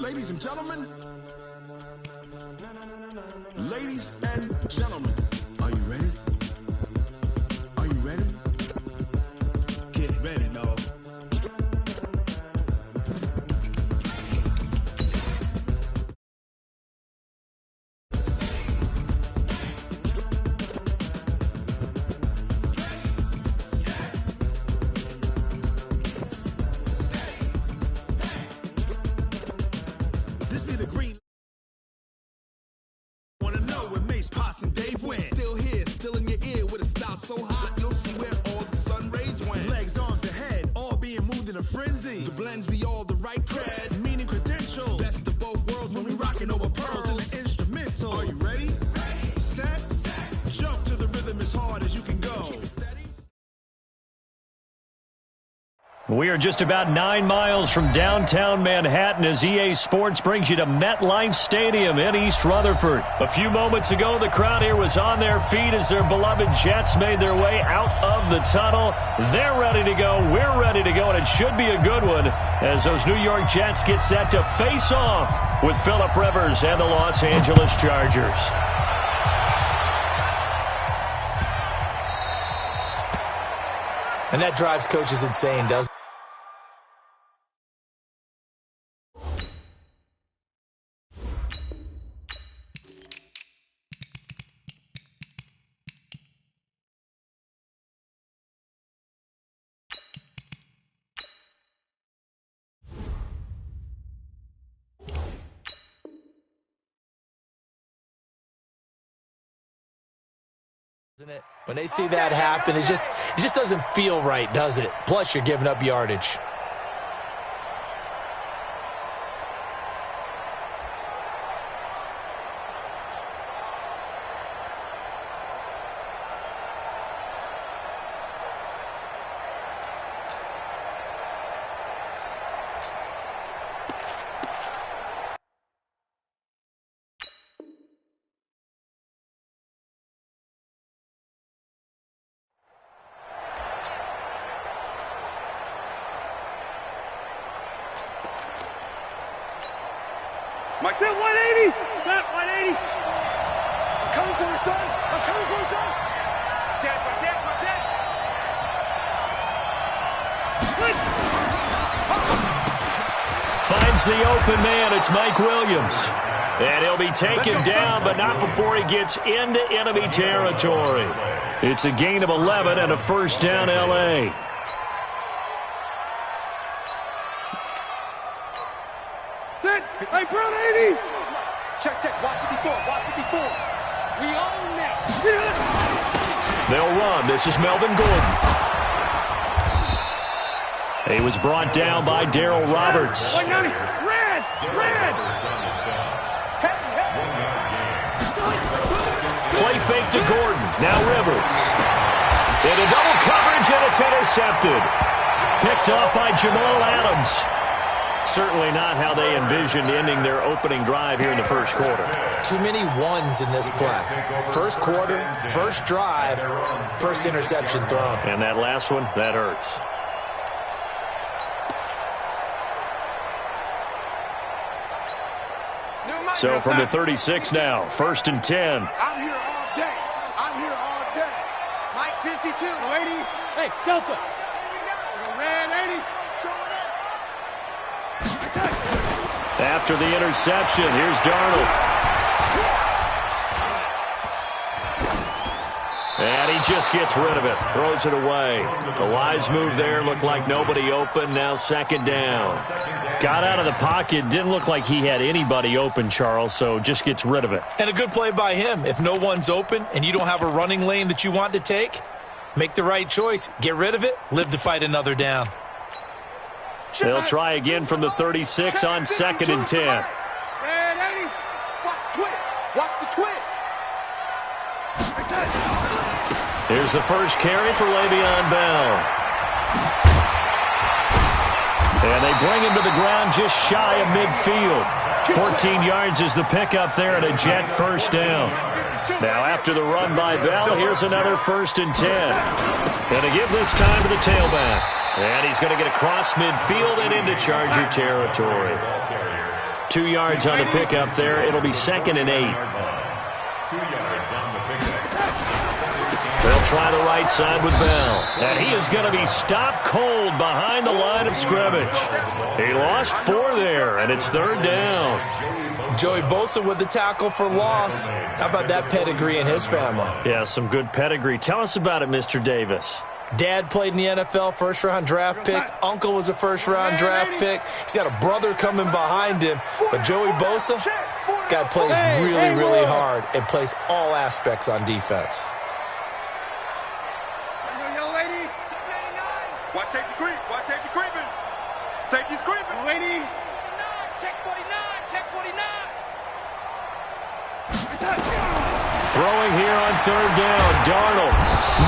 Ladies and gentlemen, are you ready? Are you ready? Get ready, dog. This be the green. Wanna know where Mace, Poss, and Dave went? Still here, still in your ear with a style so hot, you'll see where all the sun rays went. Legs, arms, and head, all being moved in a frenzy. The blends be all the right cred, meaning credential. Best of both worlds when we rockin' over pearls in the instrumental. Are you ready? Set, jump to the rhythm as hard as you can go. We are just about 9 miles from downtown Manhattan as EA Sports brings you to MetLife Stadium in East Rutherford. A few moments ago, the crowd here was on their feet as their beloved Jets made their way out of the tunnel. They're ready to go. We're ready to go, and it should be a good one as those New York Jets get set to face off with Phillip Rivers and the Los Angeles Chargers. And that drives coaches insane, doesn't it? When they see that happen, it just doesn't feel right, does it? Plus, you're giving up yardage. Mike, set 180! Set 180! I'm coming for the son! I'm coming for the son! Check, my check! Finds the open man. It's Mike Williams. And he'll be taken down, but not before he gets into enemy territory. It's a gain of 11 and a first down, L.A. Hey, Brown 80! Check, watch 54, watch 54. We own that. They'll run. This is Melvin Gordon. He was brought down by Darryl Roberts. 190, red! Play fake to Gordon. Now Rivers. Into double coverage, and it's intercepted. Picked off by Jamal Adams. Certainly not how they envisioned ending their opening drive here in the first quarter. Too many ones in this play. First quarter, first drive, first interception thrown. And that last one, that hurts. So from the 36 now, first and 10. I'm here all day. Mike 52. 80. Hey, Delta. Red 80. After the interception, here's Darnold. And he just gets rid of it, throws it away. The wise move there, looked like nobody open, now second down. Got out of the pocket, didn't look like he had anybody open, Charles, so just gets rid of it. And a good play by him. If no one's open and you don't have a running lane that you want to take, make the right choice. Get rid of it, live to fight another down. They'll try again from the 36 on second and 10. Red 80. Watch the twitch. Here's the first carry for Le'Veon Bell. And they bring him to the ground just shy of midfield. 14 yards is the pickup there and a Jet first down. Now after the run by Bell, here's another first and 10. And to give this time to the tailback. And he's going to get across midfield and into Charger territory. 2 yards on the pickup there. It'll be 2nd and 8. 2 yards on the pickup. They'll try the right side with Bell. And he is going to be stopped cold behind the line of scrimmage. He lost 4 there, and it's 3rd down. Joey Bosa with the tackle for loss. How about that pedigree in his family? Yeah, some good pedigree. Tell us about it, Mr. Davis. Dad played in the NFL, first-round draft pick. Uncle was a first-round draft pick. He's got a brother coming behind him. But Joey Bosa, guy plays really, really hard and plays all aspects on defense. Watch safety creep. Watch safety creeping. Safety's creeping. Lady. Check 49. Check 49. Throwing here on 3rd down. Darnold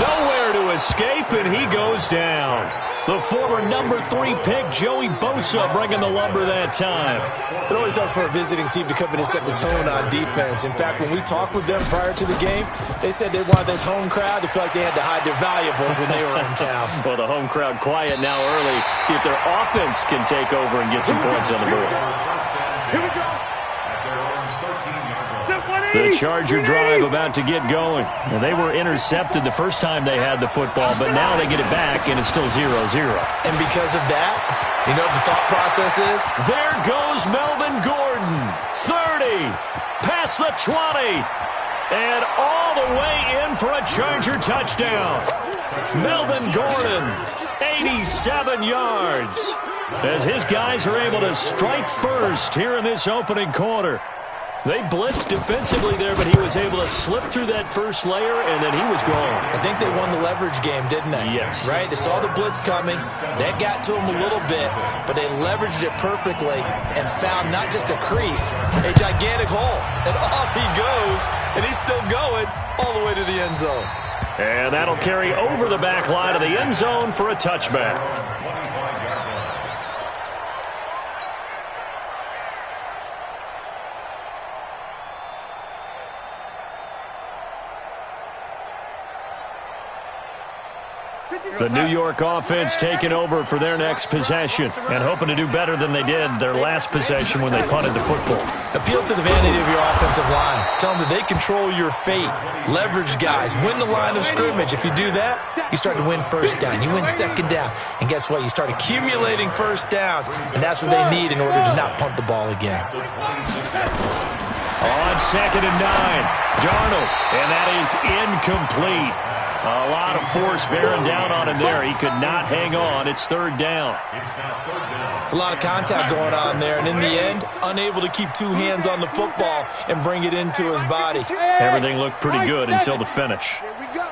nowhere to escape, and he goes down. The former number 3 pick, Joey Bosa, bringing the lumber that time. It always helps for a visiting team to come in and set the tone on defense. In fact, when we talked with them prior to the game, they said they wanted this home crowd to feel like they had to hide their valuables when they were in town. Well, the home crowd quiet now early. See if their offense can take over and get some points on the board. Here we go. The Charger drive about to get going. And they were intercepted the first time they had the football, but now they get it back, and it's still 0-0. And because of that, you know what the thought process is? There goes Melvin Gordon. 30, past the 20, and all the way in for a Charger touchdown. Melvin Gordon, 87 yards. As his guys are able to strike first here in this opening quarter. They blitzed defensively there, but he was able to slip through that first layer, and then he was gone. I think they won the leverage game, didn't they? Yes. Right? They saw the blitz coming. That got to him a little bit, but they leveraged it perfectly and found not just a crease, a gigantic hole. And off he goes, and he's still going all the way to the end zone. And that'll carry over the back line of the end zone for a touchback. The New York offense taking over for their next possession and hoping to do better than they did their last possession when they punted the football. Appeal to the vanity of your offensive line. Tell them that they control your fate. Leverage guys. Win the line of scrimmage. If you do that, you start to win first down. You win second down. And guess what? You start accumulating first downs. And that's what they need in order to not punt the ball again. On 2nd and 9, Darnold. And that is incomplete. A lot of force bearing down on him there. He could not hang on. It's 3rd down. It's a lot of contact going on there. And in the end, unable to keep 2 hands on the football and bring it into his body. Everything looked pretty good until the finish. Here we go.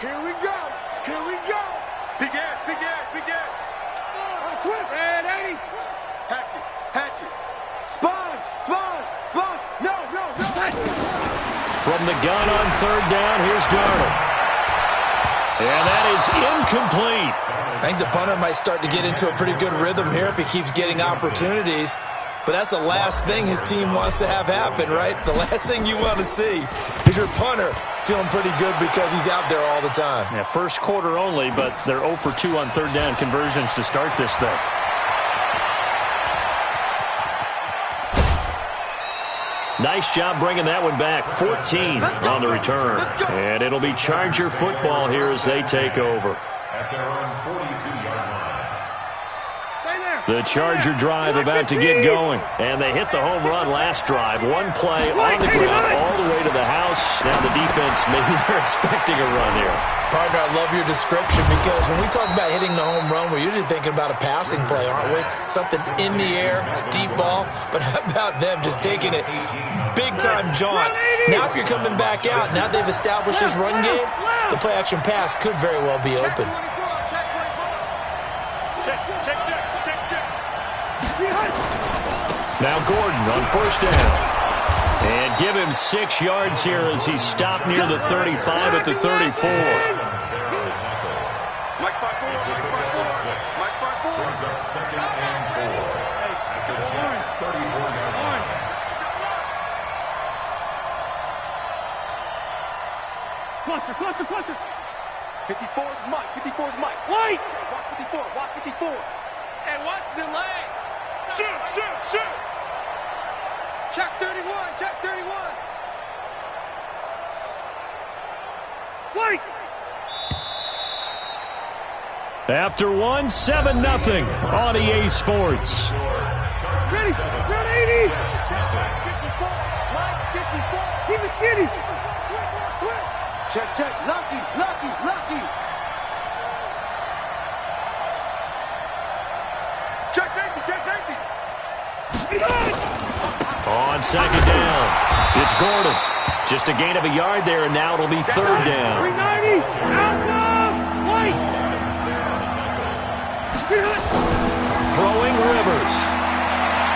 Here we go. Here we go. Big ass, big ass, big ass. Swift. And 80. Hatchet, hatchet. Sponge, sponge, sponge. No, no, no. From the gun on 3rd down, here's Darnold. And that is incomplete. I think the punter might start to get into a pretty good rhythm here if he keeps getting opportunities. But that's the last thing his team wants to have happen, right? The last thing you want to see is your punter feeling pretty good because he's out there all the time. Yeah, first quarter only, but they're 0 for 2 on 3rd down conversions to start this thing. Nice job bringing that one back. 14 on the return. And it'll be Charger football here as they take over. At their own 42-yard line. The Charger drive about to get going. And they hit the home run last drive. One play on the ground all the way to the house. Now the defense, maybe they're expecting a run here. Partner, I love your description because when we talk about hitting the home run, we're usually thinking about a passing play, aren't we? Something in the air, deep ball. But how about them just taking it big-time jaunt? Now if you're coming back out, now they've established this run game, the play-action pass could very well be open. Now Gordon on 1st down. And give him 6 yards here as he stopped near the 35 at the 34. Mike 5-4, Mike 5-4. Mike 5-4. Brings up 2nd and 4. At the Jets' 34-yard line. Cluster. 54 is Mike. 54 is Mike. White. Watch 54. Watch 54. 4. And watch the leg. Shoot, shoot, shoot. Check 31, check 31. Wait. After one, 7-0 on EA Sports. Ready, ready, 80. 54, Mike, 54. Keep it skinny. Check, check, lucky, lucky, lucky. Check safety, check safety. On second down, it's Gordon. Just a gain of a yard there, and now it'll be third down. 390, outlaw, white. Throwing Rivers.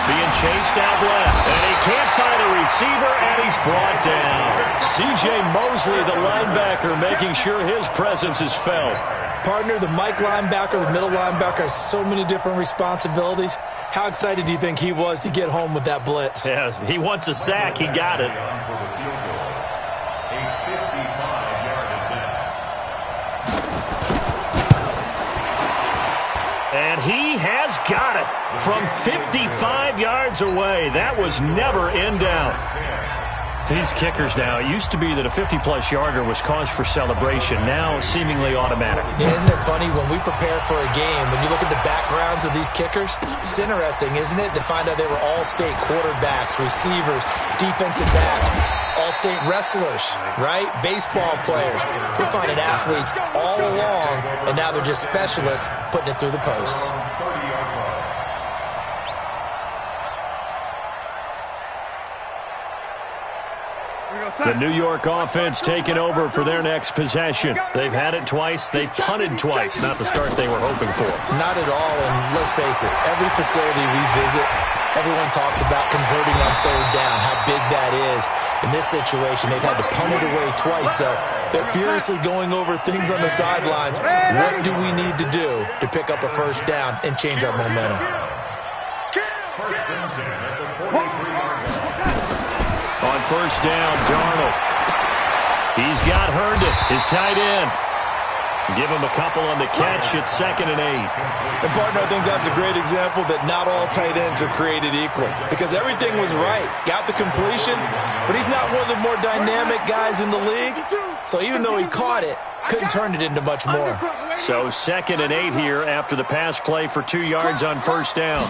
Being chased out left, and he can't find a receiver, and he's brought down. C.J. Mosley, the linebacker, making sure his presence is felt. Partner, the Mike linebacker, the middle linebacker, has so many different responsibilities. How excited do you think he was to get home with that blitz? Yeah, he wants a sack. He got it. And he has got it from 55 yards away. That was never in doubt. These kickers now, it used to be that a 50-plus yarder was cause for celebration. Now, seemingly automatic. Yeah, isn't it funny when we prepare for a game, when you look at the backgrounds of these kickers, it's interesting, isn't it, to find out they were all-state quarterbacks, receivers, defensive backs, all-state wrestlers, right? Baseball players. We're finding athletes all along, and now they're just specialists putting it through the posts. The New York offense taking over for their next possession. They've had it twice. They've punted twice. Not the start they were hoping for. Not at all, and let's face it, every facility we visit, everyone talks about converting on third down, how big that is. In this situation, they've had to punt it away twice, so they're furiously going over things on the sidelines. What do we need to do to pick up a first down and change our momentum? On first down, Darnold. He's got Herndon, his tight end. Give him a couple on the catch. It's 2nd and 8. And, partner, I think that's a great example that not all tight ends are created equal, because everything was right. Got the completion, but he's not one of the more dynamic guys in the league. So even though he caught it, couldn't turn it into much more. So 2nd and 8 here after the pass play for 2 yards on first down.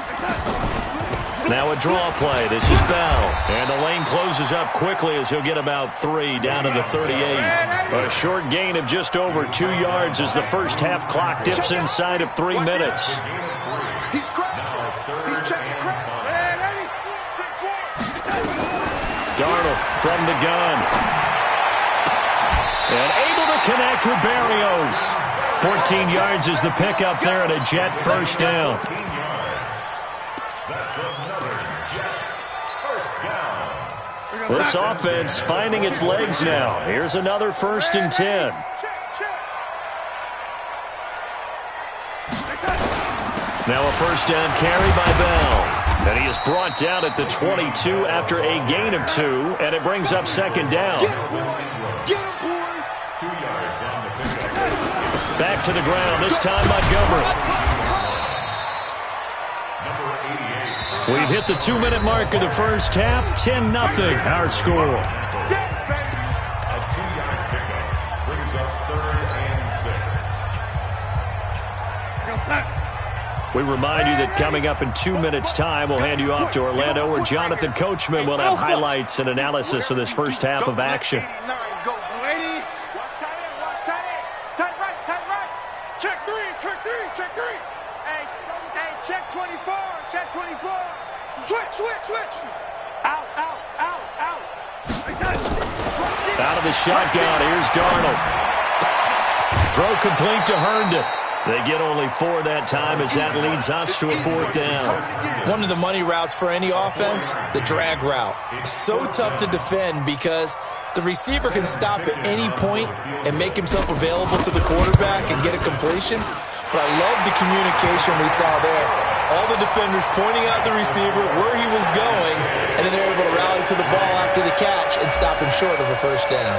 Now a draw play. This is Bell. And the lane closes up quickly as he'll get about 3 down to the 38. A short gain of just over 2 yards as the first half clock dips inside of 3 minutes. He's crouching. He's checking crouch. Darnold from the gun. And able to connect with Berrios. 14 yards is the pickup there and a Jet first down. This offense finding its legs now. Here's another 1st and 10. Now a first down carry by Bell. And he is brought down at the 22 after a gain of 2. And it brings up 2nd down. Back to the ground, this time Montgomery. We've hit the 2-minute mark of the first half. 10-0 our score. A 2-yard pickup brings us 3rd and 6. We remind you that coming up in 2 minutes' time, we'll hand you off to Orlando, where Jonathan Coachman will have highlights and analysis of this first half of action. Tight right. Check 3. Hey, check 24. Check 24. Switch. Out. Out of the shotgun, here's Darnold. Throw complete to Herndon. They get only 4 that time as that leads us to a 4th down. One of the money routes for any offense, the drag route. So tough to defend because the receiver can stop at any point and make himself available to the quarterback and get a completion. But I love the communication we saw there. All the defenders pointing out the receiver, where he was going, and then they're able to rally to the ball after the catch and stop him short of a first down.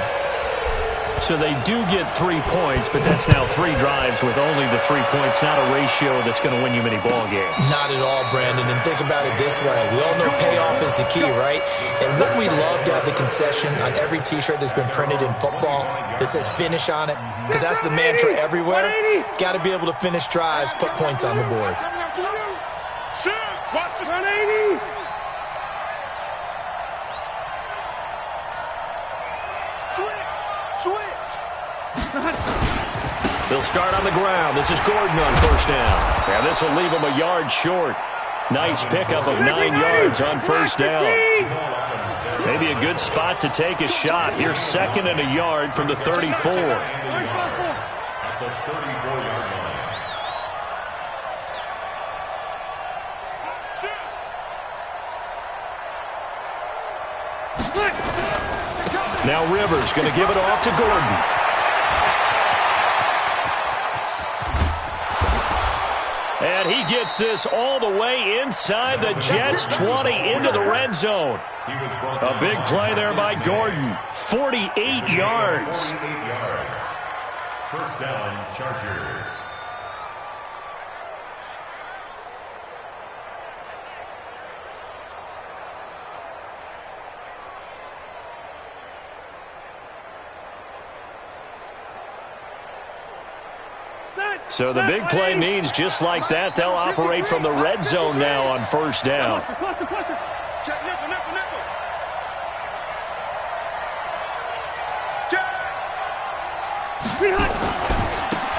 So they do get 3 points, but that's now 3 drives with only the 3 points, not a ratio that's going to win you many ball games. Not at all, Brandon. And think about it this way. We all know payoff is the key, right? And what we love to have the concession on every T-shirt that's been printed in football that says finish on it, because that's the mantra everywhere. Got to be able to finish drives, put points on the board. Watch the 180. Switch. They'll start on the ground. This is Gordon on first down. And this will leave him a yard short. Nice pickup of 9 yards on first down. Maybe a good spot to take a shot. Here's 2nd and a yard from the 34. Now Rivers going to give it off to Gordon. And he gets this all the way inside the Jets' 20 into the red zone. A big play there by Gordon. 48 yards. First down, Chargers. So the big play means just like that, they'll operate from the red zone now on first down.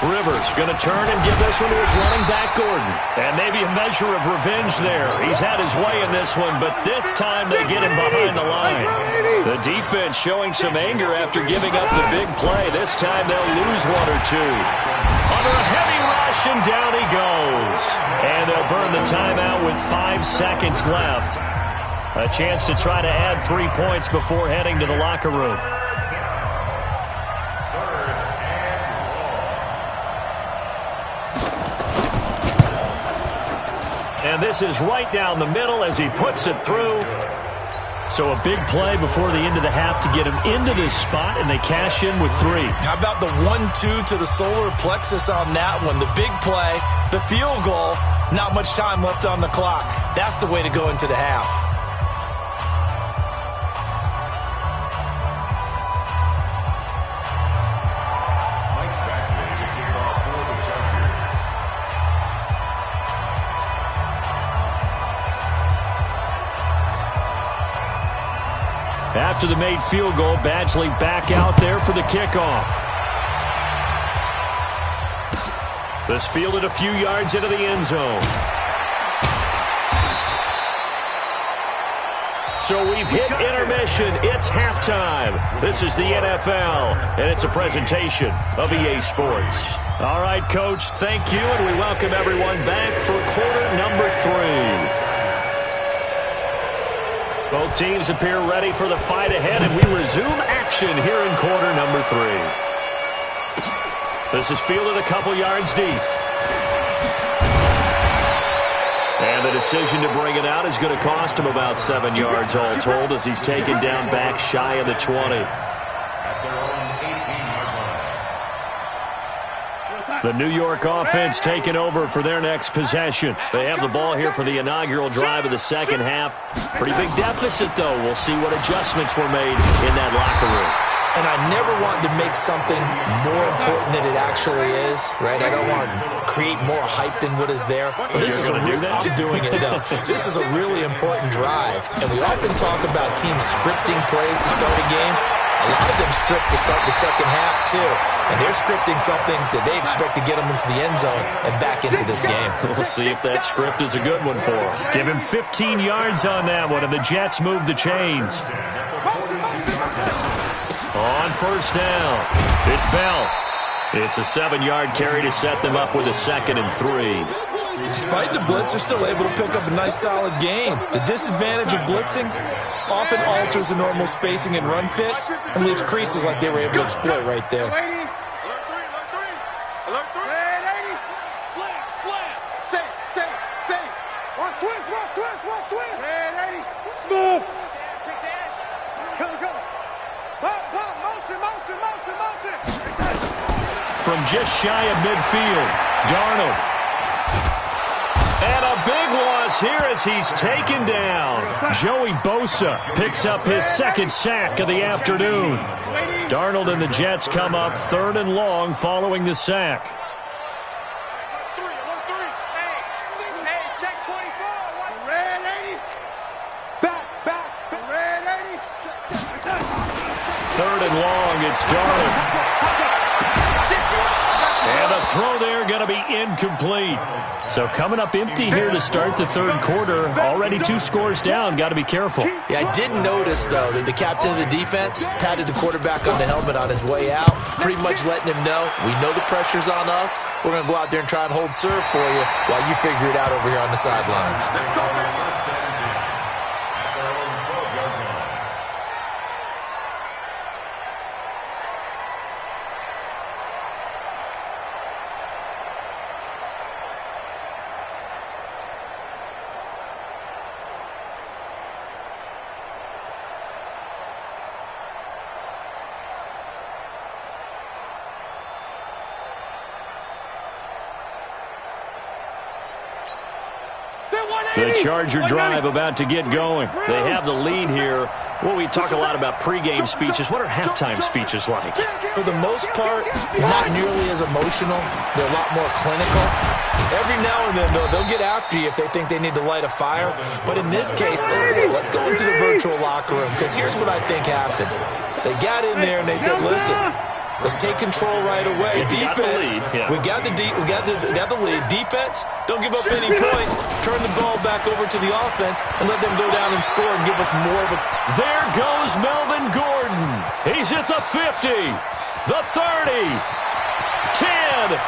Rivers going to turn and give this one to his running back, Gordon. And maybe a measure of revenge there. He's had his way in this one, but this time they get him behind the line. The defense showing some anger after giving up the big play. This time they'll lose 1 or 2. Under a heavy rush, and down he goes. And they'll burn the timeout with 5 seconds left. A chance to try to add 3 points before heading to the locker room. And this is right down the middle as he puts it through. So a big play before the end of the half to get him into this spot, and they cash in with 3. How about the 1-2 to the solar plexus on that one? The big play, the field goal, not much time left on the clock. That's the way to go into the half. After the made field goal, Badgley back out there for the kickoff. This fielded a few yards into the end zone. So we've hit intermission. It's halftime. This is the NFL, and it's a presentation of EA Sports. All right, Coach, thank you, and we welcome everyone back for quarter number 3. Both teams appear ready for the fight ahead, and we resume action here in quarter number 3. This is fielded a couple yards deep. And the decision to bring it out is going to cost him about 7 yards all told as he's taken down back shy of the 20. The New York offense taking over for their next possession. They have the ball here for the inaugural drive of the second half. Pretty big deficit, though. We'll see what adjustments were made in that locker room. And I never wanted to make something more important than it actually is, right? I don't want to create more hype than what is there. But this is I'm doing it, though. This is a really important drive. And we often talk about teams scripting plays to start a game. A lot of them script to start the second half, too. And they're scripting something that they expect to get them into the end zone and back into this game. We'll see if that script is a good one for him. Give him 15 yards on that one, and the Jets move the chains. On first down, it's Bell. It's a 7-yard carry to set them up with a 2nd and 3. Despite the blitz, they're still able to pick up a nice, solid gain. The disadvantage of blitzing often alters the normal spacing and run fits and leaves creases like they were able to exploit right there. Alert 3. Slam. Save. Watch twist. Smooth. Kick the edge. Come. Pop. Motion. from just shy of midfield. Darnold. And a big loss here as he's taken down. Joey Bosa picks up his second sack of the afternoon. Darnold and the Jets come up 3rd and long following the sack. Third and long, it's Darnold. And the throw there going to be incomplete. So coming up empty here to start the third quarter. Already 2 scores down. Got to be careful. Yeah, I did notice, though, that the captain of the defense patted the quarterback on the helmet on his way out, pretty much letting him know, we know the pressure's on us. We're going to go out there and try and hold serve for you while you figure it out over here on the sidelines. The Charger drive about to get going. They have the lead here. Well, we talk a lot about pregame speeches. What are halftime speeches like? For the most part, not nearly as emotional. They're a lot more clinical. Every now and then, though, they'll get after you if they think they need to light a fire. But in this case, let's go into the virtual locker room, because here's what I think happened. They got in there and they said, listen, let's take control right away. Defense, we got the lead. Defense, don't give up any points. Turn the ball back over to the offense and let them go down and score and give us more of a... There goes Melvin Gordon. He's at the 50, the 30, 10,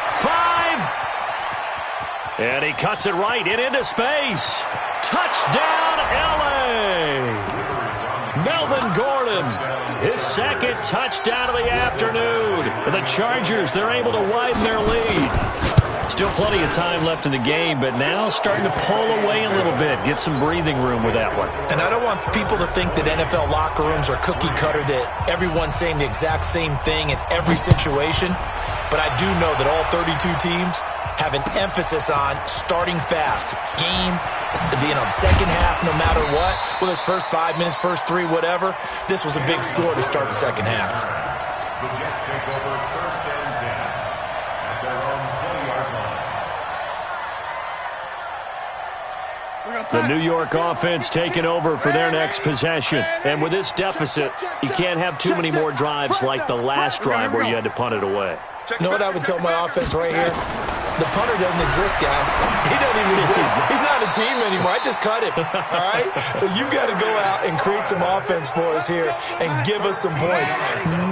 5. And he cuts it right into space. Touchdown, L.A. Melvin Gordon. His second touchdown of the afternoon. And the Chargers, they're able to widen their lead. Still plenty of time left in the game, but now starting to pull away a little bit. Get some breathing room with that one. And I don't want people to think that NFL locker rooms are cookie cutter, that everyone's saying the exact same thing in every situation. But I do know that all 32 teams have an emphasis on starting fast. Game, second half, no matter what. Well, his first 5 minutes, first 3, whatever. This was a big score to start the second half. The Jets take over 1st and 10 at their own 20-yard line. The New York offense taking over for their next possession. And with this deficit, you can't have too many more drives like the last drive where you had to punt it away. You know what I would tell my offense right here? The punter doesn't exist, guys. He doesn't even exist. He's not a team anymore. I just cut him, all right? So you've got to go out and create some offense for us here and give us some points.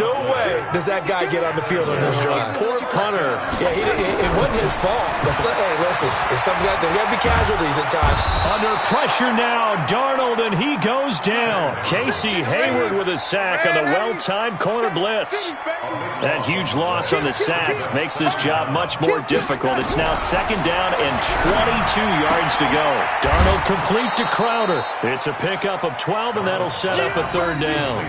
No way does that guy get on the field on this drive. Poor punter. Yeah, it wasn't his fault. But hey, listen, there's something there got to be casualties at times. Under pressure now, Darnold, and he goes down. Casey Hayward with a sack on the well-timed corner blitz. That huge loss on the sack makes this job much more difficult. It's now 2nd down and 22 yards to go. Darnold complete to Crowder. It's a pickup of 12, and that'll set up a 3rd down.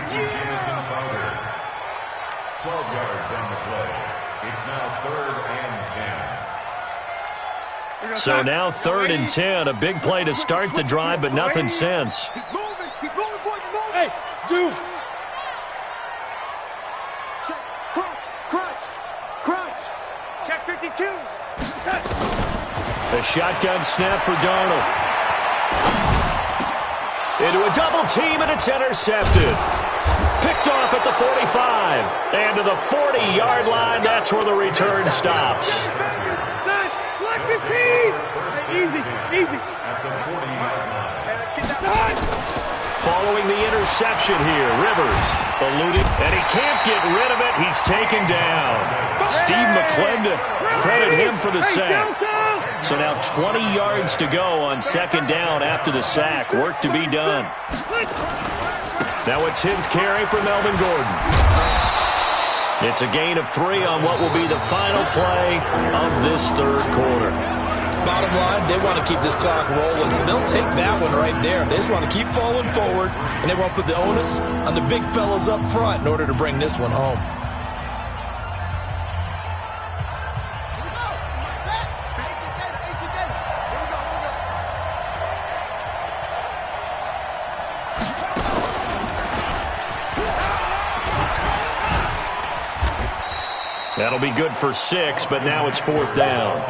12 yards on the play. It's now 3rd and 10. So now 3rd and 10. A big play to start the drive, but nothing since. He's moving, boys, he's moving. Hey, zoom. Check, crunch. Check 52. A shotgun snap for Darnold. Into a double team, and it's intercepted. Picked off at the 45. And to the 40-yard line, that's where the return stops. Easy. At the 40-yard line. Hey, let's get that. Following the interception here, Rivers eluded, and he can't get rid of it. He's taken down. Steve McClendon, credit him for the sack. So now 20 yards to go on 2nd down after the sack. Work to be done. Now a 10th carry for Melvin Gordon. It's a gain of 3 on what will be the final play of this 3rd quarter. Bottom line, they want to keep this clock rolling, so they'll take that one right there. They just want to keep falling forward, and they want to put the onus on the big fellas up front in order to bring this one home. That'll be good for 6, but now it's 4th down.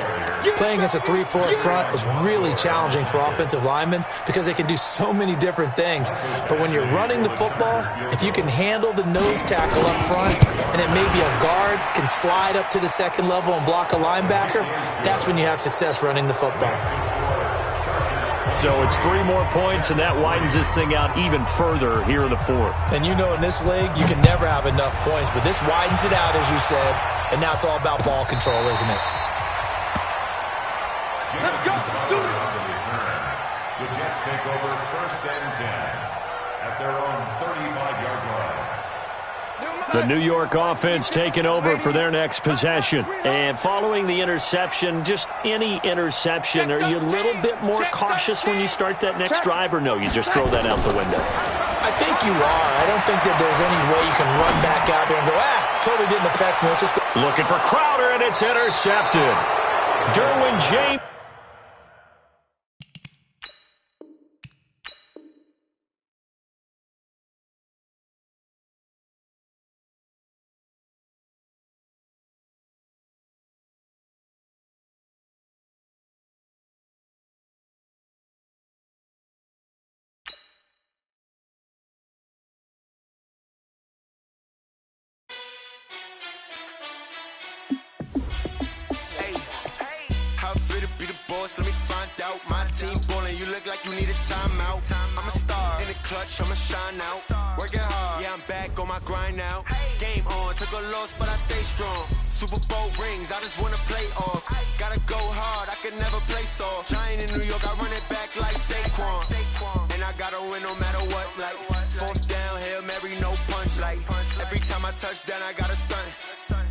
Playing against a 3-4 front is really challenging for offensive linemen because they can do so many different things. But when you're running the football, if you can handle the nose tackle up front and it may be a guard can slide up to the second level and block a linebacker, that's when you have success running the football. So it's 3 more points, and that widens this thing out even further here in the 4th. And you know in this league, you can never have enough points, but this widens it out, as you said, and now it's all about ball control, isn't it? Let's go. Do it. The Jets take over 1st and 10 at their own 35-yard line. The New York offense taking over for their next possession. And following the interception, just any interception, are you a little bit more cautious when you start that next drive, or no, you just throw that out the window? I think you are. I don't think that there's any way you can run back out there and go, totally didn't affect me. Let's just go. Looking for Crowder, and it's intercepted. Derwin James. Let me find out. My team ballin', you look like you need a timeout. I'm a star in the clutch, I'ma shine out. Working hard, yeah, I'm back on my grind now. Game on, took a loss, but I stay strong. Super Bowl rings, I just wanna play off. Gotta go hard, I can never play soft. Giant in New York, I run it back like Saquon. And I gotta win no matter what, like 4th down, Hail Mary, no punch. Like every time I touch down, I gotta stunt.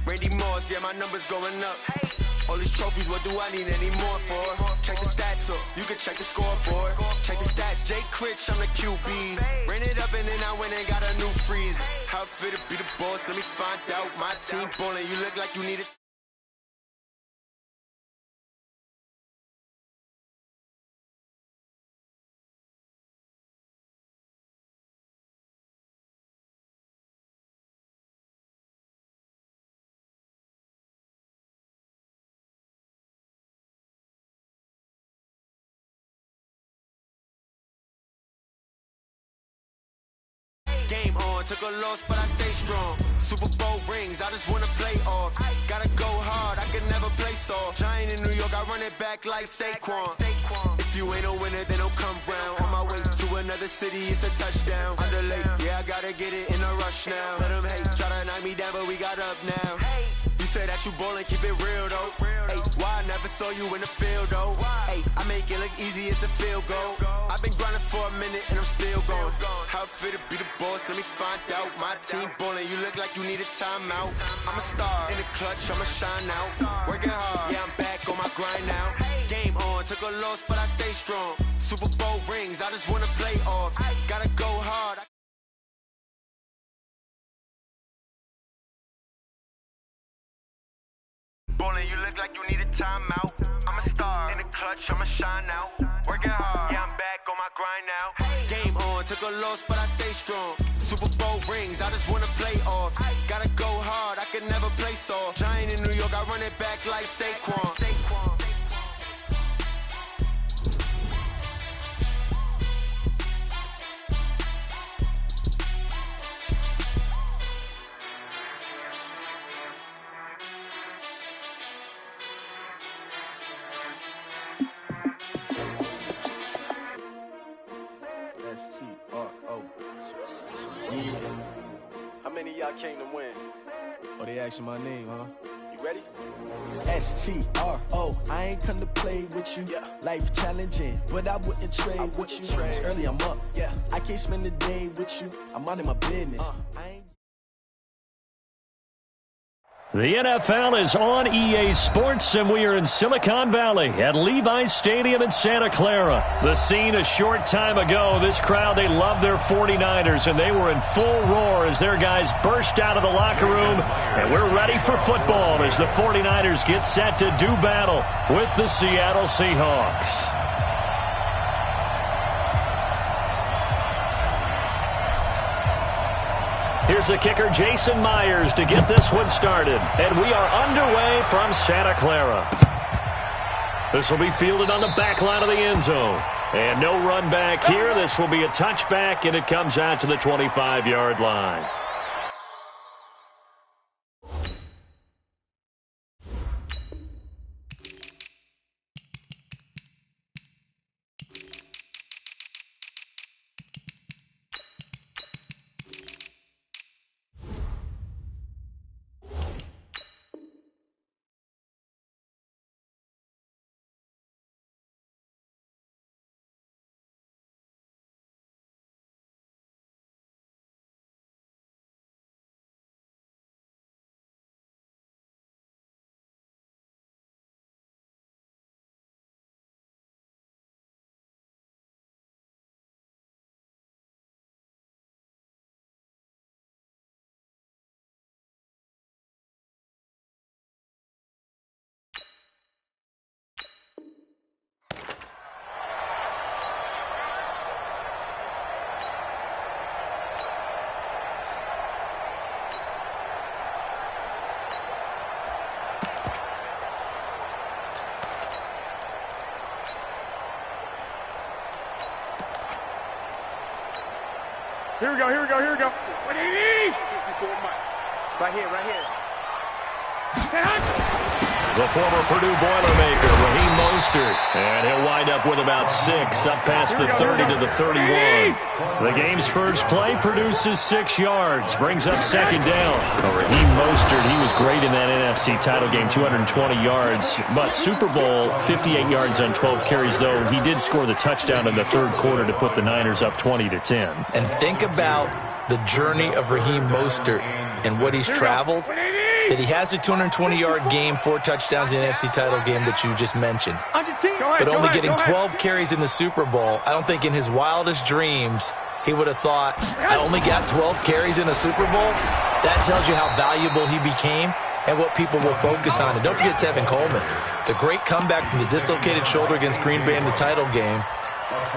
Randy Moss, yeah, my numbers going up. All these trophies, what do I need any more for? Check the stats up, you can check the scoreboard. Check the stats, Jay Critch, I'm the QB. Ran it up and then I went and got a new freeze. How it fit to be the boss, let me find out. My team ballin', you look like you need it. Game on, took a loss, but I stay strong. Super Bowl rings, I just wanna play off. Gotta go hard, I can never play soft. Giant in New York, I run it back like Saquon. If you ain't a winner, then don't come round. On my way to another city, it's a touchdown. Underlay, yeah, I gotta get it in a rush now. Let them hate, try to knock me down, but we got up now. You say that you ballin', keep it real though. Hey, why I never saw you in the field though? Hey, I make it look easy, it's a field goal. I've been grinding for a minute and I'm still going. How it fit to be the boss, let me find out. My team ballin', you look like you need a timeout. I'm a star in the clutch, I'ma shine out. Working hard, yeah, I'm back on my grind now. Game on, took a loss, but I stay strong. Super Bowl rings, I just wanna play off. Gotta go hard. Ballin', you look like you need a timeout. I'm a star in the clutch, I'ma shine out. Working hard, yeah, I'm back on my grind now. Game on, took a loss, but I stay strong. Super Bowl rings, I just wanna play off. Gotta go hard, I can never play soft. Giant in New York, I run it back like Saquon. xHeWonAgainx's. How many of y'all came to win? Oh, they asking my name, huh? You ready? STRO, I ain't come to play with you. Life challenging, but I wouldn't trade with you. It's early, I'm up. I can't spend the day with you. I'm out in my business. I ain't. The NFL is on EA Sports, and we are in Silicon Valley at Levi's Stadium in Santa Clara. The scene a short time ago, this crowd, they love their 49ers, and they were in full roar as their guys burst out of the locker room. And we're ready for football as the 49ers get set to do battle with the Seattle Seahawks. Here's Here's the kicker, Jason Myers, to get this one started. And we are underway from Santa Clara. This will be fielded on the back line of the end zone. And no run back here. This will be a touchback, and it comes out to the 25-yard line. Here we go, here we go, here we go. What do you need? Right here, right here. The former Purdue Boilermaker, Raheem Mostert. And he'll wind up with about 6, up past the 30 to the 31. The game's first play produces 6 yards, brings up second down. Raheem Mostert, he was great in that NFC title game, 220 yards. But Super Bowl, 58 yards on 12 carries, though. He did score the touchdown in the third quarter to put the Niners up 20-10. And think about the journey of Raheem Mostert and what he's traveled. That he has a 220-yard game, 4 touchdowns in the NFC title game that you just mentioned. But only getting 12 carries in the Super Bowl, I don't think in his wildest dreams he would have thought, I only got 12 carries in a Super Bowl. That tells you how valuable he became and what people will focus on. And don't forget Tevin Coleman, the great comeback from the dislocated shoulder against Green Bay in the title game.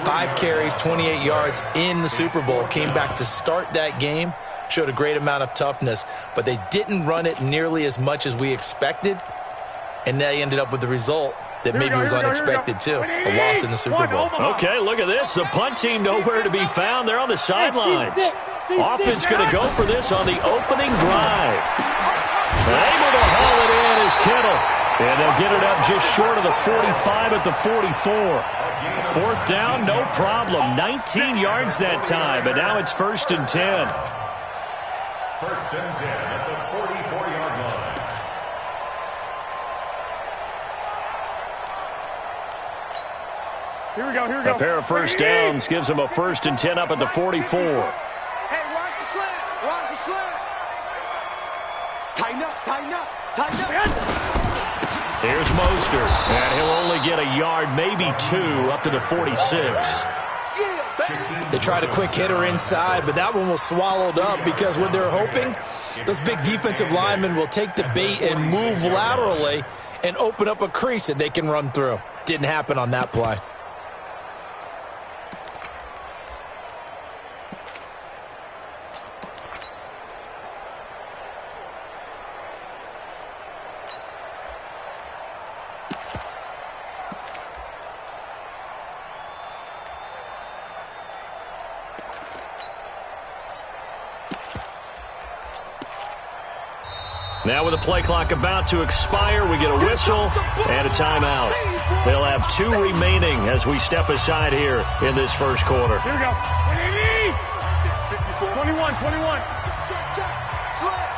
5 carries, 28 yards in the Super Bowl, came back to start that game. Showed a great amount of toughness, but they didn't run it nearly as much as we expected, and they ended up with the result that maybe was unexpected too, a loss in the Super Bowl. Okay, look at this. The punt team nowhere to be found. They're on the sidelines. Offense going to go for this on the opening drive. Able to haul it in is Kittle, and they'll get it up just short of the 45 at the 44. 4th down, no problem. 19 yards that time, but now it's 1st and 10. 1st and 10 at the 44-yard line. Here we go, here we go. A pair of first downs gives them a 1st and 10 up at the 44. Hey, watch the slant, watch the slant. Tighten up, tighten up, tighten up. Here's Mostert, and he'll only get a yard, maybe 2, up to the 46. They tried a quick hitter inside, but that one was swallowed up because what they're hoping, those big defensive linemen will take the bait and move laterally and open up a crease that they can run through. Didn't happen on that play. Now with the play clock about to expire, we get a whistle and a timeout. They'll have 2 remaining as we step aside here in this first quarter. Here we go. 21, 21. Check. Slant.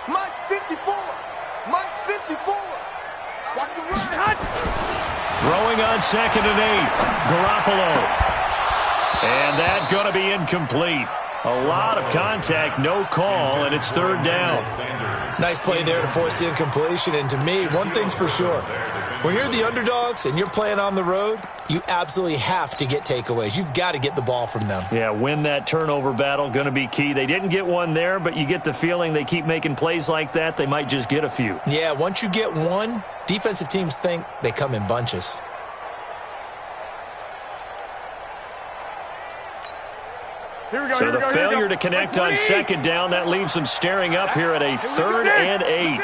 Mike 54. Watch the run. Throwing on 2nd and 8. Garoppolo. And that's going to be incomplete. A lot of contact, no call, and it's 3rd down. Nice play there to force the incompletion. And to me, one thing's for sure. When you're the underdogs and you're playing on the road, you absolutely have to get takeaways. You've got to get the ball from them. Yeah, win that turnover battle, going to be key. They didn't get one there, but you get the feeling they keep making plays like that, they might just get a few. Yeah, once you get one, defensive teams think they come in bunches. So the failure to connect on second down, that leaves them staring up here at a 3rd and 8.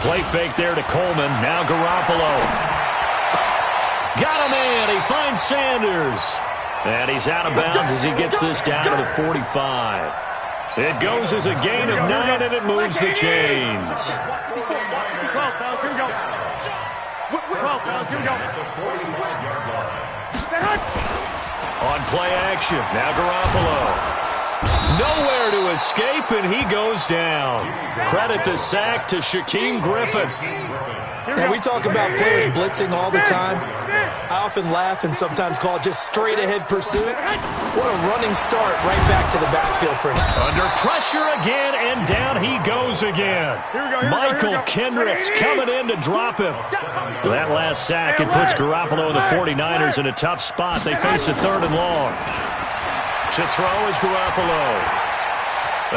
Play fake there to Coleman. Now Garoppolo. Got a man. He finds Sanders. And he's out of bounds as he gets this down to the 45. It goes as a gain of 9, and it moves the chains. On play action, now Garoppolo. Nowhere to escape, and he goes down. Credit the sack to Shaquem Griffin. Now, we talk about players blitzing all the time. I often laugh and sometimes call it just straight-ahead pursuit. What a running start right back to the backfield for him. Under pressure again, and down he goes again. Michael Kendricks coming in to drop him. That last sack, it puts Garoppolo and the 49ers in a tough spot. They face a 3rd and long. To throw is Garoppolo.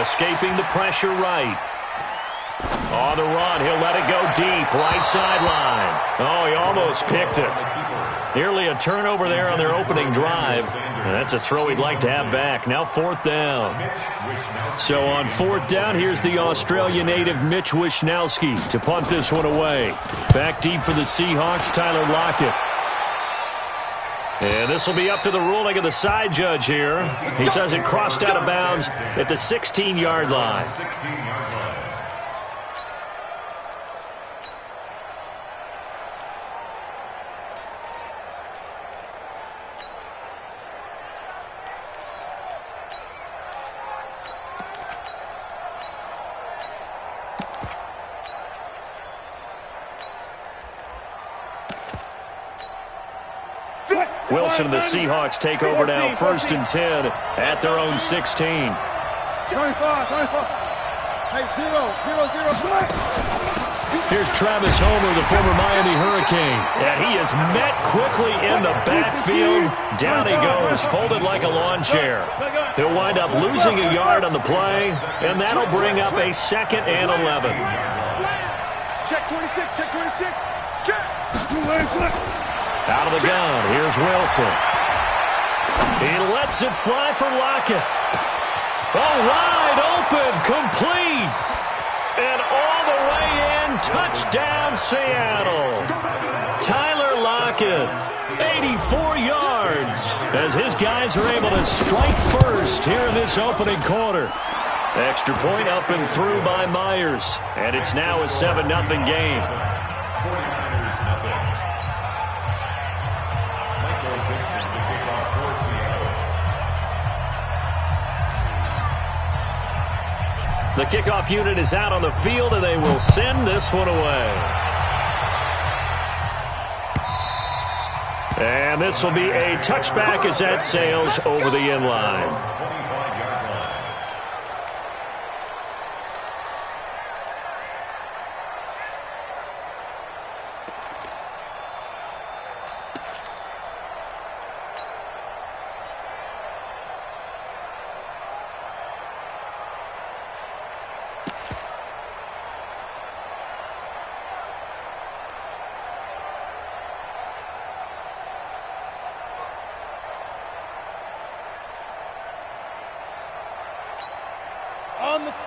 Escaping the pressure right. On the run, he'll let it go deep. Right sideline. Oh, he almost picked it. Nearly a turnover there on their opening drive. And that's a throw he'd like to have back. Now 4th down. So on 4th down, here's the Australia native Mitch Wishnowsky to punt this one away. Back deep for the Seahawks, Tyler Lockett. And this will be up to the ruling of the side judge here. He says it crossed out of bounds at the 16-yard line. Wilson and the Seahawks take over now, 1st and 10 at their own 16. 25. Hey, 0. Here's Travis Homer, the former Miami Hurricane. And he is met quickly in the backfield. Down he goes, folded like a lawn chair. He'll wind up losing a yard on the play, and that'll bring up a 2nd and 11. Check 26, check 26. Check. Out of the gun, here's Wilson. He lets it fly for Lockett. Oh, wide open, complete. And all the way in, touchdown Seattle. Tyler Lockett, 84 yards, as his guys are able to strike first here in this opening quarter. Extra point up and through by Myers, and it's now a 7-0 game. The kickoff unit is out on the field, and they will send this one away. And this will be a touchback as that sails over the end line.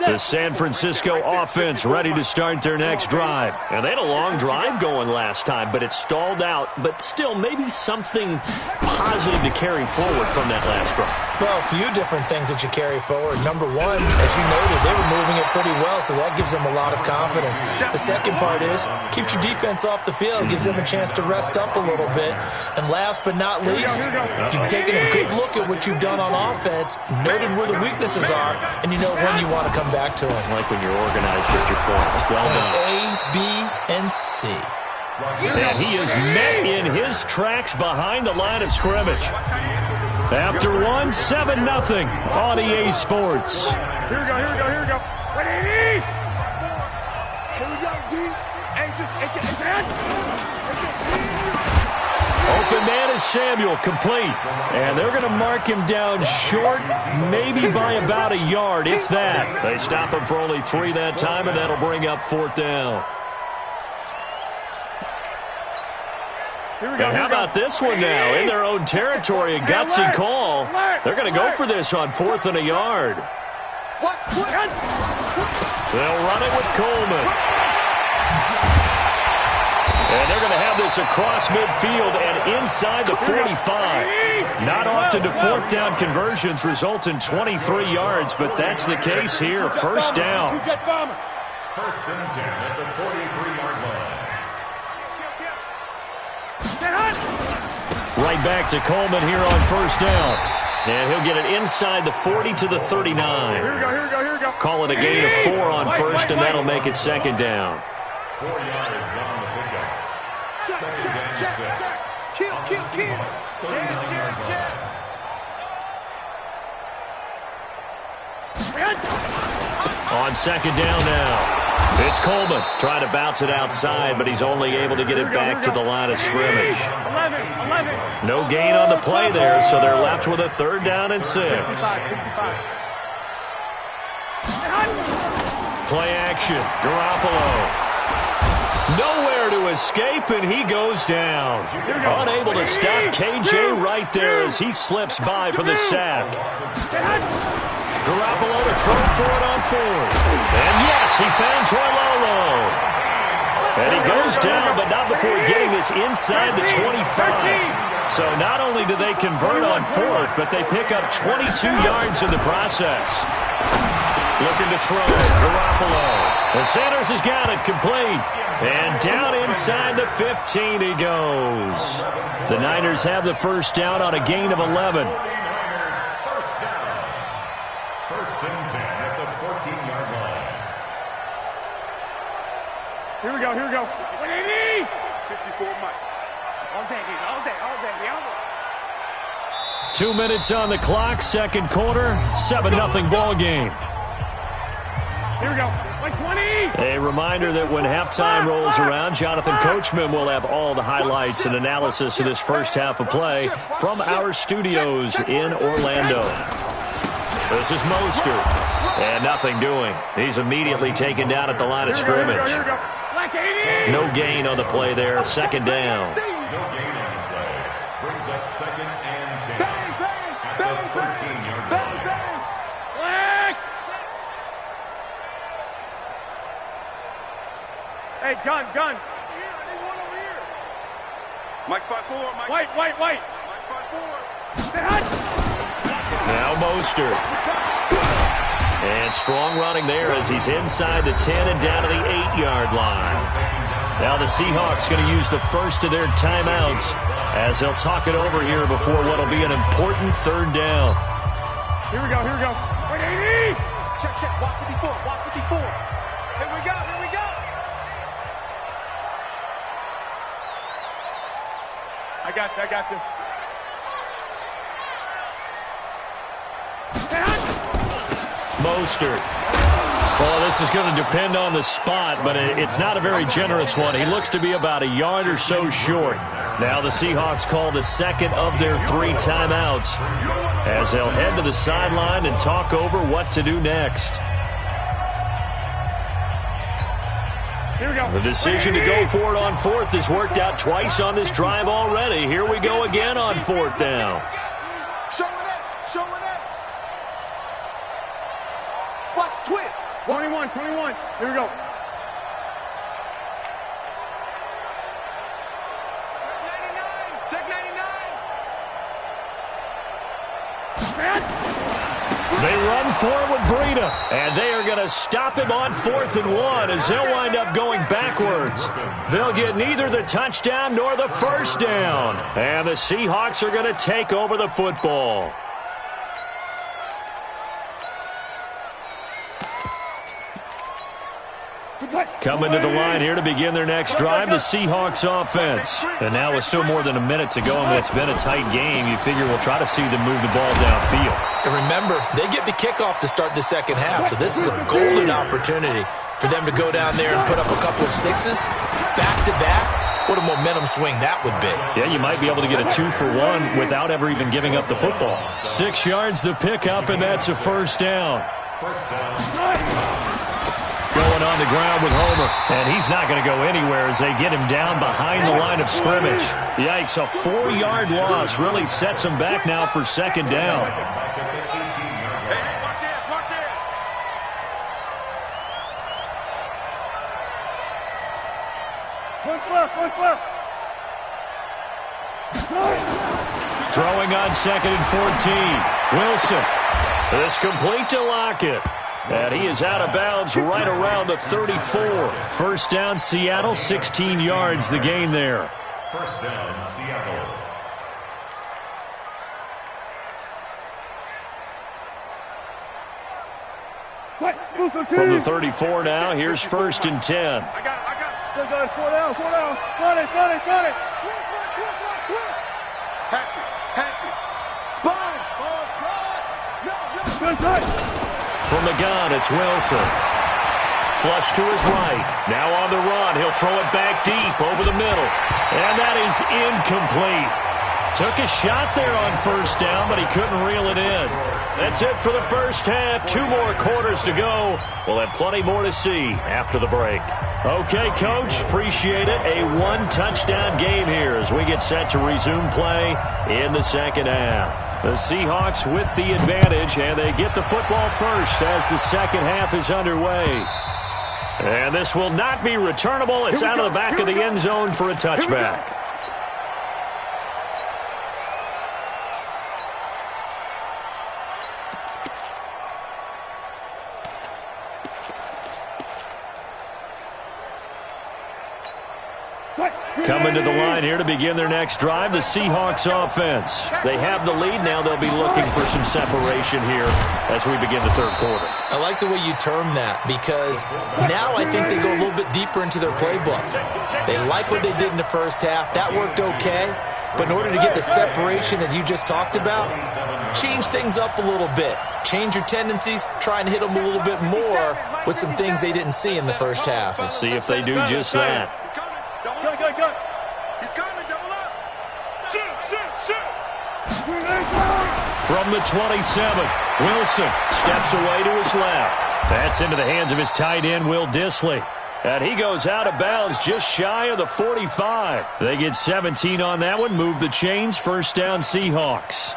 The San Francisco offense ready to start their next drive. And they had a long drive going last time, but it stalled out. But still, maybe something positive to carry forward from that last drive. Well, a few different things that you carry forward. Number one, as you noted, they were moving it pretty well, so that gives them a lot of confidence. The second part is, keeps your defense off the field, gives them a chance to rest up a little bit. And last but not least, you've taken a good look at what you've done on offense, noted where the weaknesses are, and you know when you want to come back to them. Like when you're organized with your points. Well done. A, B, and C. And he is met in his tracks behind the line of scrimmage. After 7-0 on EA Sports. Here we go. Ready? Here we go, G. Open man is Samuel, complete. And they're going to mark him down short, maybe by about a yard, if that. They stop him for only 3 that time, and that'll bring up 4th down. And how about this one now? In their own territory, a gutsy call. They're going to go for this on 4th and a yard. They'll run it with Coleman. And they're going to have this across midfield and inside the 45. Not often do 4th down conversions result in 23 yards, but that's the case here. First down. First and 10 at the 43-yard line. Right back to Coleman here on first down. And he'll get it inside the 40 to the 39. Here we go. Call it a gain of 4 on first, and that'll make it second down. 4 yards on the pickup. Second and 6. Kill. 39-yard line. On second down now. It's Coleman trying to bounce it outside, but he's only able to get it back to the line of scrimmage. 11. No gain on the play there, so they're left with a 3rd down and 6. Play action. Garoppolo. Nowhere to escape, and he goes down. Unable to stop KJ right there as he slips by for the sack. Garoppolo to throw for it on 4th. And yes, he found Torlolo. And he goes down, but not before getting this inside the 25. So not only do they convert on 4th, but they pick up 22 yards in the process. Looking to throw, Garoppolo. And Sanders has got it complete. And down inside the 15 he goes. The Niners have the first down on a gain of 11. First and 10 at the 14-yard line. Here we go. 180. 54 Mike. All day. 2 minutes on the clock, second quarter, 7-0 ball game. Here we go. 120. A reminder that when halftime rolls around, Jonathan Coachman will have all the highlights and analysis of this first half of play from our studios in Orlando. This is Mostert. And nothing doing. He's immediately taken down at the line of scrimmage. No gain on the play there. Second down. No gain on the play. Brings up second and 10 at the 13-yard line. Hey, gun. I need one over here. Mike's 5'4", Mike. White. Mike's 5'4". Now Mostert. And strong running there as he's inside the 10 and down to the 8-yard line. Now the Seahawks going to use the first of their timeouts as they'll talk it over here before what will be an important 3rd down. Here we go. 180. Check. Walk 54. Here we go. I got you. Mostert. Well, this is going to depend on the spot, but it's not a very generous one. He looks to be about a yard or so short. Now the Seahawks call the second of their 3 timeouts as they'll head to the sideline and talk over what to do next. Here we go. The decision to go for it on 4th has worked out twice on this drive already. Here we go again on 4th down. Show it up. Watch twist. 21. Here we go. Check 99. They run for it with Breida, and they are going to stop him on 4th and 1 as they'll wind up going backwards. They'll get neither the touchdown nor the first down, and the Seahawks are going to take over the football. Coming to the line here to begin their next drive, the Seahawks offense. And now with still more than a minute to go, and it's been a tight game, you figure we'll try to see them move the ball downfield. And remember, they get the kickoff to start the second half, so this is a golden opportunity for them to go down there and put up a couple of 6s back-to-back. What a momentum swing that would be. Yeah, you might be able to get a 2-for-1 without ever even giving up the football. 6 yards the pickup, and that's a first down. First down. Going one on the ground with Homer. And he's not going to go anywhere as they get him down behind the line of scrimmage. Yikes, a 4-yard loss really sets him back now for second down. Throwing on 2nd and 14. Wilson. This complete to Lockett. And he is out of bounds right around the 34. First down, Seattle, 16 yards the gain there. First down, Seattle. From the 34 now, here's 1st and 10. I got it. Still got it. 4 down. Got it. Hatchet. Sponge. From the gun, it's Wilson. Flush to his right. Now on the run. He'll throw it back deep over the middle. And that is incomplete. Took a shot there on 1st down, but he couldn't reel it in. That's it for the first half. 2 more quarters to go. We'll have plenty more to see after the break. Okay, Coach, appreciate it. A 1-touchdown game here as we get set to resume play in the second half. The Seahawks with the advantage, and they get the football first as the second half is underway. And this will not be returnable. It's out of the back of the end zone for a touchback. Coming to the line here to begin their next drive, the Seahawks offense. They have the lead now. They'll be looking for some separation here as we begin the third quarter. I like the way you term that because now I think they go a little bit deeper into their playbook. They like what they did in the first half. That worked okay. But in order to get the separation that you just talked about, change things up a little bit. Change your tendencies, try and hit them a little bit more with some things they didn't see in the first half. Let's see if they do just that. Go. He's coming, double up. Shoot. From the 27, Wilson steps away to his left. That's into the hands of his tight end, Will Dissly. And he goes out of bounds just shy of the 45. They get 17 on that one, move the chains, first down Seahawks.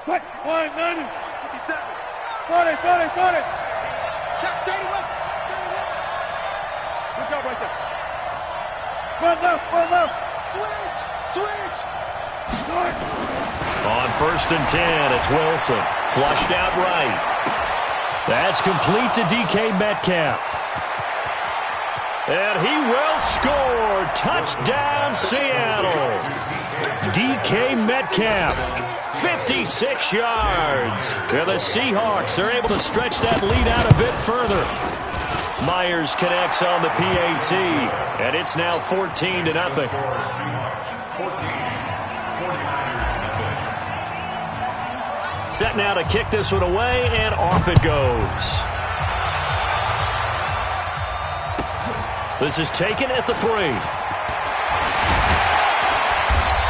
Quick, 190. 57. Got it. Check 31. Good job right there. Run left. Switch. On 1st and 10, it's Wilson. Flushed out right. That's complete to DK Metcalf. And he will score. Touchdown, Seattle. DK Metcalf. 56 yards. And the Seahawks are able to stretch that lead out a bit further. Myers connects on the PAT, and it's now 14-0. Set now to kick this one away, and off it goes. This is taken at the 3.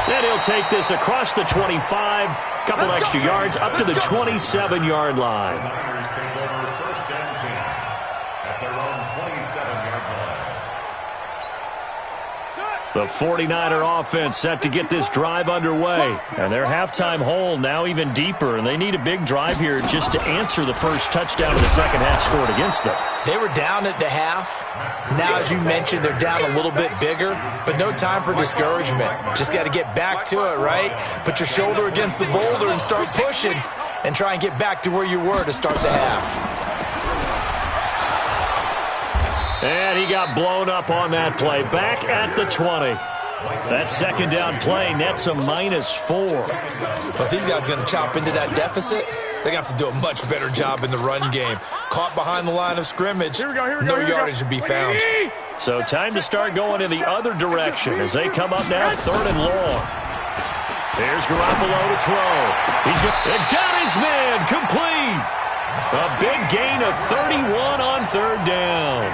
Then he'll take this across the 25, couple extra yards, up to the 27-yard line. Niners take over 1st and 10 at their own 27-yard line. The 49er offense set to get this drive underway. And their halftime hole now even deeper, and they need a big drive here just to answer the first touchdown of the second half scored against them. They were down at the half. Now, as you mentioned, they're down a little bit bigger, but no time for discouragement. Just got to get back to it, right? Put your shoulder against the boulder and start pushing and try and get back to where you were to start the half. And he got blown up on that play. Back at the 20. That second down play nets a -4. But these guys are going to chop into that deficit. They're going to have to do a much better job in the run game. Caught behind the line of scrimmage, no yardage to be found. So time to start going in the other direction as they come up now 3rd and long. Here's Garoppolo to throw. It got his man complete. A big gain of 31 on 3rd down.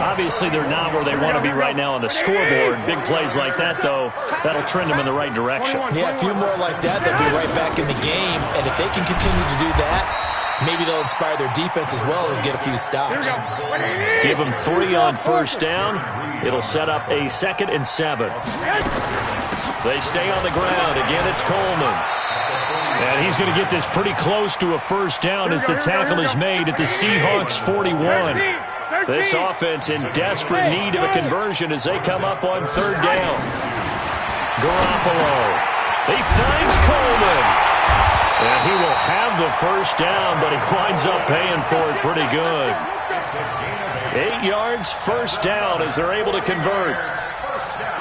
Obviously, they're not where they want to be right now on the scoreboard. Big plays like that, though, that'll trend them in the right direction. Yeah, a few more like that, they'll be right back in the game. And if they can continue to do that, maybe they'll inspire their defense as well and get a few stops. Give them 3 on first down. It'll set up a 2nd and 7. They stay on the ground. Again, it's Coleman. And he's going to get this pretty close to a first down as the tackle is made at the Seahawks 41. This offense in desperate need of a conversion as they come up on 3rd down. Garoppolo. He finds Coleman. And he will have the first down, but he winds up paying for it pretty good. 8 yards, first down as they're able to convert.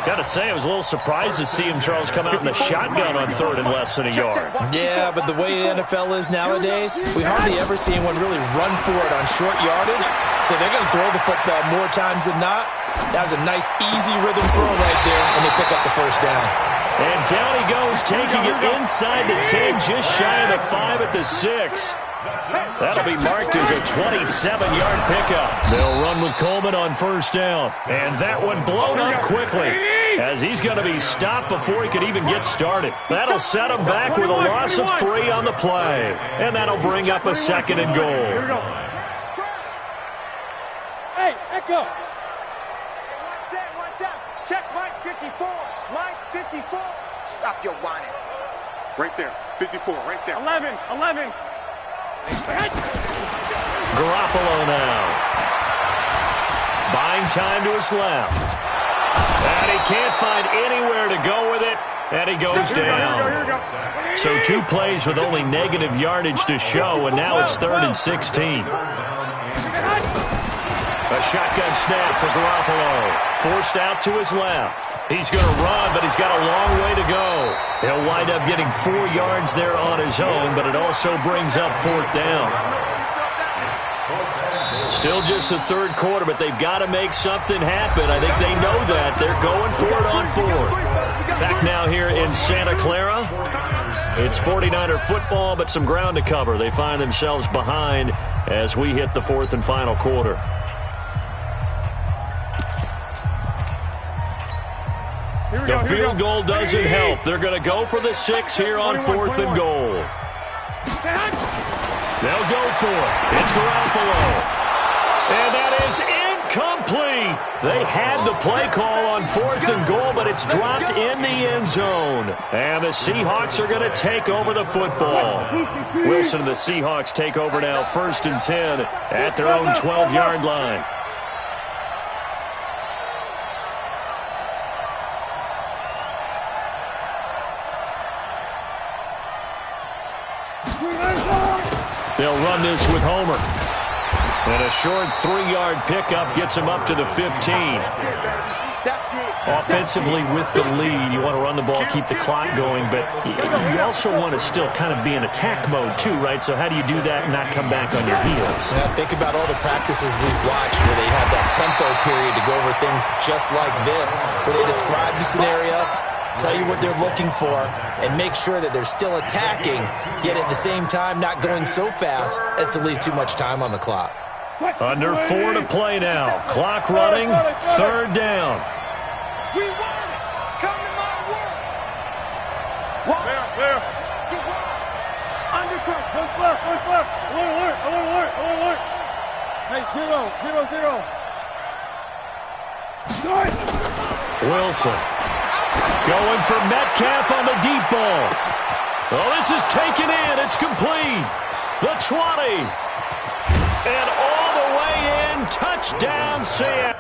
Got to say, I was a little surprised to see him, Charles, come out in the shotgun on 3rd and less than a yard. Yeah, but the way the NFL is nowadays, we hardly ever see anyone really run for it on short yardage. So they're going to throw the football more times than not. That was a nice, easy rhythm throw right there, and they pick up the first down. And down he goes, taking it inside the 10, just shy of the 5 at the 6. That'll be marked as a 27-yard pickup. They'll run with Coleman on first down. And that one blown up quickly as he's going to be stopped before he could even get started. That'll set him back with a loss of 3 on the play. And that'll bring up a 2nd and goal. Hey, Echo. One set. Check Mike 54. Mike 54. Stop your whining. Right there. 54, right there. 11. Garoppolo now. Buying time to his left. And he can't find anywhere to go with it. And he goes down. So 2 plays with only negative yardage to show, and now it's 3rd and 16. A shotgun snap for Garoppolo. Forced out to his left. He's going to run, but he's got a long way to go. He'll wind up getting 4 yards there on his own, but it also brings up 4th down. Still just the 3rd quarter, but they've got to make something happen. I think they know that. They're going for it on 4th. Back now here in Santa Clara. It's 49er football, but some ground to cover. They find themselves behind as we hit the 4th and final quarter. The field goal doesn't help. They're going to go for the 6 here on 4th and goal. They'll go for it. It's Garoppolo. And that is incomplete. They had the play call on 4th and goal, but it's dropped in the end zone. And the Seahawks are going to take over the football. Wilson and the Seahawks take over now, 1st and 10 at their own 12-yard line. They'll run this with Homer. And a short 3-yard pickup gets him up to the 15. Offensively with the lead, you want to run the ball, keep the clock going, but you also want to still kind of be in attack mode too, right? So how do you do that and not come back on your heels? Yeah, think about all the practices we've watched where they have that tempo period to go over things just like this, where they describe the scenario, tell you what they're looking for, and make sure that they're still attacking, yet at the same time not going so fast as to leave too much time on the clock. Under 4 to play now. Clock running, 3rd down. We want it. Come to my work. Clear. Under press. One left. Alert. Hey, 0. Wilson going for Metcalf on the deep ball. Oh, this is taken in. It's complete. The 20. And all the way in. Touchdown, Sam.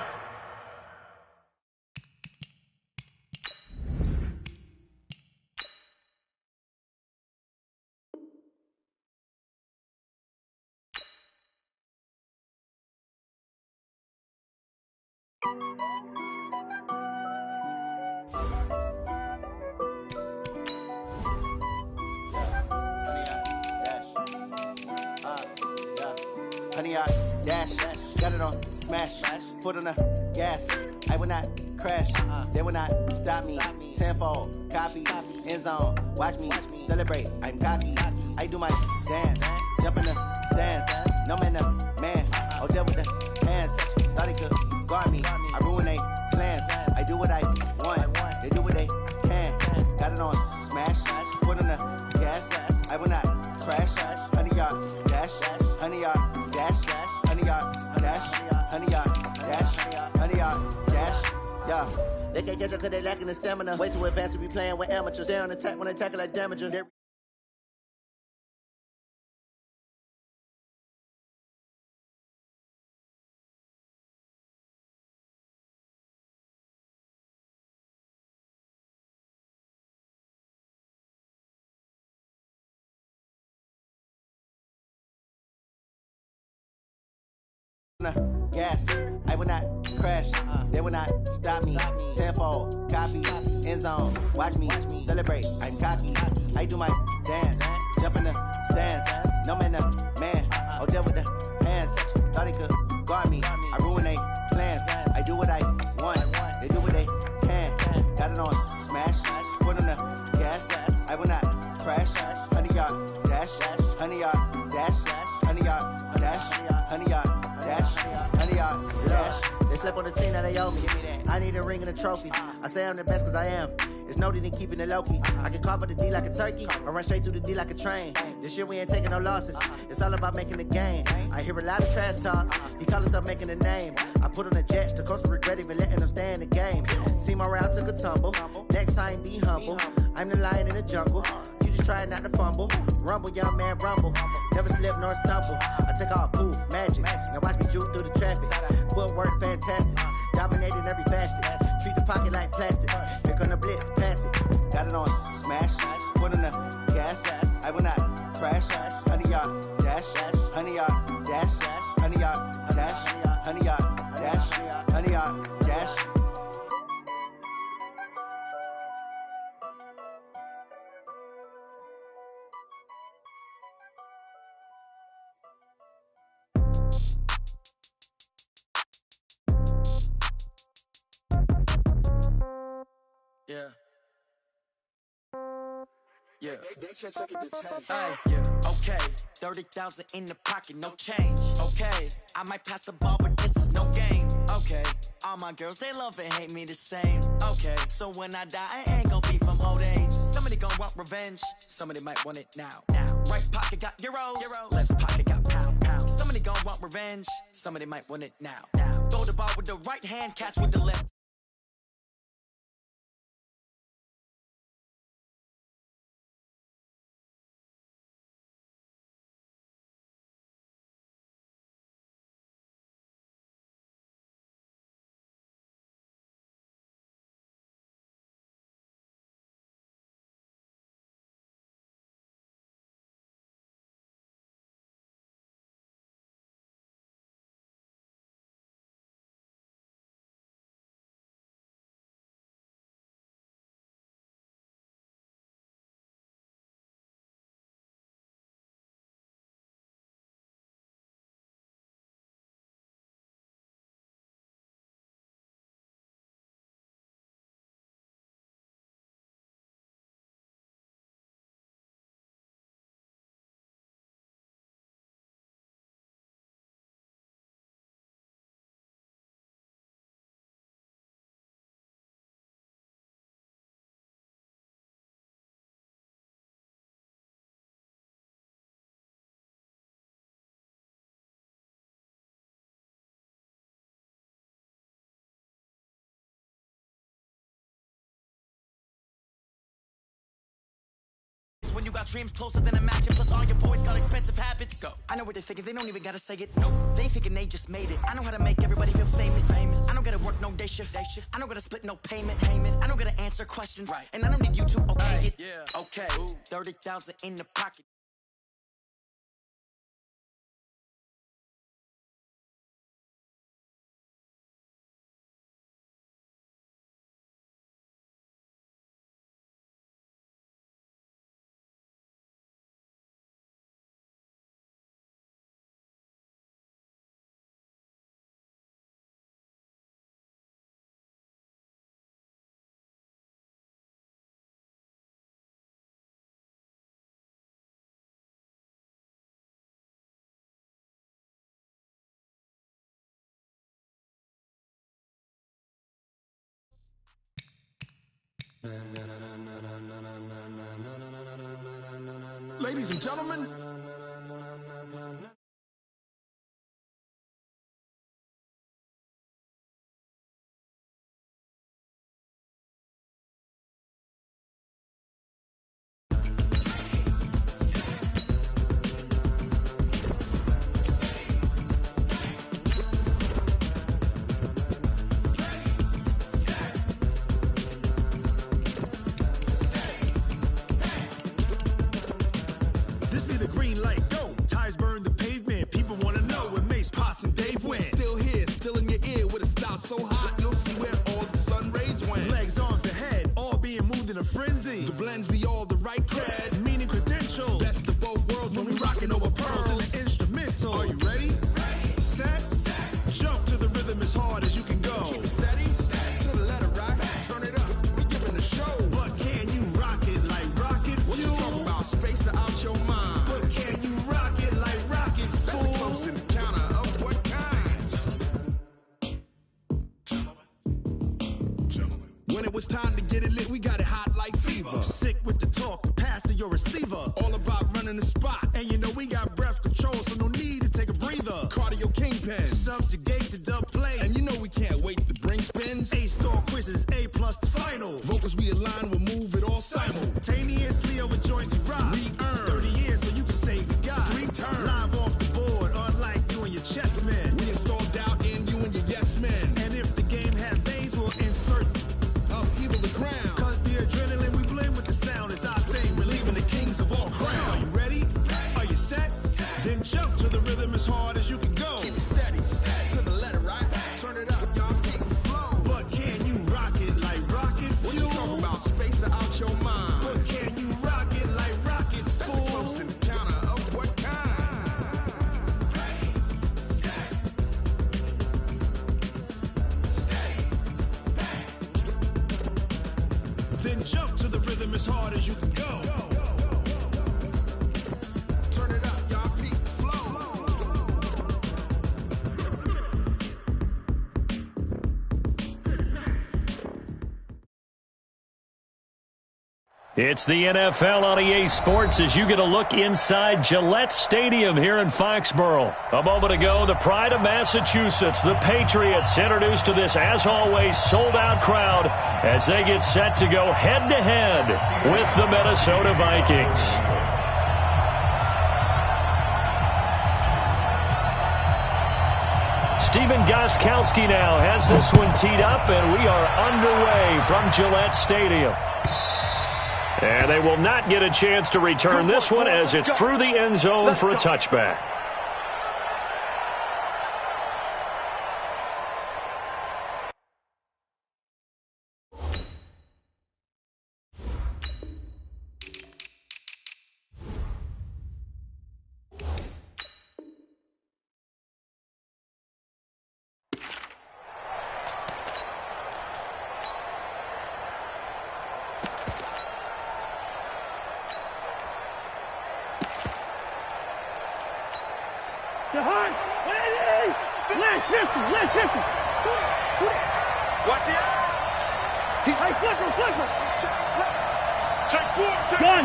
Honey, I dash, got it on smash, foot on the gas. I will not crash, they will not stop me. Tenfold, copy, end zone, watch me celebrate. I'm cocky, I do my dance, jump in the stands. No man, man, oh, there with the hands. Thought he could guard me. I ruin they plans. I do what I want. They do what they can. Got it on smash. Foot on the gas. I will not crash. 100-yard dash. 100-yard dash. 100-yard dash. 100-yard dash. 100-yard dash. Yeah. They can't catch up cause they lacking the stamina. Way too advanced to be playing with amateurs. Stay on attack when they tackle like damager. Gas, I will not crash. They will not stop me. Tenfold, copy, end zone. Watch me celebrate. I'm cocky. I do my dance. Jump in the stands. No man, man. Oh, deal with the hands. Thought they could guard me. I ruin they plans. I do what I want. They do what they can. Got it on smash. Foot on the gas. I will not crash. 100-yard dash. 100-yard dash. 100-yard dash. 100-yard dash, 100-yard dash. They slept on the team that they owe me. I need a ring and a trophy. I say I'm the best cause I am. It's no need in keeping it low-key. I can carve up the D like a turkey or run straight through the D like a train. This year we ain't taking no losses. It's all about making the game. I hear a lot of trash talk. He call himself making a name. I put on the Jets. The coach will regret even letting them stay in the game. Team morale took a tumble. Next time be humble. I'm the lion in the jungle. You just try not to fumble. Rumble, young man, rumble. Never slip nor stumble. I take off, poof, magic. Now watch me juke through the traffic. Footwork fantastic. Dominating every facet. Treat the pocket like plastic. Here come the blitz, pass it. Got it on smash. Foot on the gas. I will not crash. 100-yard dash. 100-yard dash. 100-yard dash. 100-yard dash. 100-yard dash. Yeah. Yeah. Hey, yeah. Okay. 30,000 in the pocket, no change. Okay. I might pass the ball, but this is no game. Okay. All my girls, they love and hate me the same. Okay. So when I die, I ain't gonna be from old age. Somebody gonna want revenge. Somebody might want it now. Right pocket got euros. Left pocket got pound. Somebody gonna want revenge. Somebody might want it now. Throw the ball with the right hand, catch with the left. When you got dreams closer than a match, and plus all your boys got expensive habits. Go. I know what they're thinking, they don't even gotta say it. No, they thinking they just made it. I know how to make everybody feel famous. I don't gotta work no day shift. I don't gotta split no payment. I don't gotta answer questions. Right. And I don't need you to okay it. Yeah. Okay. 30,000 in the pocket. Ladies and gentlemen, this be the green light, go. Tires burn the pavement, people wanna know when Mace, Pops, and Dave went. Still here, still in your ear, with a style so hot, you'll see where all the sun rays went. Legs, arms, and head, all being moved in a frenzy. The blends be all the right cred, meaning credentials. Best of both worlds when we rockin' over pearls in the instrumental. Are you ready? Set, jump to the rhythm as hard as you can go. Keep it steady, to the letter right, turn it up, we giving the show. But can you rock it like rocket fuel? What you talking about, space out your mind? But can you rock it like rockets, fool? That's a close encounter of what kind? Gentlemen. When it was time to get it lit, we got it hot like fever. Sick with the talk, pass to your receiver. All about running the spot. And you know we got breath control, so no need to take a breather. Cardio kingpin, subjugate the dub play. And you know we can't wait to bring spins. A-star quizzes, A+ the final. Vocals we align, we'll move it all simultaneously over joints we rock. We earn 30 years so you can say we got 3 turns. Live off the board, unlike you and your chess men. We install doubt in you and your yes men. And if the game had veins, we'll insert upheaval the ground. Cause the adrenaline we blend with the sound is our thing. Relieving the kings of all crowns. Are you ready? Are you set? Then jump to the rhythm as hard as you can go. Keep it steady, to the letter right. Turn it up, y'all keep the flow. But can you rock it like rocket fuel? What you talking about, space out your mind? But can you rock it like rockets, fool? That's a close encounter of what kind? Ready, set, steady, back. Then jump to the rhythm as hard as you can go. Turn it up, y'all keep the flow. It's the NFL on EA Sports as you get a look inside Gillette Stadium here in Foxborough. A moment ago, the pride of Massachusetts, the Patriots, introduced to this, as always, sold-out crowd as they get set to go head-to-head with the Minnesota Vikings. Stephen Gostkowski now has this one teed up, and we are underway from Gillette Stadium. And they will not get a chance to return this one as it's through the end zone for a touchback. Watch the eye. He's hey, flicker. Check 4. Gun.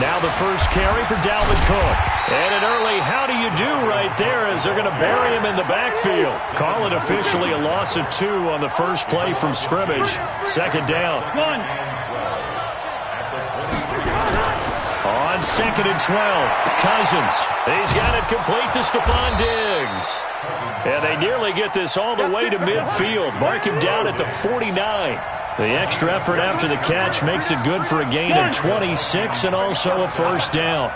Now the first carry for Dalvin Cook. And an early how do you do right there as they're going to bury him in the backfield. Call it officially a loss of 2 on the first play from scrimmage. Second down. Gun. On 2nd and 12, Cousins. He's got it complete to Stephon Diggs. And they nearly get this all the way to midfield. Mark him down at the 49. The extra effort after the catch makes it good for a gain of 26 and also a first down.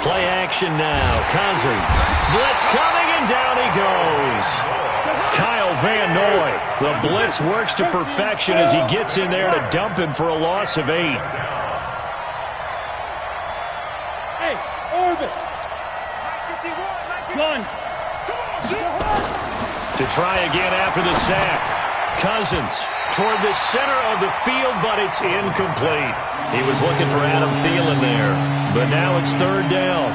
Play action now. Cousins. Blitz coming, and down he goes. Kyle Van Noy. The blitz works to perfection as he gets in there to dump him for a loss of 8. Gun. To try again after the sack. Cousins toward the center of the field, but it's incomplete. He was looking for Adam Thielen there, but now it's 3rd down.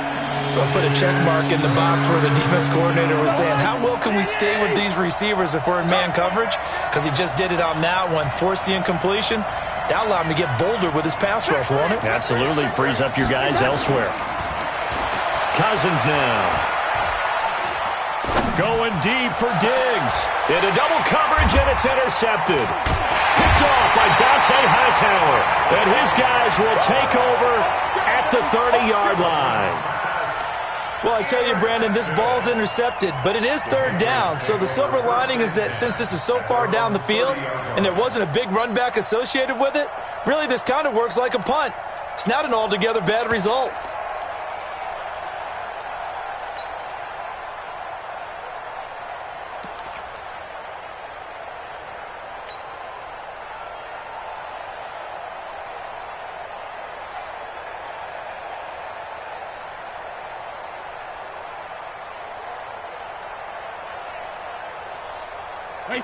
put a check mark in the box where the defense coordinator was saying, how well can we stay with these receivers if we're in man coverage? Because he just did it on that one, forced the incompletion. That allowed him to get bolder with his pass rush, won't it? Absolutely. Frees up your guys elsewhere. Cousins now. Going deep for Diggs. Into double coverage, and it's intercepted. Picked off by Dante Hightower. And his guys will take over at the 30-yard line. Well, I tell you, Brandon, this ball's intercepted, but it is third down. So the silver lining is that since this is so far down the field and there wasn't a big run back associated with it, really this kind of works like a punt. It's not an altogether bad result.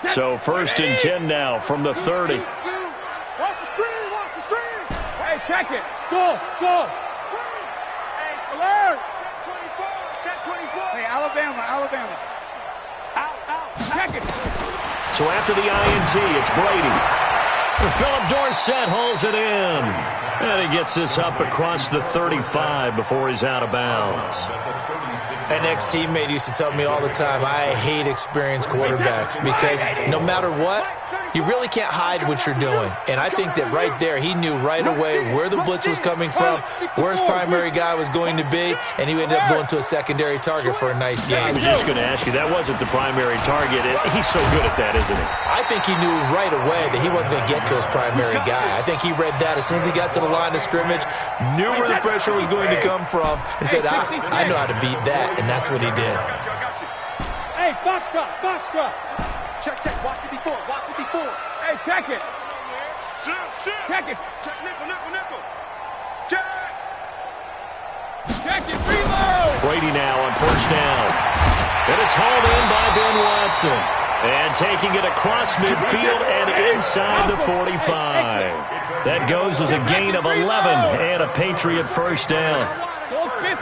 So 1st and 10 now from the 30. Watch the screen, watch the screen. Hey, check it. Go. Hey, alert. Check 24. Hey, Alabama. Out. Check it. So after the INT, it's Brady. Philip Dorsett hauls it in. And he gets this up across the 35 before he's out of bounds. An ex-teammate used to tell me all the time, I hate experienced quarterbacks because no matter what, you really can't hide what you're doing. And I think that right there, he knew right away where the blitz was coming from, where his primary guy was going to be, and he ended up going to a secondary target for a nice game. I was just going to ask you, that wasn't the primary target. He's so good at that, isn't he? I think he knew right away that he wasn't going to get to his primary guy. I think he read that as soon as he got to the line of scrimmage, knew where the pressure was going to come from, and said, I know how to beat that, and that's what he did. Hey, box truck. Check, watch 54. Hey, check it. Check it. Check nickel. Check it, reload. Brady now on 1st down. And it's hauled in by Ben Watson. And taking it across midfield and inside the 45. That goes as a gain of 11 and a Patriot 1st down. Go 50.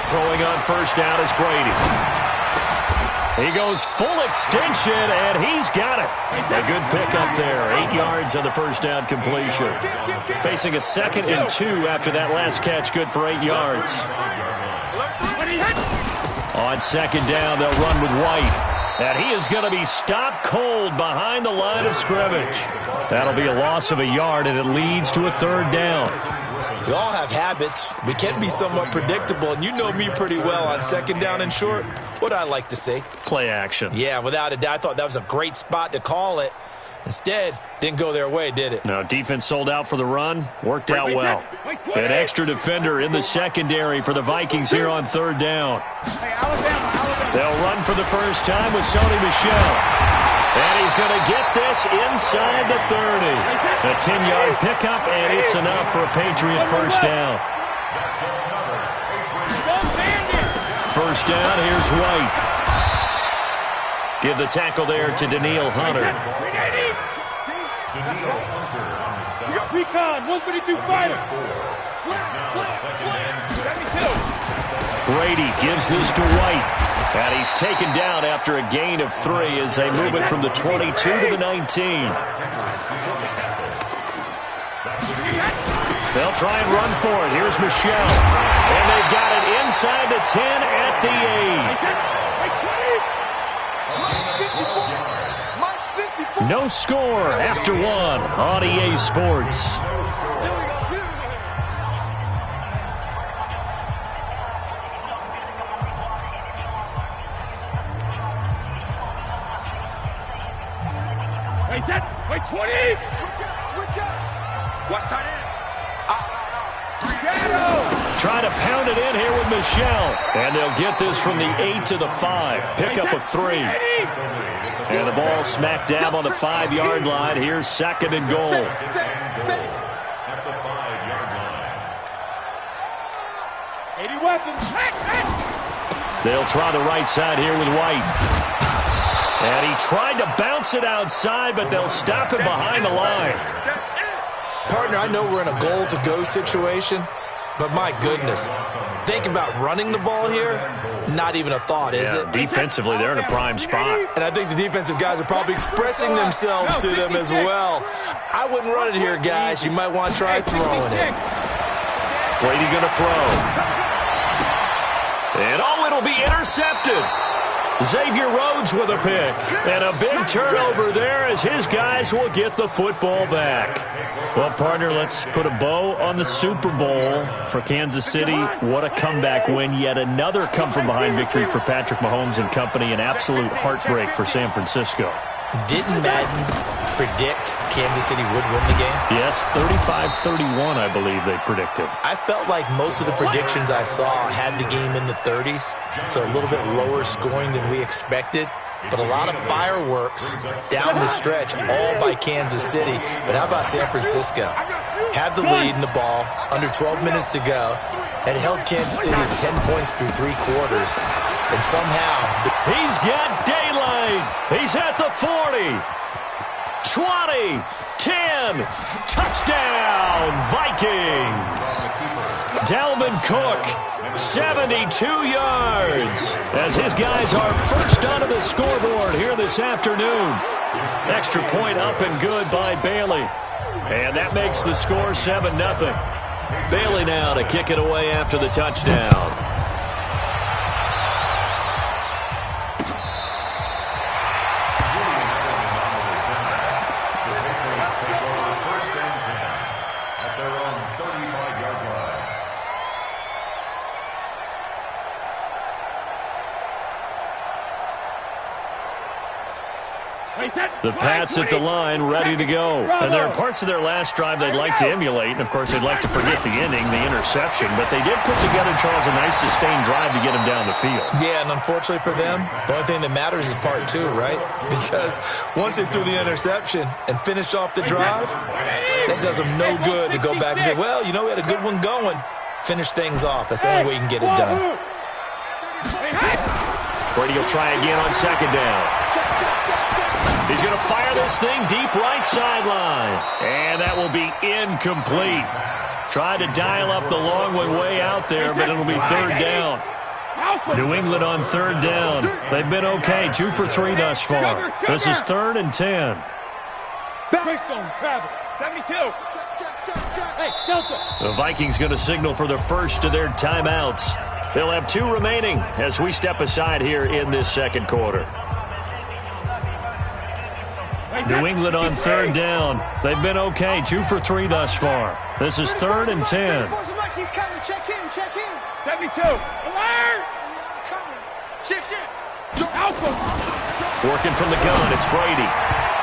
Throwing on 1st down is Brady. He goes full extension, and he's got it. A good pickup there. 8 yards on the 1st down completion. Facing a 2nd and 2 after that last catch, good for 8 yards. On 2nd down, they'll run with White. And he is going to be stopped cold behind the line of scrimmage. That'll be a loss of a yard, and it leads to a 3rd down. We all have habits. We can be somewhat predictable, and you know me pretty well on 2nd down and short. What I like to say? Play action. Yeah, without a doubt. I thought that was a great spot to call it. Instead, didn't go their way, did it? No, defense sold out for the run. Worked out well. An extra defender in the secondary for the Vikings here on 3rd down. Hey, Alabama. They'll run for the first time with Sony Michel. And he's going to get this inside the 30. A 10-yard pickup, and it's enough for a Patriot 1st down. 1st down, here's White. Give the tackle there to Daniil Hunter. We got recon, 132 fighter. Slip. Brady gives this to White. And he's taken down after a gain of 3 as they move it from the 22 to the 19. They'll try and run for it. Here's Michel. And they've got it inside the 10 at the 8. No score after 1 on EA Sports. Wait, 20! Switch up! Watch tight end! Trying to pound it in here with Michel. And they'll get this from the 8 to the 5. Pick up a 3. And the ball smack dab on the 5-yard line. Here's 2nd and goal. At the 5-yard line. 80 weapons! They'll try the right side here with White. And he tried to bounce it outside, but they'll stop him behind the line. Partner, I know we're in a goal-to-go situation, but my goodness, think about running the ball here. Not even a thought, is it? Defensively, they're in a prime spot. And I think the defensive guys are probably expressing themselves to them as well. I wouldn't run it here, guys. You might want to try throwing it. Brady going to throw. And it'll be intercepted. Xavier Rhodes with a pick. And a big turnover there as his guys will get the football back. Well, partner, let's put a bow on the Super Bowl for Kansas City. What a comeback win. Yet another come-from-behind victory for Patrick Mahomes and company. An absolute heartbreak for San Francisco. Didn't Madden predict Kansas City would win the game? Yes, 35-31, I believe they predicted. I felt like most of the predictions I saw had the game in the 30s, so a little bit lower scoring than we expected. But a lot of fireworks down the stretch, all by Kansas City. But how about San Francisco? Had the lead in the ball, under 12 minutes to go, had held Kansas City to 10 points through 3 quarters. And somehow... He's got daylight. He's at the 40. 20. 10. Touchdown, Vikings. Dalvin Cook, 72 yards. As his guys are first onto the scoreboard here this afternoon. Extra point up and good by Bailey. And that makes the score 7-0. Bailey now to kick it away after the touchdown. The Pats at the line, ready to go. And there are parts of their last drive they'd like to emulate. And, of course, they'd like to forget the ending, the interception. But they did put together, Charles, a nice sustained drive to get him down the field. Yeah, and unfortunately for them, the only thing that matters is part 2, right? Because once they threw the interception and finished off the drive, that does them no good to go back and say, well, you know, we had a good one going. Finish things off. That's the only way you can get it done. Brady will try again on second down. He's going to fire this thing deep right sideline. And that will be incomplete. Tried to dial up the long one way out there, but it'll be third down. New England on third down. They've been okay, 2 for 3 thus far. This is 3rd and 10. The Vikings going to signal for the first of their timeouts. They'll have 2 remaining as we step aside here in this second quarter. New England on third down. They've been okay, 2 for 3 thus far. This is 3rd and 10. He's coming. Check in. 72. Alert! Shift. Working from the gun, it's Brady.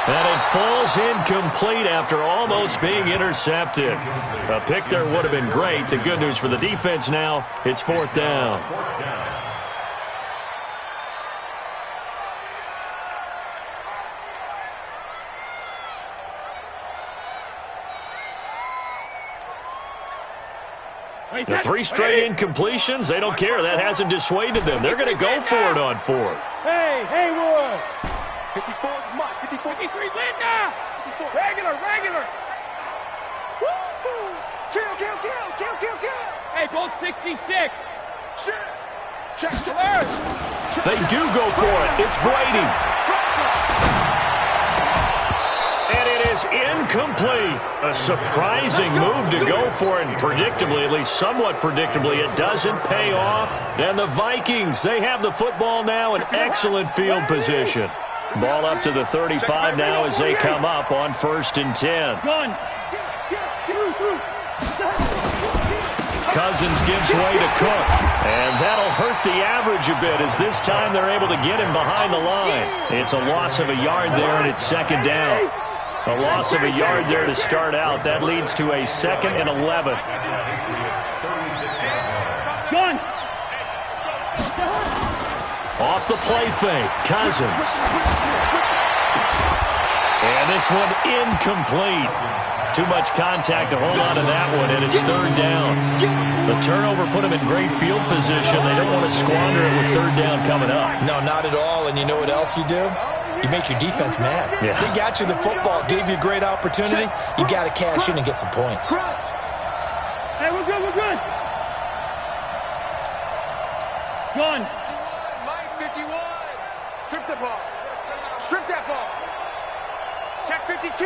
And it falls incomplete after almost being intercepted. A pick there would have been great. The good news for the defense now, it's 4th down. The 3 straight incompletions, they don't care. That hasn't dissuaded them. They're going to go for it on 4th. Hey, Haywood. 54 is Mike. 53 Linda. Regular. Woo! Kill. Hey, bolt 66. Shit. Check. They do go for it. It's Brady. And it is incomplete. A surprising move to go for it. And predictably, at least somewhat predictably, it doesn't pay off. And the Vikings, they have the football now in excellent field position. Ball up to the 35 now as they come up on 1st and 10. Cousins gives way to Cook. And that'll hurt the average a bit as this time they're able to get him behind the line. It's a loss of a yard there, and it's 2nd down. A loss of a yard there to start out. That leads to a 2nd and 11. Off the play fake, Cousins. And this one incomplete. Too much contact to hold on to that one, and it's 3rd down. The turnover put them in great field position. They don't want to squander it with 3rd down coming up. No, not at all. And you know what else you do? you make your defense mad. Yeah. They got you the football, gave you a great opportunity. You got to cash in and get some points. Hey, we're good, we're good. Gun. Mike 51. Strip the ball. Strip that ball. Check 52.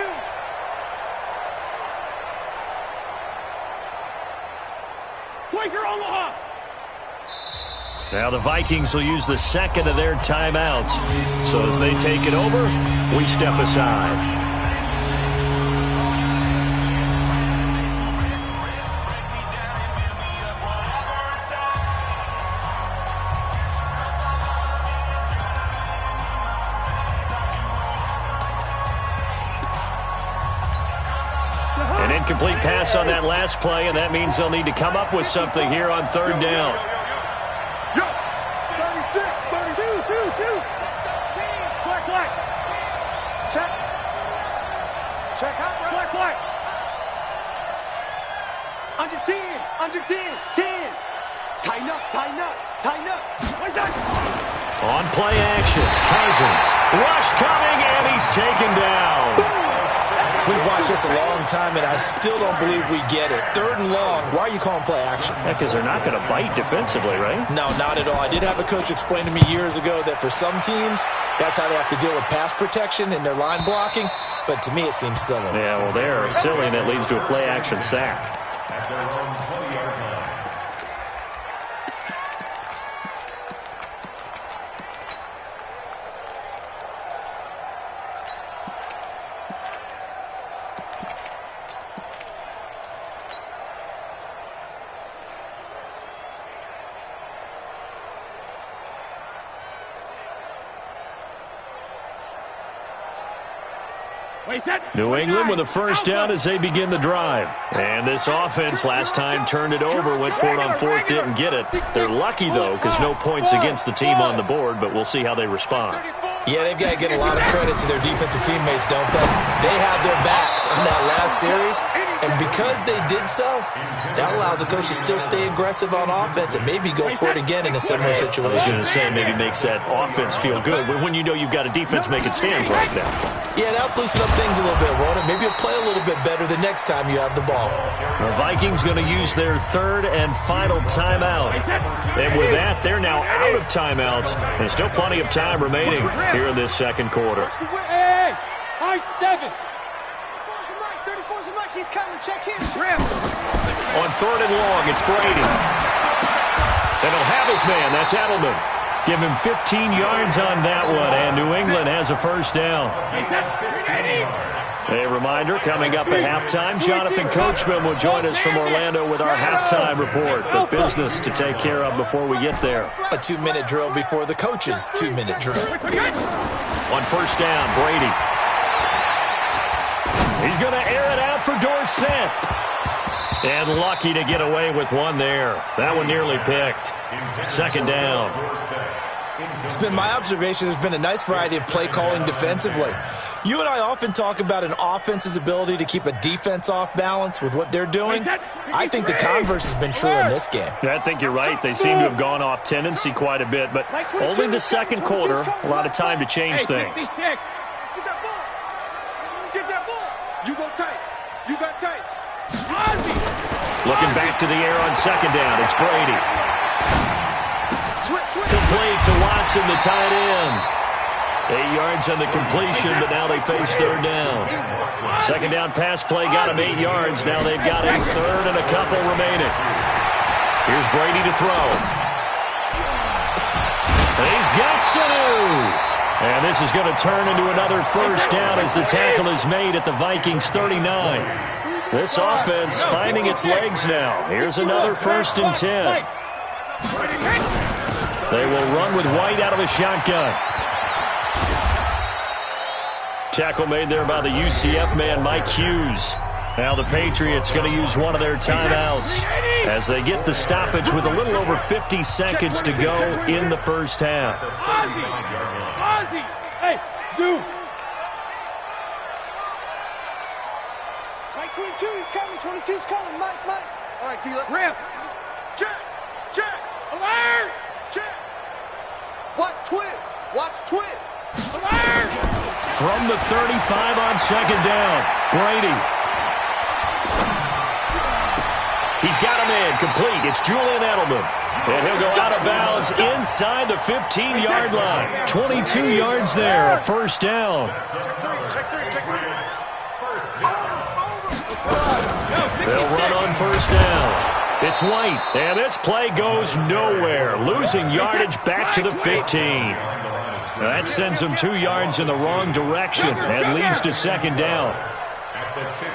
Quaker Omaha. Now the Vikings will use the second of their timeouts. So as they take it over, we step aside. An incomplete pass on that last play, and that means they'll need to come up with something here on third down. Yo, 36, 32. Black. Check. Check out. Black. Under 10. 10. Tighten up. What's that? On play action, Cousins. Rush coming, and he's taken down. We've watched this a long time, and I still don't believe we get it. Third and long. Why are you calling play action? Because they're not going to bite defensively, right? No, not at all. I did have a coach explain to me years ago that for some teams, that's how they have to deal with pass protection and their line blocking. But to me, it seems silly. Yeah, well, they're silly, and it leads to a play action sack. At their own 20-yard line. New England with a first down as they begin the drive. And this offense last time turned it over, went for it on fourth, didn't get it. They're lucky, though, because no points against the team on the board, but we'll see how they respond. Yeah, they've got to get a lot of credit to their defensive teammates, don't they? They had their backs in that last series, and because they did so, that allows the coach to still stay aggressive on offense and maybe go for it again in a similar situation. I was going to say maybe makes that offense feel good, but when you know you've got a defense making stands like that. Yeah, that'll loosen up things a little bit, won't it? Maybe you'll play a little bit better the next time you have the ball. The Vikings going to use their third and final timeout. And with that, they're now out of timeouts. There's still plenty of time remaining here in this second quarter. Hey, I-7. 34's a Mike. He's coming. Check him. On third and long, it's Brady. And he'll have his man. That's Edelman. Give him 15 yards on that one, and New England has a first down. A reminder, coming up at halftime, Jonathan Coachman will join us from Orlando with our halftime report. But business to take care of before we get there. A 2-minute drill before the coach's 2-minute drill. On first down, Brady. He's going to air it out for Dorsett. And lucky to get away with one there. That one nearly picked. Second down. It's been my observation there's been a nice variety of play calling defensively. You and I often talk about an offense's ability to keep a defense off balance with what they're doing. I think the converse has been true in this game. Yeah, I think you're right. They seem to have gone off tendency quite a bit, but only the second quarter. A lot of time to change things. Get that ball. Get that ball. You go tight. You got tight. Looking back to the air on second down. It's Brady. Complete to Watson, the tight end. 8 yards on the completion, but now they face third down. Second down pass play got him 8 yards. Now they've got a third and a couple remaining. Here's Brady to throw. And he's got Sanu. And this is going to turn into another first down as the tackle is made at the Vikings 39. This offense finding its legs now. Here's another 1st and 10. They will run with White out of the shotgun. Tackle made there by the UCF man, Mike Hughes. Now the Patriots going to use one of their timeouts as they get the stoppage with a little over 50 seconds to go in the first half. Ozzy! Hey, zoom! Mike 22 is coming. 22's coming. Mike. All right, T. Ramp. Check. Alert. Check. Watch twins. Alert. From the 35 on second down, Brady. He's got him in, complete. It's Julian Edelman. And he'll go out of bounds inside the 15-yard line. 22 yards there, a first down. They'll run on first down. It's White, and this play goes nowhere. Losing yardage back to the 15. That sends him 2 yards in the wrong direction and leads to second down.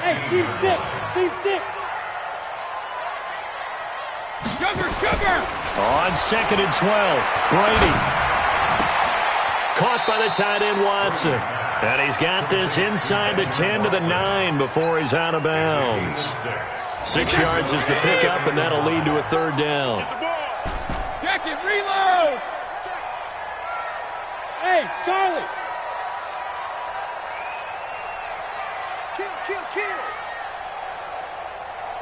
Hey, Steve 6. Steve 6. Sugar. On second and 12, Brady. Caught by the tight end, Watson. And he's got this inside the 10 to the 9 before he's out of bounds. 6 yards is the pickup, and that'll lead to a third down. Check it, reload. Hey, Charlie. Kill.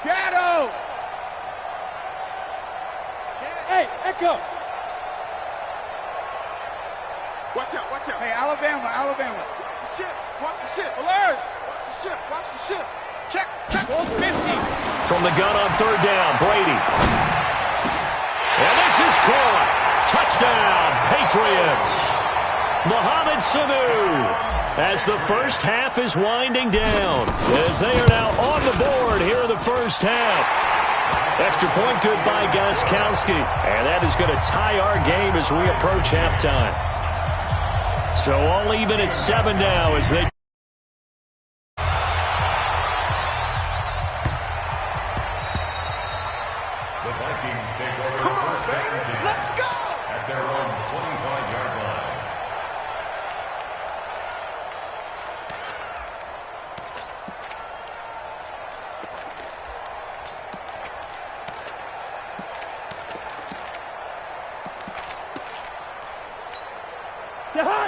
Shadow. Hey, Echo. Watch out. Hey, Alabama. Watch the ship. Alert. Watch the ship. Check. 50. From the gun on third down, Brady. And this is caught. Touchdown, Patriots. Mohamed Sanu. As the first half is winding down, as they are now on the board here in the first half. Extra point good by Gostkowski. And that is going to tie our game as we approach halftime. So all even at 7 now as they... The Vikings take over first and 10. Let's go! At their own 25-yard line.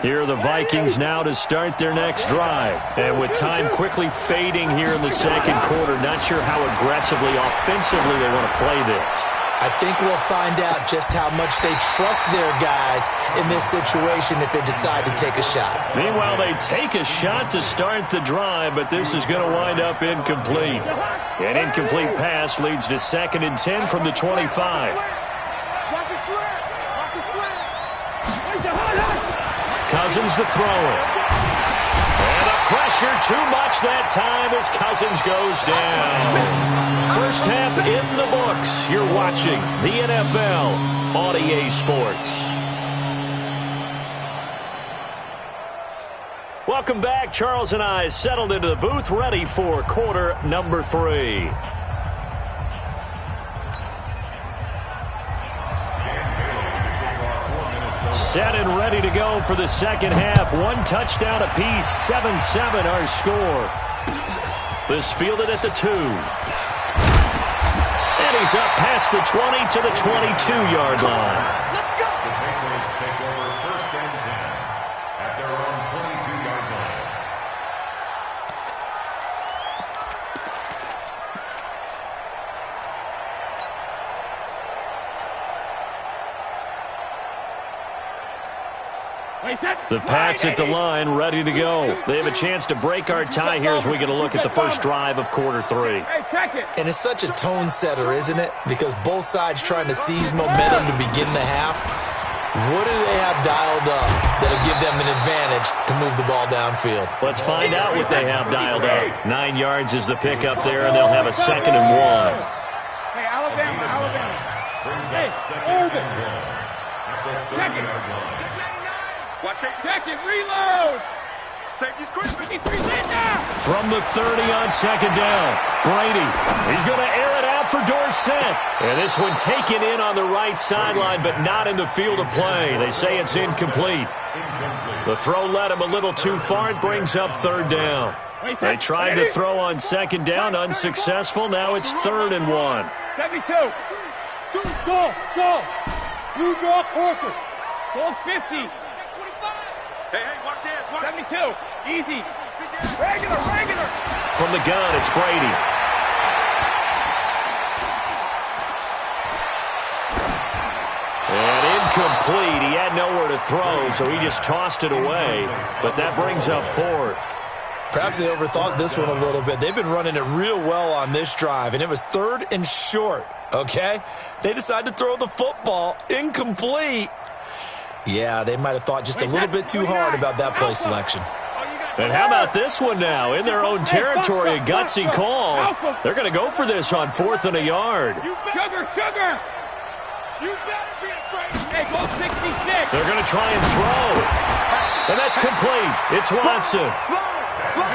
Here are the Vikings now to start their next drive. And with time quickly fading here in the second quarter, not sure how aggressively, offensively they want to play this. I think we'll find out just how much they trust their guys in this situation if they decide to take a shot. Meanwhile, they take a shot to start the drive, but this is going to wind up incomplete. An incomplete pass leads to second and 10 from the 25. Cousins to throw it. And a pressure too much that time as Cousins goes down. First half in the books. You're watching the NFL on EA Sports. Welcome back. Charles and I settled into the booth, ready for quarter number 3. Set and ready to go for the second half. 1 touchdown apiece, 7-7 our score. This fielded at the 2. And he's up past the 20 to the 22-yard line. Let's go! The Patriots take over first and 10 at their own 22-yard line. The Pats at the line, ready to go. They have a chance to break our tie here as we get a look at the first drive of quarter 3. And it's such a tone setter, isn't it? Because both sides trying to seize momentum to begin the half. What do they have dialed up that'll give them an advantage to move the ball downfield? Let's find out what they have dialed up. 9 yards is the pickup there, and they'll have a second and 1. Hey, Alabama. Brings Hey, up second hold it. and 1 at the 30-yard line. Watch it. Check it. Reload. Safety's quick. 53 now. From the 30 on second down, Brady. He's going to air it out for Dorsett. And this one taken in on the right sideline, but not in the field of play. They say it's incomplete. The throw led him a little too far. It brings up third down. They tried to throw on second down, unsuccessful. Now it's third and 1. 72. Go. Blue draw quarters. Go 50. Hey, watch this. 72. Easy. Regular. From the gun, it's Brady. And incomplete. He had nowhere to throw, so he just tossed it away. But that brings up fourth. Perhaps they overthought this one a little bit. They've been running it real well on this drive, and it was 3rd and short, okay? They decided to throw the football incomplete. Yeah, they might have thought just a little bit too hard about that play selection. And how about this one now? In their own territory, a gutsy call. They're going to go for this on 4th and a yard. Sugar! You better be afraid. Hey, go 66. They're going to try and throw. And that's complete. It's Watson.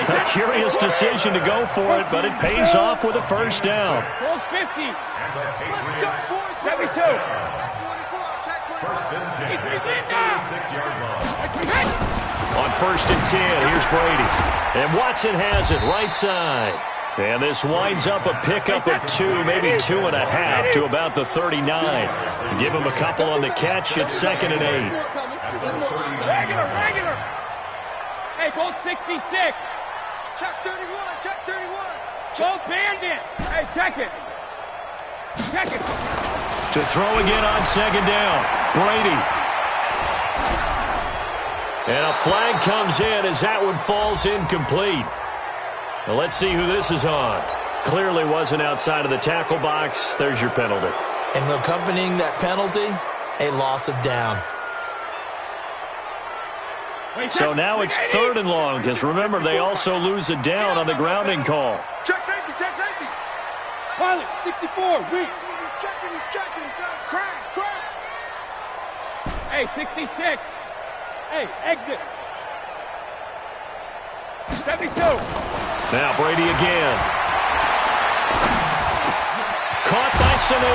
A curious decision to go for it, but it pays off with a first down. 50. 72. First and 10. 36-yard line. On 1st and 10, here's Brady. And Watson has it right side. And this winds up a pickup of 2, maybe 2.5 to about the 39. Give him a couple on the catch at 2nd and 8. Regular. Hey, Gold 66. Check 31. Gold Bandit. Hey, check it. To throw again on 2nd down. Brady. And a flag comes in as that one falls incomplete. Well, let's see who this is on. Clearly wasn't outside of the tackle box. There's your penalty. And accompanying that penalty, a loss of down. So now it's 3rd and long, because remember, they also lose a down on the grounding call. Check safety. Pilot, 64, weak. He's checking. Crash. Hey, 66. Hey, exit. 72. Now Brady again. Caught by Sanu.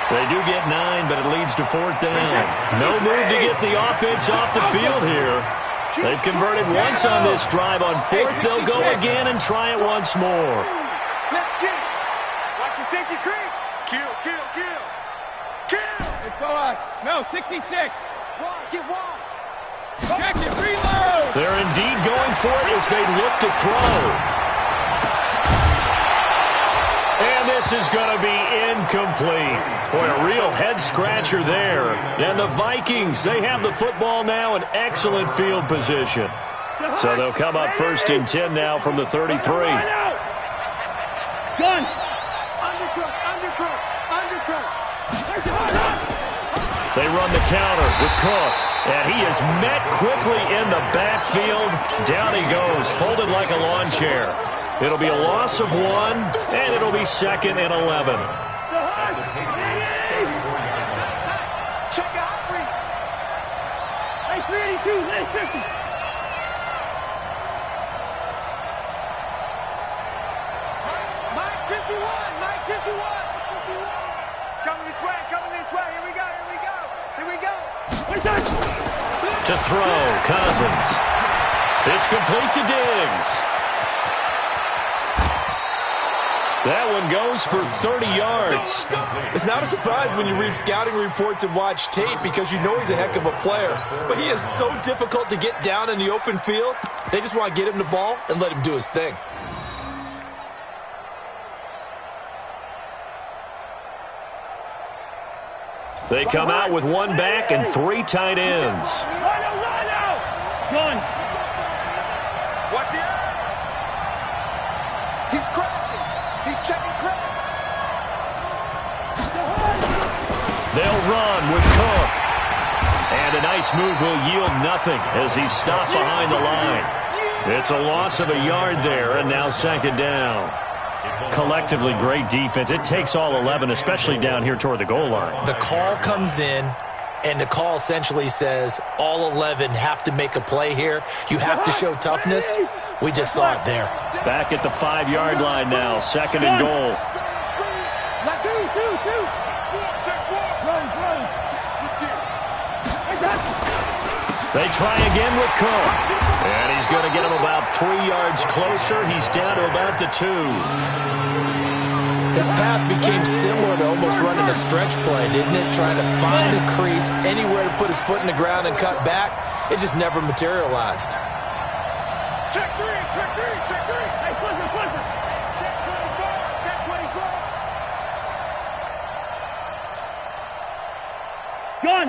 They do get 9, but it leads to 4th down. No move to get the offense off the field here. They've converted once on this drive. On 4th, they'll go again and try it once more. Let's get it. Watch the safety creep. Kill. It's all right. No, 66. Get one. Check it, reload. They're indeed going for it as they look to throw. And this is going to be incomplete. Boy, a real head-scratcher there. And the Vikings, they have the football now in excellent field position. So they'll come up 1st and 10 now from the 33. Gun. Undercut. They run the counter with Cook. And he is met quickly in the backfield. Down he goes, folded like a lawn chair. It'll be a loss of 1, and it'll be 2nd and 11. Check out 3. Hey, 382, lane 50. Mike 51. It's coming this way. Here we go. To throw, Cousins. It's complete to Diggs. That one goes for 30 yards. It's not a surprise when you read scouting reports and watch tape because you know he's a heck of a player. But he is so difficult to get down in the open field. They just want to get him the ball and let him do his thing. They come out with 1 back and 3 tight ends. Gun. Watch the eye. He's crashing. He's checking crash. They'll run with Cook. And a nice move will yield nothing as he's stopped behind the line. It's a loss of a yard there, and now 2nd down. Collectively, great defense. It takes all 11, especially down here toward the goal line. The call comes in, and the call essentially says all 11 have to make a play here. You have to show toughness. We just saw it there. Back at the 5-yard line now, 2nd and goal. Let's go. 2. They try again with Cook. And he's going to get him about 3 yards closer. He's down to about the 2. His path became similar to almost running a stretch play, didn't it? Trying to find a crease, anywhere to put his foot in the ground and cut back. It just never materialized. Check 3. Hey, Clifford. Check 24. Gun.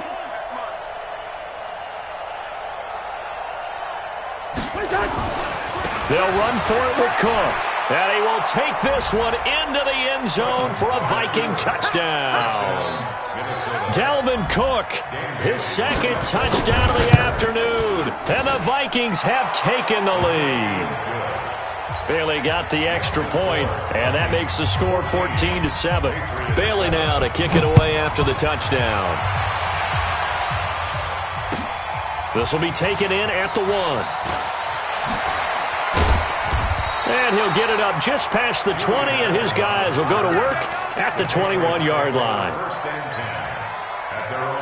run for it with Cook. And he will take this one into the end zone for a Viking touchdown. Dalvin Cook, his second touchdown of the afternoon. And the Vikings have taken the lead. Bailey got the extra point, and that makes the score 14-7. Bailey now to kick it away after the touchdown. This will be taken in at the 1. And he'll get it up just past the 20, and his guys will go to work at the 21-yard line. First and 10 at their own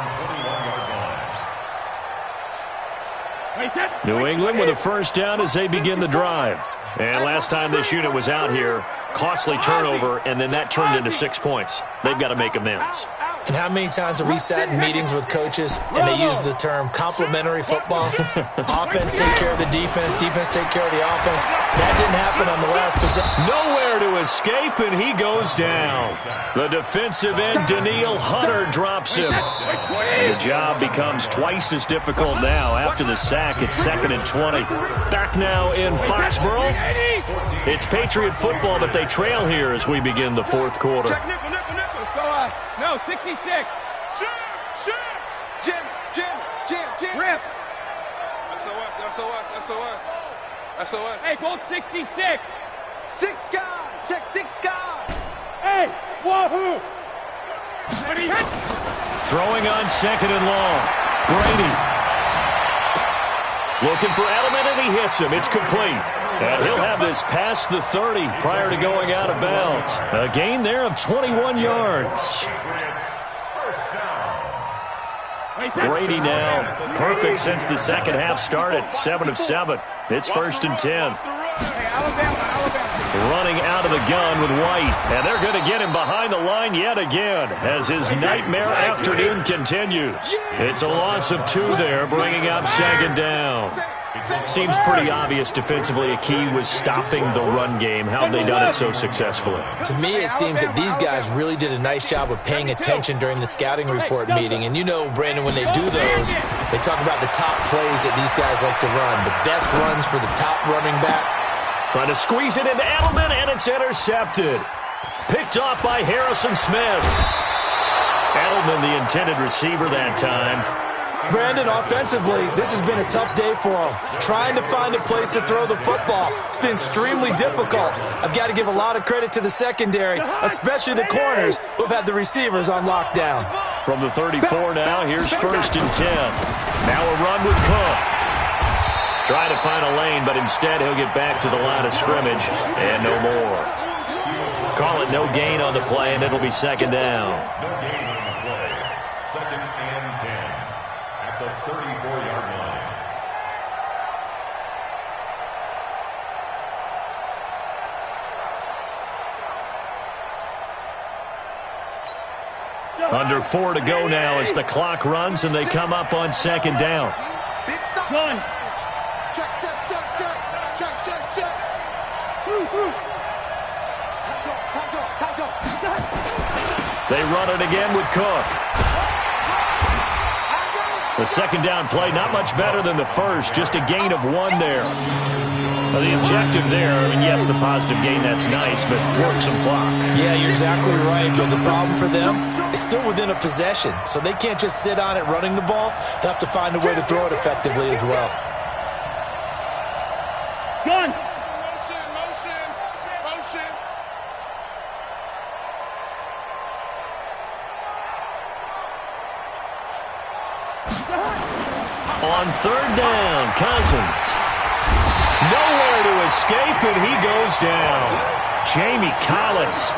21-yard line. New England with a first down as they begin the drive. And last time this unit was out here, costly turnover, and then that turned into 6 points. They've got to make amends. And how many times have we sat in meetings with coaches and they use the term complementary football? Offense take care of the defense, defense take care of the offense. That didn't happen on the last possession. Nowhere to escape, and he goes down. The defensive end, Daniil Hunter, drops him. And the job becomes twice as difficult now after the sack. It's 2nd and 20. Back now in Foxborough. It's Patriot football, but they trail here as we begin the fourth quarter. No, 66. Jim. Rip. SOS. Hey, Gold 66. 6 guys. Check 6 guys. Hey, wahoo. Throwing on 2nd and long. Brady. Looking for Edelman, and he hits him. It's complete. And he'll have this past the 30 prior to going out of bounds. A gain there of 21 yards. Brady now perfect since the second half started. 7 of 7. It's 1st and 10. Running out of the gun with White. And they're going to get him behind the line yet again as his nightmare afternoon continues. It's a loss of 2 there, bringing up 2nd down. Seems pretty obvious defensively a key was stopping the run game. How have they done it so successfully? To me, it seems that these guys really did a nice job of paying attention during the scouting report meeting. And you know, Brandon, when they do those, they talk about the top plays that these guys like to run, the best runs for the top running back. Trying to squeeze it into Edelman, and it's intercepted. Picked off by Harrison Smith. Edelman, the intended receiver that time. Brandon, offensively, this has been a tough day for him. Trying to find a place to throw the football. It's been extremely difficult. I've got to give a lot of credit to the secondary, especially the corners who've had the receivers on lockdown. From the 34 now, here's 1st and 10. Now a run with Cook. Trying to find a lane, but instead he'll get back to the line of scrimmage and no more. Call it no gain on the play, and it'll be 2nd down. No gain on the play. 2nd and 10 at the 34-yard line. Under 4 to go now as the clock runs and they come up on 2nd down. Gun. Check. They run it again with Cook. The 2nd down play, not much better than the first, just a gain of 1 there. Well, the objective there, I mean, yes, the positive gain, that's nice, but work some clock. Yeah, you're exactly right, but the problem for them is still within a possession, so they can't just sit on it running the ball. They'll have to find a way to throw it effectively as well. Gun. Motion. On 3rd down, Cousins. Nowhere to escape, and he goes down. Jamie Collins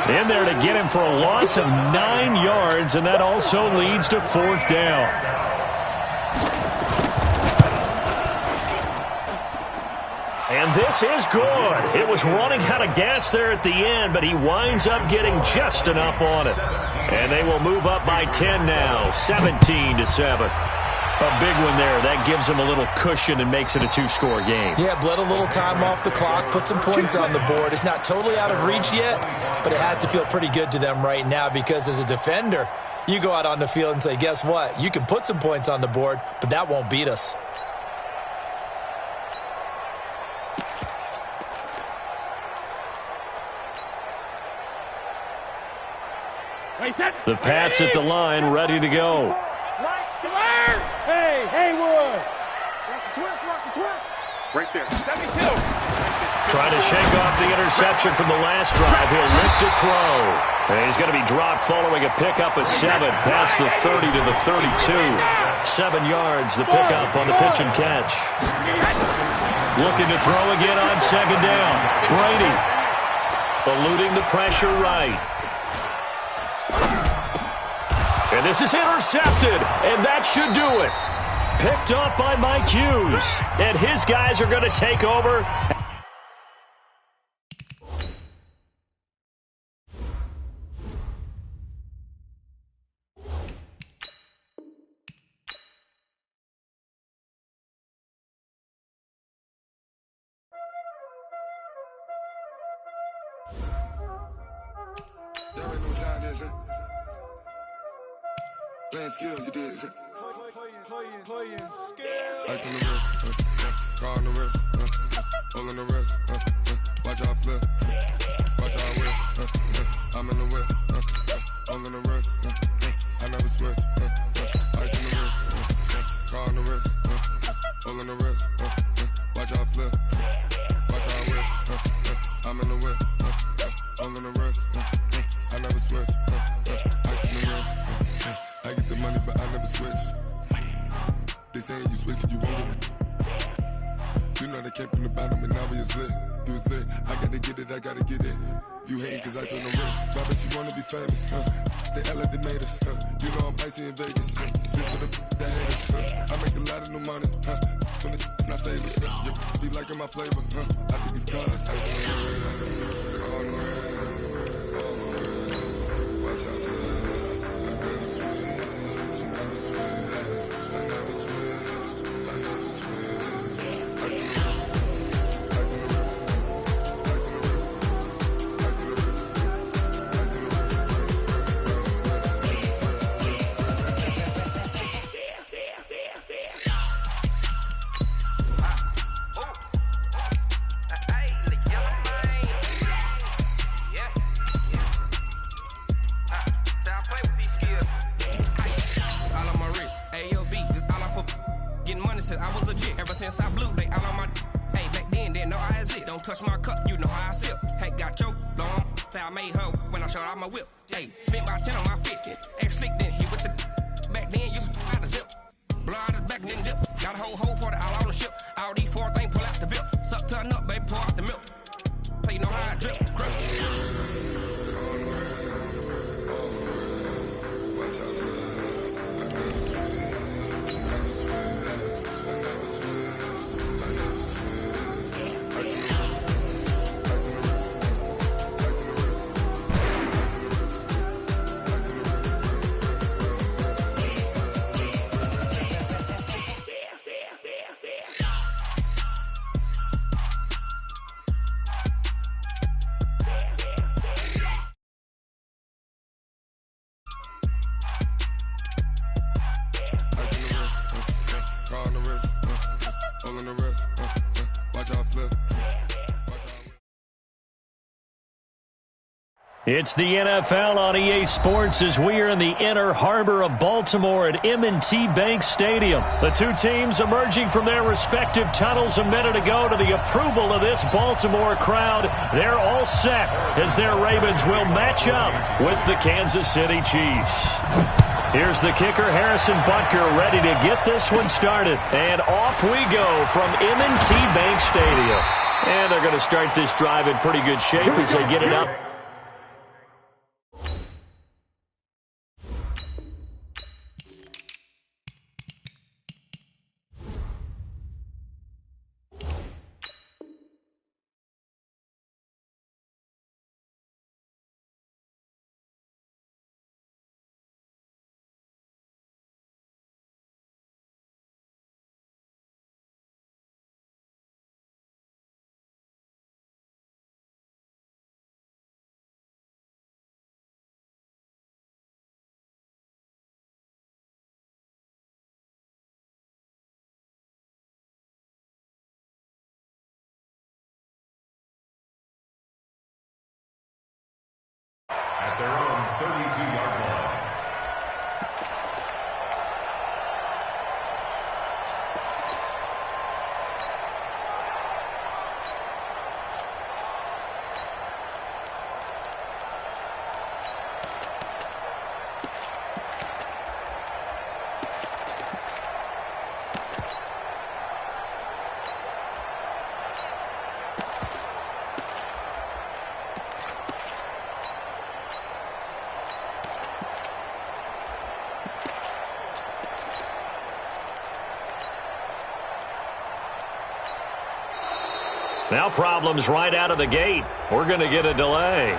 in there to get him for a loss of 9 yards, and that also leads to 4th down. And this is good. It was running out of gas there at the end, but he winds up getting just enough on it. And they will move up by 10 now, 17-7. A big one there. That gives them a little cushion and makes it a 2-score game. Yeah, bled a little time off the clock, put some points on the board. It's not totally out of reach yet, but it has to feel pretty good to them right now because as a defender, you go out on the field and say, guess what? You can put some points on the board, but that won't beat us. The Pats at the line, ready to go. Hey, Haywood. Watch the twist, watch the twist. Right there. Trying to shake off the interception from the last drive. He'll lift to throw. And he's going to be dropped following a pickup of 7 past the 30 to the 32. 7 yards, the pickup on the pitch and catch. Looking to throw again on second down. Brady eluding the pressure right. And this is intercepted, and that should do it. Picked up by Mike Hughes, and his guys are going to take over. Playing skills, you did. Playing skills. Ice on the wrist, car on the wrist, hole in the wrist, watch out flip, watch out whip, I'm in the whip, hole in the wrist, I never switch, ice on the wrist, car on the wrist, hole in the wrist, watch out flip, watch out whip, I'm in the whip, hole in the wrist, I never switch, ice on the wrist. I get the money, but I never switch. They saying you switch, you won't get it. You know they came from the bottom and now we is lit. You was lit, I gotta get it, I gotta get it. You hating cause I took the risk. Why bet you wanna be famous, They act like they made us, You know I'm icy in Vegas, This for the haters, I make a lot of new money, When it's not savers, You be liking my flavor, I think it's cause I took the risk, on the risk, watch out for this. I never switch, I never switch, I never switch, I never switch. Ice in the wrist, ice in the wrist, ice in the wrist, ice in the wrist, ice in the wrist. I was legit ever since I blew they all on my hey back then didn't know I exist. Don't touch my cup, you know how I sip. Hey, got your long say I made her when I showed out my whip. Hey, spent about 10 on my 50. Ex slick then hit with the back then used to out the zip. Blow out his back then dip. Got a whole party all on the ship. All these 4 things pull out the VIP. Suck turn up, baby, pour out the milk. So you know how I drip. Crush. It's the NFL on EA Sports as we are in the inner harbor of Baltimore at M&T Bank Stadium. The two teams emerging from their respective tunnels a minute ago to the approval of this Baltimore crowd. They're all set as their Ravens will match up with the Kansas City Chiefs. Here's the kicker, Harrison Butker, ready to get this one started. And off we go from M&T Bank Stadium. And they're going to start this drive in pretty good shape as they get it up. At their own 32-yard line. Now problems right out of the gate. We're going to get a delay.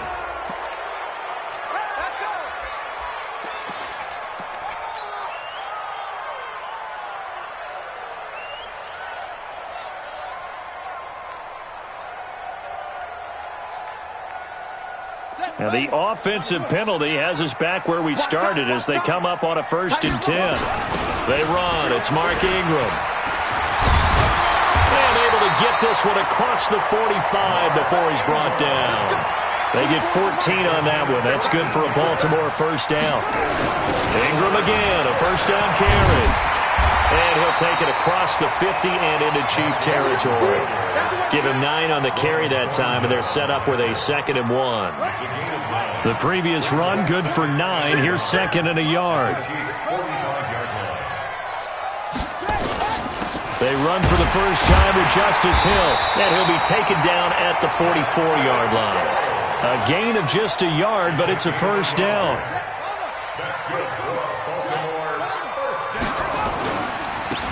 And the offensive penalty has us back where we started as they come up on a 1st and 10. They run. It's Mark Ingram. To get this one across the 45 before he's brought down. They get 14 on that one. That's good for a Baltimore 1st down. Ingram again, a 1st down carry. And he'll take it across the 50 and into Chief territory. Give him 9 on the carry that time, and they're set up with a 2nd and 1. The previous run, good for 9. Here's 2nd and a yard. They run for the first time with Justice Hill, and he'll be taken down at the 44-yard line. A gain of just a yard, but it's a 1st down.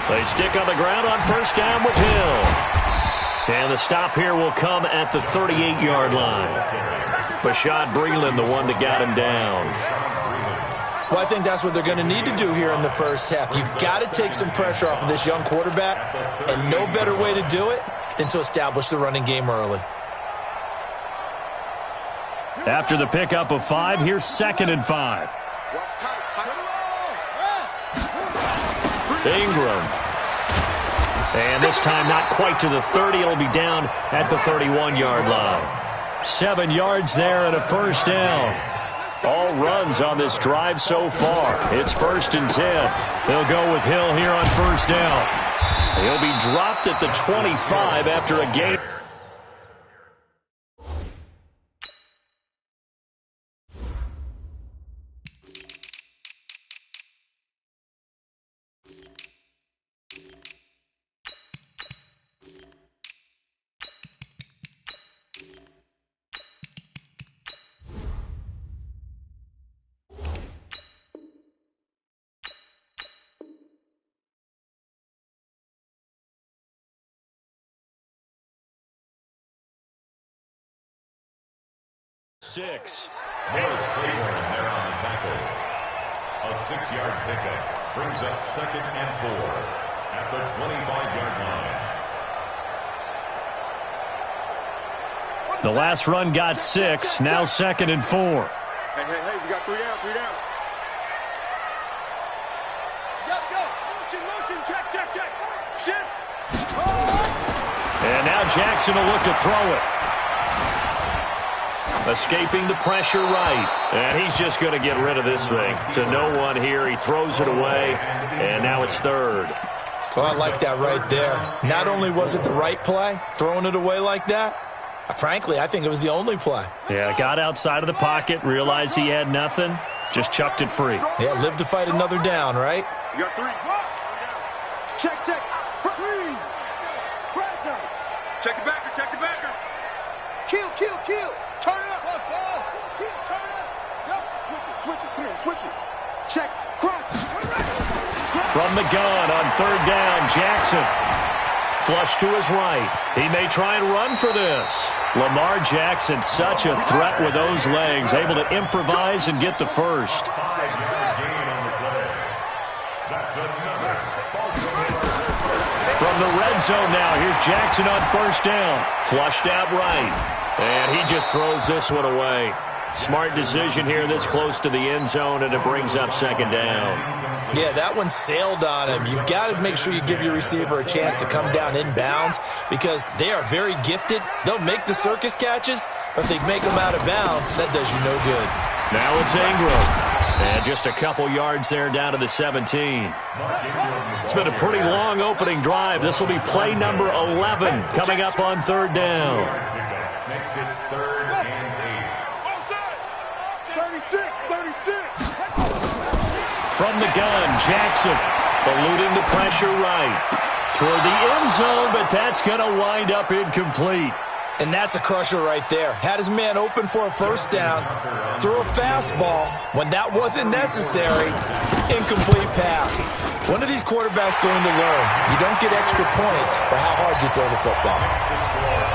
They stick on the ground on 1st down with Hill. And the stop here will come at the 38-yard line. Bashad Breeland, the one that got him down. Well, I think that's what they're going to need to do here in the 1st half. You've got to take some pressure off of this young quarterback, and no better way to do it than to establish the running game early. After the pickup of 5, here's 2nd and 5. Ingram. And this time not quite to the 30. It'll be down at the 31-yard line. 7 yards there and a 1st down. All runs on this drive so far. It's 1st and 10. They'll go with Hill here on 1st down. He'll be dropped at the 25 after a gain. Six. Here's Claiborne there on the tackle. A 6-yard pickup brings up 2nd and 4 at the 25-yard line. The last run got 6. Now 2nd and 4. Hey, you got 3 down, 3 down. Go. Motion, check. Shift. And now Jackson will look to throw it. Escaping the pressure right. And he's just going to get rid of this thing. To no one here. He throws it away. And now it's 3rd. Well, I like that right there. Not only was it the right play, throwing it away like that, frankly, I think it was the only play. Yeah, got outside of the pocket, realized he had nothing, just chucked it free. Yeah, live to fight another down, right? You got 3. Check. Freeze. Check the backer. Kill. Turn it up. Let's go. Kill, turn it up. Yo, switch it. Come here, switch it. Check. Crunch. From the gun on 3rd down, Jackson. Flush to his right. He may try and run for this. Lamar Jackson, such a threat with those legs, able to improvise and get the 1st. 5-yard gain on the play. That's another. From the red zone now, here's Jackson on 1st down. Flushed out right. And he just throws this one away. Smart decision here this close to the end zone, and it brings up 2nd down. Yeah, that one sailed on him. You've got to make sure you give your receiver a chance to come down inbounds because they are very gifted. They'll make the circus catches, but if they make them out of bounds, that does you no good. Now it's Ingram. And just a couple yards there down to the 17. It's been a pretty long opening drive. This will be play number 11 coming up on third down. Makes it 3rd and 36. From the gun, Jackson eluding the pressure right toward the end zone, but that's going to wind up incomplete. And that's a crusher right there. Had his man open for a first down, threw a fastball when that wasn't necessary, incomplete pass. When are these quarterbacks going to learn? You don't get extra points for how hard you throw the football.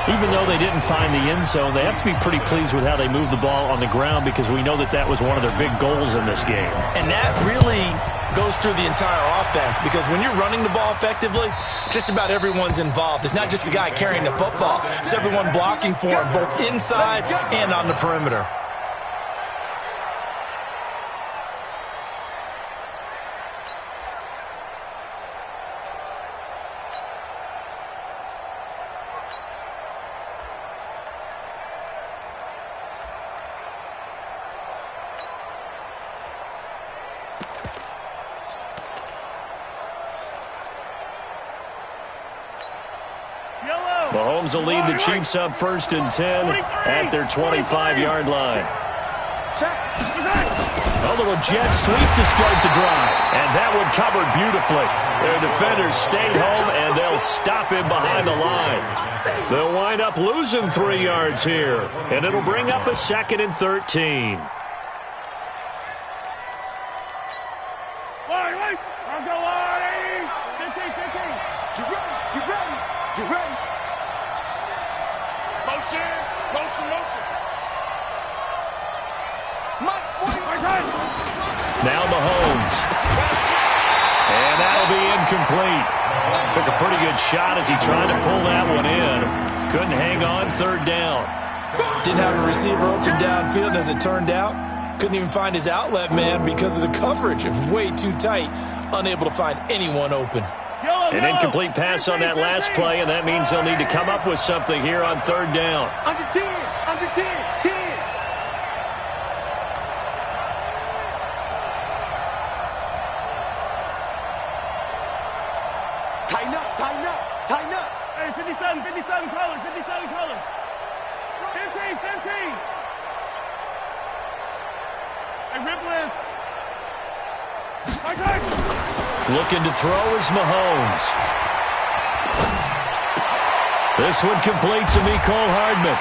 Even though they didn't find the end zone, they have to be pretty pleased with how they moved the ball on the ground because we know that that was one of their big goals in this game. And that really goes through the entire offense because when you're running the ball effectively, just about everyone's involved. It's not just the guy carrying the football. It's everyone blocking for him, both inside and on the perimeter. Mahomes will lead the Chiefs up 1st and 10 at their 25-yard line. A little jet sweep to start the drive, and that one covered beautifully. Their defenders stayed home, and they'll stop him behind the line. They'll wind up losing 3 yards here, and it'll bring up a 2nd and 13. Now Mahomes. And that'll be incomplete. Took a pretty good shot as he tried to pull that one in. Couldn't hang on 3rd down. Didn't have a receiver open downfield, and as it turned out, couldn't even find his outlet man because of the coverage. It was way too tight, unable to find anyone open. An incomplete pass on that last play, and that means they'll need to come up with something here on 3rd down. Under 10. Tighten up. Hey, 57 colors. 15. Hey, Ripple. Looking to throw is Mahomes. This one complete to Mecole Hardman.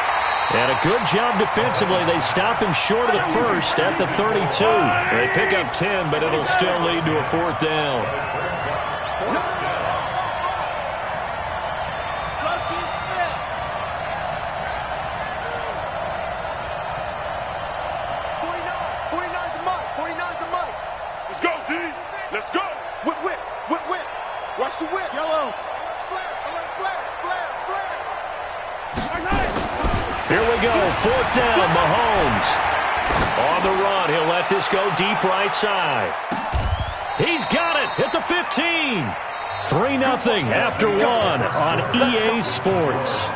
And a good job defensively. They stop him short of the first at the 32. They pick up 10, but it'll still lead to a 4th down. Watch the whip. Yellow. Flare. Here we go. 4th down. Mahomes. On the run. He'll let this go deep right side. He's got it at the 15. 3-0 after 1 on EA Sports.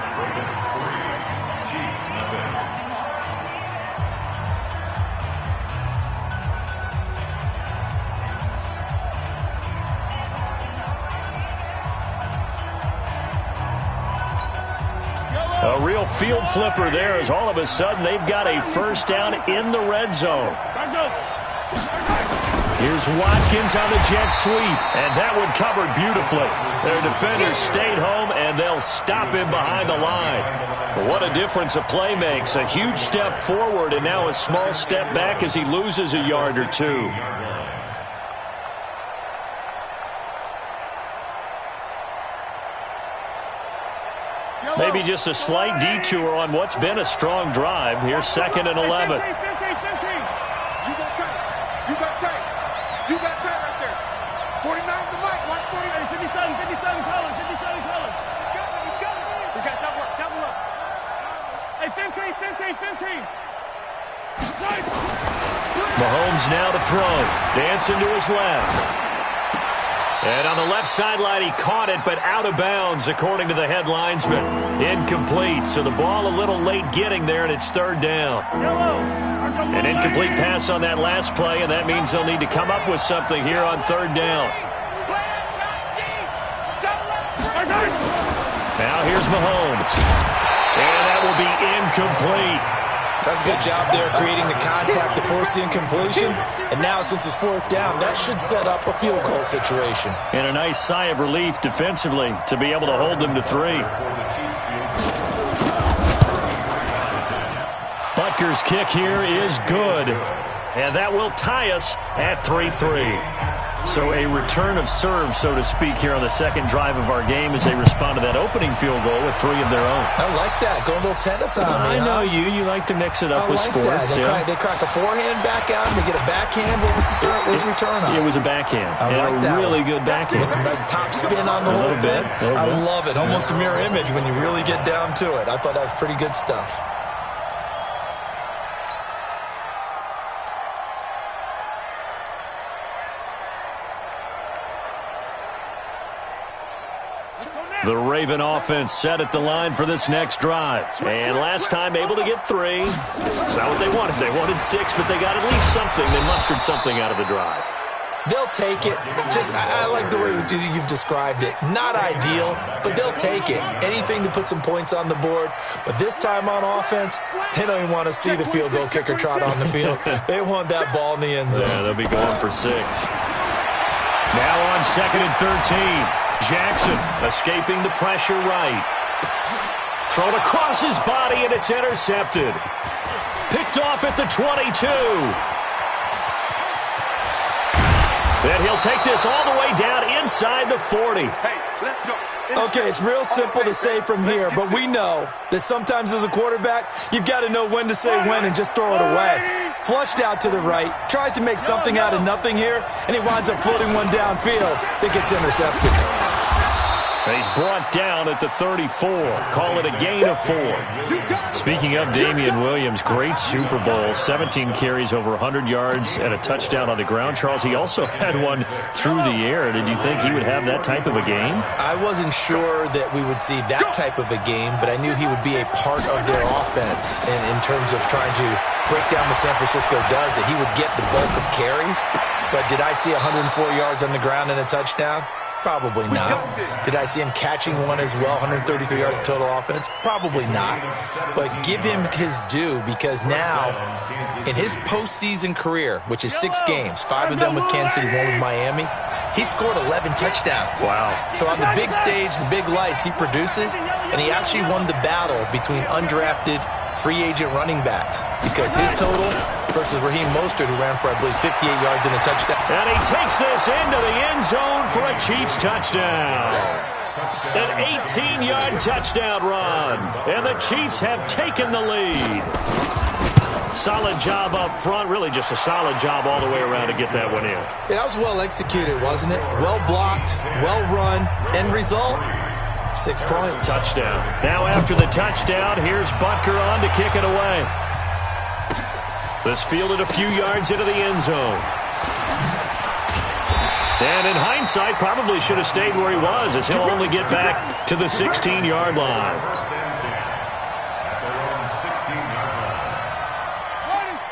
A real field flipper there as all of a sudden they've got a 1st down in the red zone. Here's Watkins on the jet sweep, and that one covered beautifully. Their defenders stayed home, and they'll stop him behind the line. What a difference a play makes. A huge step forward and now a small step back as he loses a yard or two. Maybe just a slight detour on what's been a strong drive. Here's 2nd and 11. You got time right there. 49 the mic. Watch 49. 57 colors. He's got it. We got double up. Hey, 15. Mahomes now to throw. Dancing to his left. And on the left sideline, he caught it, but out of bounds, according to the head linesman. Incomplete, so the ball a little late getting there, and it's third down. An incomplete pass on that last play, and that means they'll need to come up with something here on third down. Now here's Mahomes. And that will be incomplete. That's a good job there creating the contact to force the incompletion. And now, since it's fourth down, that should set up a field goal situation. And a nice sigh of relief defensively to be able to hold them to 3. Butker's kick here is good. And that will tie us at 3-3. So a return of serve, so to speak, here on the second drive of our game as they respond to that opening field goal with 3 of their own. I like that. Going a little tennis on me. I know you. You like to mix it up with like sports. That. They crack a forehand back out and they get a backhand. What was the return on? It was a backhand. I like a that really one. Good backhand. With some nice top spin on the whole thing. I love it. Almost a mirror image when you really get down to it. I thought that was pretty good stuff. The Raven offense set at the line for this next drive. And last time able to get 3. It's not what they wanted. They wanted 6, but they got at least something. They mustered something out of the drive. They'll take it. I like the way you've described it. Not ideal, but they'll take it. Anything to put some points on the board. But this time on offense, they don't even want to see the field goal kicker trot on the field. They want that ball in the end zone. Yeah, they'll be going for 6. Now on 2nd and 13. Jackson escaping the pressure right. Thrown across his body, and it's intercepted. Picked off at the 22. Then he'll take this all the way down inside the 40. Hey, let's go. Okay, it's real simple to say from here, but we know that sometimes as a quarterback, you've got to know when to say when and just throw it away. Flushed out to the right, tries to make something out of nothing here, and he winds up floating one downfield that gets intercepted. He's brought down at the 34. Call it a gain of 4. Speaking of Damian Williams, great Super Bowl. 17 carries, over 100 yards, and a touchdown on the ground. Charles, he also had one through the air. Did you think he would have that type of a game? I wasn't sure that we would see that type of a game, but I knew he would be a part of their offense in terms of trying to break down what San Francisco does, that he would get the bulk of carries. But did I see 104 yards on the ground and a touchdown? Probably not. Did I see him catching one as well, 133 yards of total offense? Probably not. But give him his due, because now, in his postseason career, which is 6 games, 5 of them with Kansas City, 1 with Miami, he scored 11 touchdowns. Wow. So on the big stage, the big lights, he produces, and he actually won the battle between undrafted free agent running backs, because his total versus Raheem Mostert, who ran for, I believe, 58 yards and a touchdown. And he takes this into the end zone for a Chiefs touchdown. An 18-yard touchdown run. And the Chiefs have taken the lead. Solid job up front. Really just a solid job all the way around to get that one in. That was well executed, wasn't it? Well blocked, well run. End result, 6 points. Touchdown. Now after the touchdown, here's Butker on to kick it away. This fielded a few yards into the end zone. And in hindsight, probably should have stayed where he was, as he'll only get back to the 16-yard line.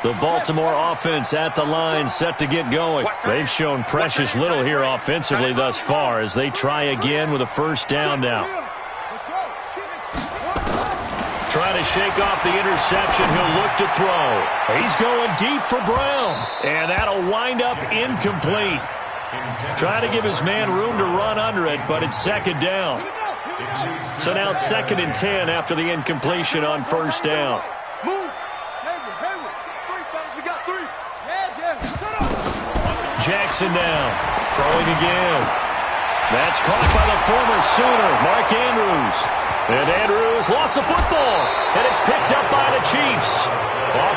The Baltimore offense at the line, set to get going. They've shown precious little here offensively thus far as they try again with a first down now. Trying to shake off the interception. He'll look to throw. He's going deep for Brown. And that'll wind up incomplete. Trying to give his man room to run under it, but it's second down. So now 2nd and 10 after the incompletion on first down. Jackson down. Throwing again. That's caught by the former Sooner, Mark Andrews. And Andrews lost the football. And it's picked up by the Chiefs.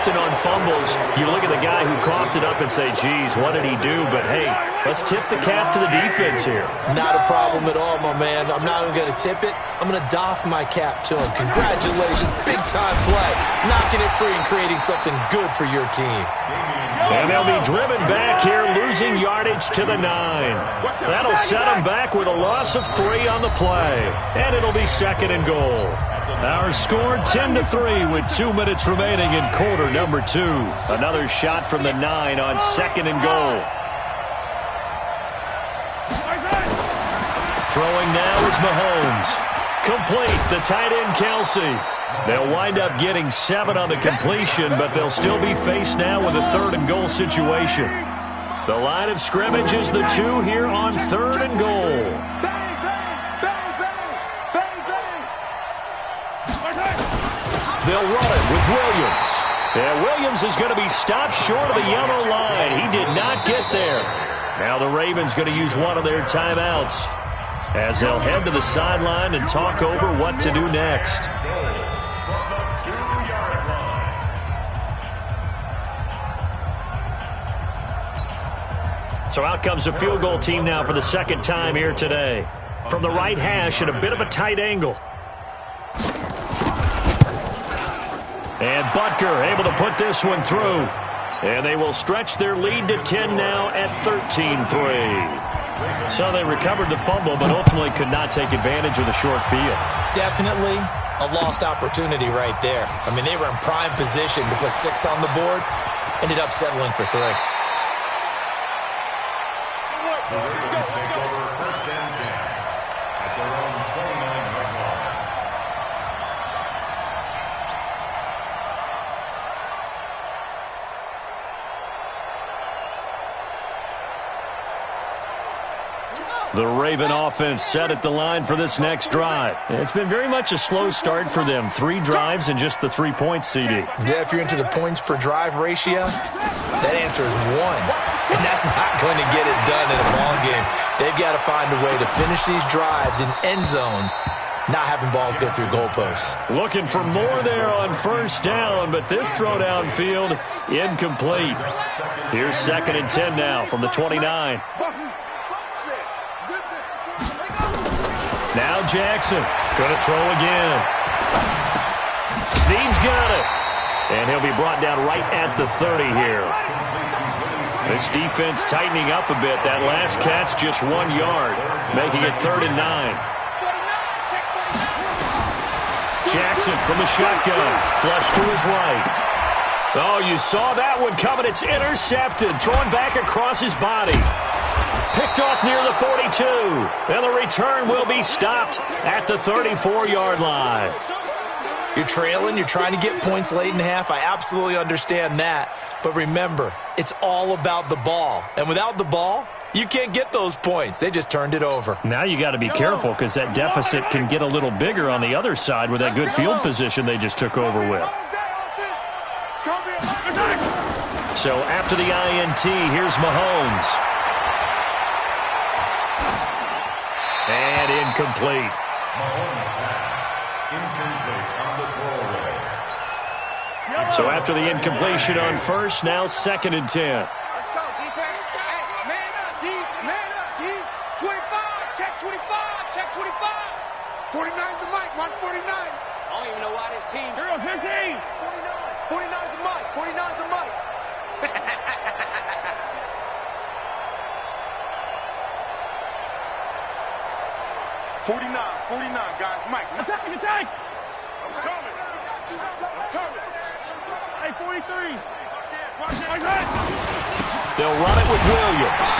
often on fumbles, you look at the guy who coughed it up and say, geez, what did he do? But, hey, let's tip the cap to the defense here. Not a problem at all, my man. I'm not even going to tip it. I'm going to doff my cap to him. Congratulations. Big-time play. Knocking it free and creating something good for your team. And they'll be driven back here, losing yardage to the 9. That'll set them back with a loss of 3 on the play. And it'll be 2nd and goal. Our score 10-3 with 2 minutes remaining in quarter number 2. Another shot from the 9 on 2nd and goal. Throwing now is Mahomes. Complete, the tight end Kelsey. They'll wind up getting 7 on the completion, but they'll still be faced now with a 3rd and goal situation. The line of scrimmage is the 2 here on 3rd and goal. They'll run it with Williams. And Williams is going to be stopped short of the yellow line. He did not get there. Now the Ravens going to use one of their timeouts as they'll head to the sideline and talk over what to do next. So out comes the field goal team now for the 2nd time here today. From the right hash at a bit of a tight angle. And Butker able to put this one through. And they will stretch their lead to 10 now at 13-3. So they recovered the fumble, but ultimately could not take advantage of the short field. Definitely a lost opportunity right there. I mean, they were in prime position to put 6 on the board. Ended up settling for 3. The Ravens take over 1st and 10 at their own 29-yard line. The Raven offense set at the line for this next drive. It's been very much a slow start for them. 3 drives and just the 3-point CD. Yeah, if you're into the points per drive ratio, that answer is 1. And that's not going to get it done in a ball game. They've got to find a way to finish these drives in end zones, not having balls go through goalposts. Looking for more there on 1st down, but this throw downfield incomplete. Here's 2nd and 10 now from the 29. Now Jackson going to throw again. Snead's got it. And he'll be brought down right at the 30 here. This defense tightening up a bit. That last catch just 1 yard, making it 3rd and 9. Jackson from the shotgun. Flush to his right. Oh, you saw that one coming. It's intercepted. Thrown back across his body. Picked off near the 42. And the return will be stopped at the 34-yard line. You're trailing. You're trying to get points late in half. I absolutely understand that. But remember, it's all about the ball. And without the ball, you can't get those points. They just turned it over. Now you got to be careful because that deficit can get a little bigger on the other side with that good field position they just took over with. So after the INT, here's Mahomes. And incomplete. Mahomes pass. Incomplete on the throwaway. So after the incompletion on 1st, now 2nd and 10. Let's go, defense. Hey, man up, D. Man up, D. 25. Check 25. Check 25. 49's the mic. Watch 49. I don't even know why this team's... Here, 15. 49's the mic. 49's the mic. 49, guys. Mike. Attack, attack. I'm coming. Hey, 43. They'll run it with Williams.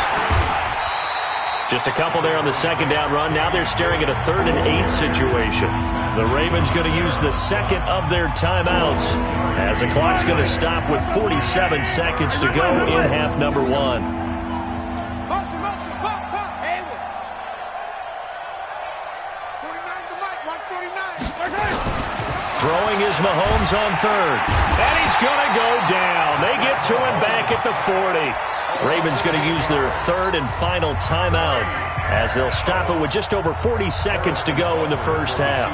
Just a couple there on the 2nd down run. Now they're staring at a 3rd and 8 situation. The Ravens going to use the 2nd of their timeouts as the clock's going to stop with 47 seconds to go in half number 1. Throwing is Mahomes on 3rd. And he's going to go down. They get to him back at the 40. Ravens going to use their 3rd and final timeout as they'll stop it with just over 40 seconds to go in the 1st half.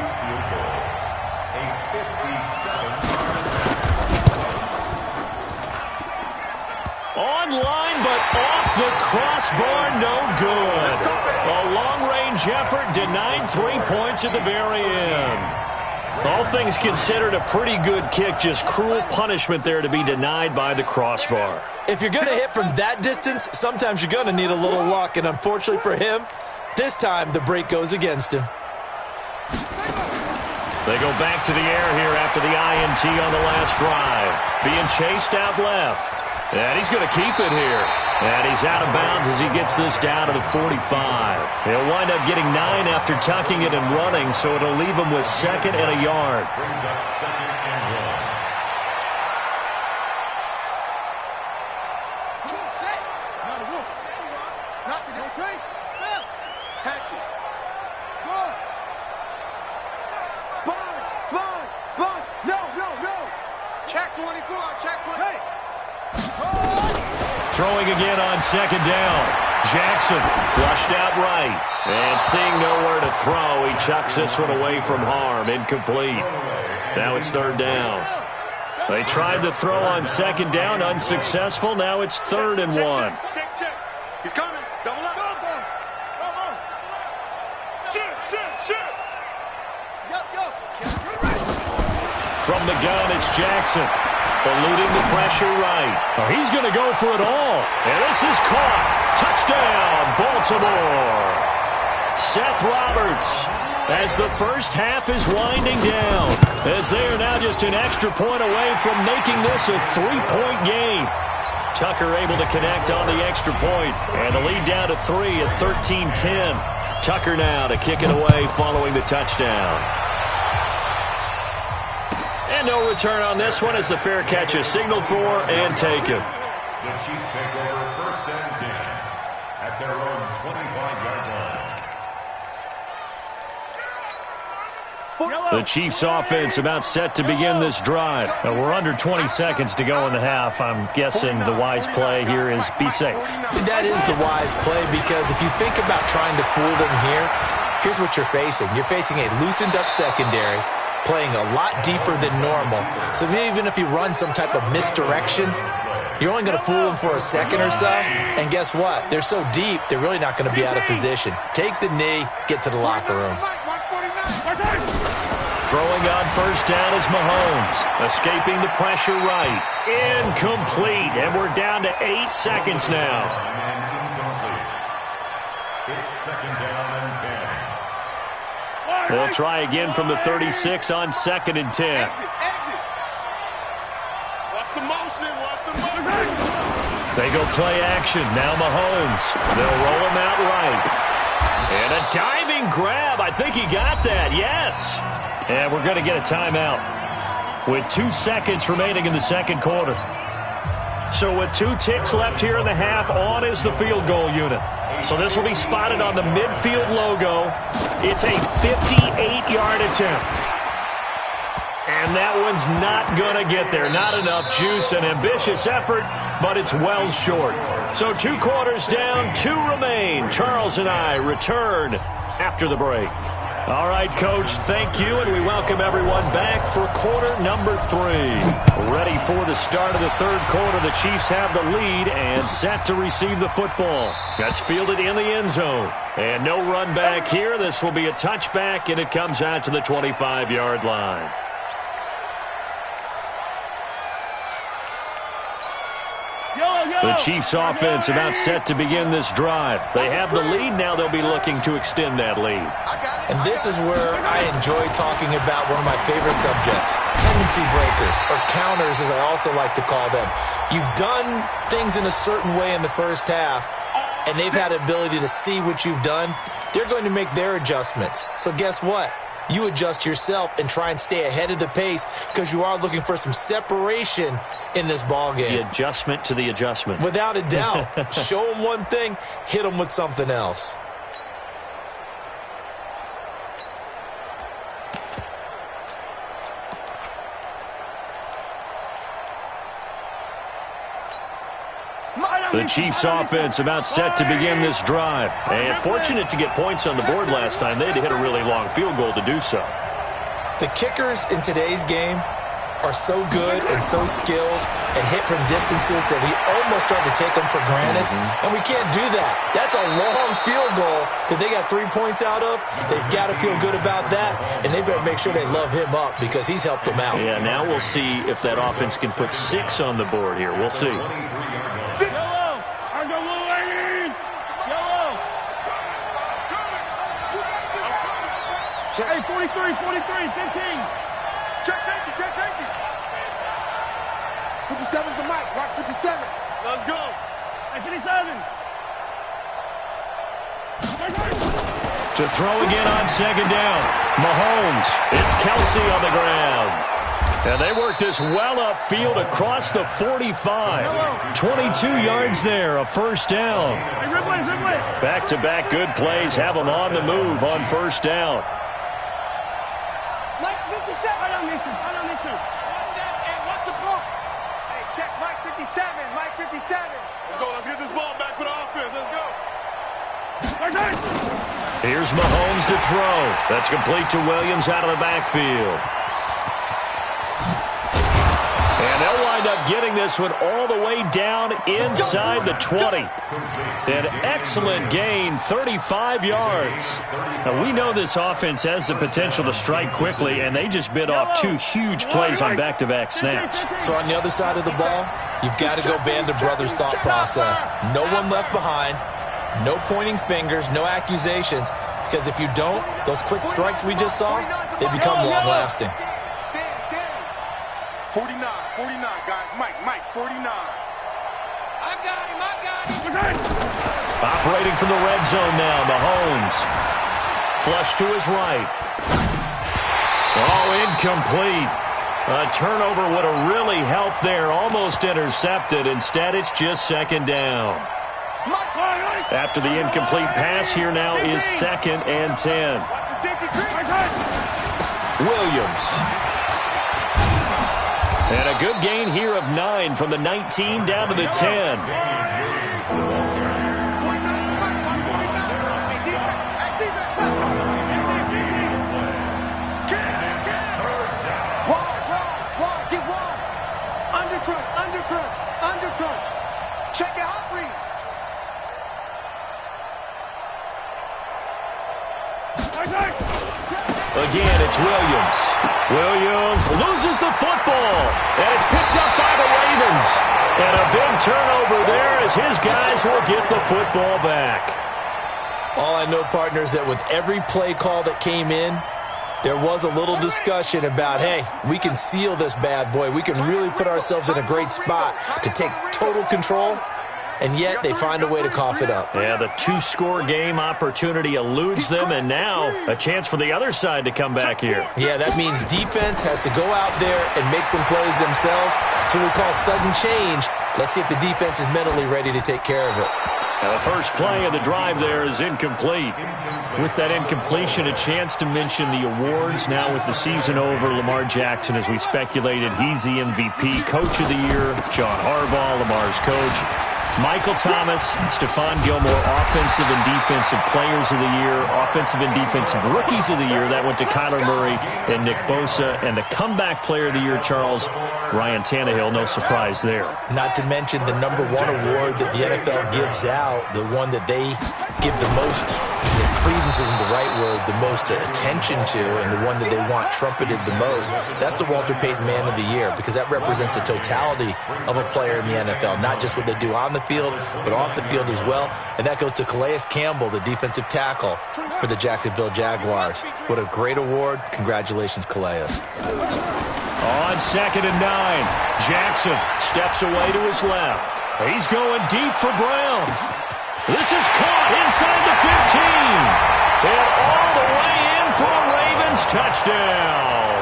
the crossbar, no good. A long-range effort denied 3 points at the very end. All things considered, a pretty good kick, just cruel punishment there to be denied by the crossbar. If you're going to hit from that distance, sometimes you're going to need a little luck, and unfortunately for him, this time the break goes against him. They go back to the air here after the INT on the last drive. Being chased out left. And he's going to keep it here. And he's out of bounds as he gets this down to the 45. He'll wind up getting 9 after tucking it and running, so it'll leave him with 2nd and a yard. Brings up 2nd and 1. Come on, set. Now the wolf. There you are. Not to go train. Spell. Catch it. Good. Sponge. Sponge. Sponge. No, no, no. Check 24. Check 20. Hey. Throwing again on 2nd down. Jackson flushed out right. And seeing nowhere to throw, he chucks this one away from harm. Incomplete. Now it's 3rd down. They tried the throw on 2nd down. Unsuccessful. Now it's 3rd and 1. Check. He's coming. Double up. Go. Come on. Shoot. Yo. From the gun, it's Jackson. Eluding the pressure right. Oh, he's going to go for it all. And this is caught. Touchdown, Baltimore. Seth Roberts, as the first half is winding down, as they are now just an extra point away from making this a 3-point game. Tucker able to connect on the extra point, and the lead down to 3 at 13-10. Tucker now to kick it away following the touchdown. And no return on this one as the fair catch is signaled for and taken. The Chiefs take over 1st and 10 at their own 25-yard line. The Chiefs offense about set to begin this drive. We're under 20 seconds to go in the half. I'm guessing the wise play here is be safe. That is the wise play, because if you think about trying to fool them here, here's what you're facing. You're facing a loosened up secondary, playing a lot deeper than normal. So even if you run some type of misdirection, you're only going to fool them for a second or so. And guess what? They're so deep, they're really not going to be out of position. Take the knee, get to the locker room. Throwing on 1st down is Mahomes. Escaping the pressure right. Incomplete. And we're down to 8 seconds now. It's 2nd down and 10. They'll try again from the 36 on 2nd and 10. Watch the motion. They go play action. Now Mahomes. They'll roll him out right. And a diving grab. I think he got that. Yes. And we're going to get a timeout with 2 seconds remaining in the 2nd quarter. So with 2 ticks left here in the half, on is the field goal unit. So this will be spotted on the midfield logo. It's a 58-yard attempt. And that one's not going to get there. Not enough juice, an ambitious effort, but it's well short. So 2 quarters down, 2 remain. Charles and I return after the break. All right, Coach, thank you, and we welcome everyone back for quarter number 3. Ready for the start of the 3rd quarter. The Chiefs have the lead and set to receive the football. That's fielded in the end zone. And no run back here. This will be a touchback, and it comes out to the 25-yard line. The Chiefs offense about set to begin this drive. They have the lead. Now they'll be looking to extend that lead. And this is where I enjoy talking about one of my favorite subjects, tendency breakers, or counters as I also like to call them. You've done things in a certain way in the first half, and they've had the ability to see what you've done. They're going to make their adjustments. So guess what? You adjust yourself and try and stay ahead of the pace because you are looking for some separation in this ball game. The adjustment to the adjustment. Without a doubt. Show them one thing, hit them with something else. The Chiefs offense about set to begin this drive. And fortunate to get points on the board last time. They had to hit a really long field goal to do so. The kickers in today's game are so good and so skilled and hit from distances that we almost start to take them for granted, and we can't do that. That's a long field goal that they got 3 points out of. They've got to feel good about that, and they better make sure they love him up because he's helped them out. Yeah, now we'll see if that offense can put 6 on the board here. We'll see. Hey, 43, 15. Check safety. 57's the mic. Rock 57. Let's go. Hey, 57. To throw again on second down. Mahomes. It's Kelsey on the ground. And they work this well upfield across the 45. 22 yards there, a first down. Back-to-back good plays have them on the move on first down. Mike's 57. I don't miss him. And what's the score? Hey, check Mike 57. Mike 57. Let's go. Let's get this ball back for the offense. Let's go. Here's Mahomes to throw. That's complete to Williams out of the backfield. And they'll wind up getting this one all the way down inside the 20. An excellent gain, 35 yards. Now, we know this offense has the potential to strike quickly, and they just bit off 2 huge plays on back-to-back snaps. So on the other side of the ball, you've got to go band of brothers thought process. No one left behind, no pointing fingers, no accusations, because if you don't, those quick strikes we just saw, they become long-lasting. 49, guys. Mike, 49. I got him. Operating from the red zone now, Mahomes. Flush to his right. Oh, incomplete. A turnover would have really helped there. Almost intercepted. Instead, it's just second down. After the incomplete pass, here now is 2nd and 10. Williams. And a good gain here of 9 from the 19 down to the 10. Undercrunch. Check your hot read. Again, it's Williams. Williams loses the football, and it's picked up by the Ravens. And a big turnover there as his guys will get the football back. All I know, partners, that with every play call that came in, there was a little discussion about, hey, we can seal this bad boy. We can really put ourselves in a great spot to take total control, and yet they find a way to cough it up. Yeah, the 2-score game opportunity eludes them, and now a chance for the other side to come back here. Yeah, that means defense has to go out there and make some plays themselves. So we call sudden change. Let's see if the defense is mentally ready to take care of it. Now the first play of the drive there is incomplete. With that incompletion, a chance to mention the awards. Now with the season over, Lamar Jackson, as we speculated, he's the MVP. Coach of the Year, John Harbaugh, Lamar's coach. Michael Thomas, Stephon Gilmore, Offensive and Defensive Players of the Year, Offensive and Defensive Rookies of the Year. That went to Kyler Murray and Nick Bosa. And the Comeback Player of the Year, Charles, Ryan Tannehill. No surprise there. Not to mention the #1 award that the NFL gives out, the one that they give the most, credence isn't the right word, the most attention to, and the one that they want trumpeted the most. That's the Walter Payton Man of the Year, because that represents the totality of a player in the NFL, not just what they do on the field, but off the field as well. And that goes to Calais Campbell, the defensive tackle for the Jacksonville Jaguars. What a great award. Congratulations, Calais. On 2nd and 9, Jackson steps away to his left. He's going deep for Brown. This is caught inside the 15. And all the way in for a Ravens touchdown.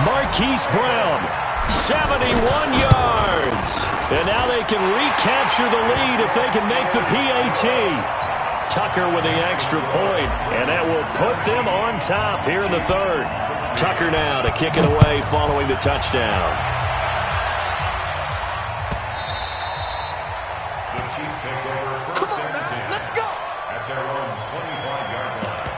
Marquise Brown, 71 yards. And now they can recapture the lead if they can make the PAT. Tucker with the extra point, and that will put them on top here in the 3rd. Tucker now to kick it away following the touchdown. The Chiefs take over first and 10. Let's go! At their own 25-yard line.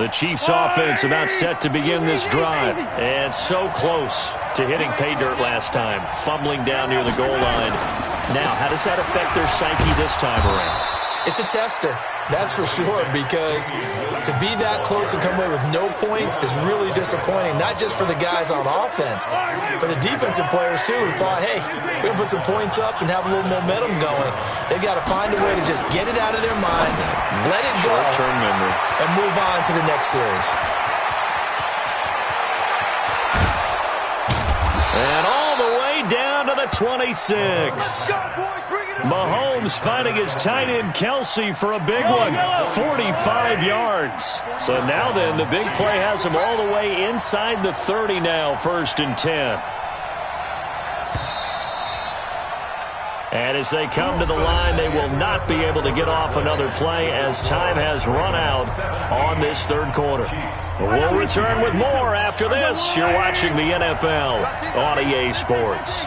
The Chiefs offense about set to begin this drive. And so close to hitting pay dirt last time. Fumbling down near the goal line. Now, how does that affect their psyche this time around? It's a tester. That's for sure, because to be that close and come away with no points is really disappointing, not just for the guys on offense, but the defensive players, too, who thought, hey, we're going to put some points up and have a little momentum going. They've got to find a way to just get it out of their minds, let it go, short-term memory, and move on to the next series. And all the way down to the 26. Mahomes finding his tight end Kelsey for a big one, 45 yards. So now then, the big play has him all the way inside the 30 now, 1st and 10. And as they come to the line, they will not be able to get off another play as time has run out on this third quarter. We'll return with more after this. You're watching the NFL on EA Sports.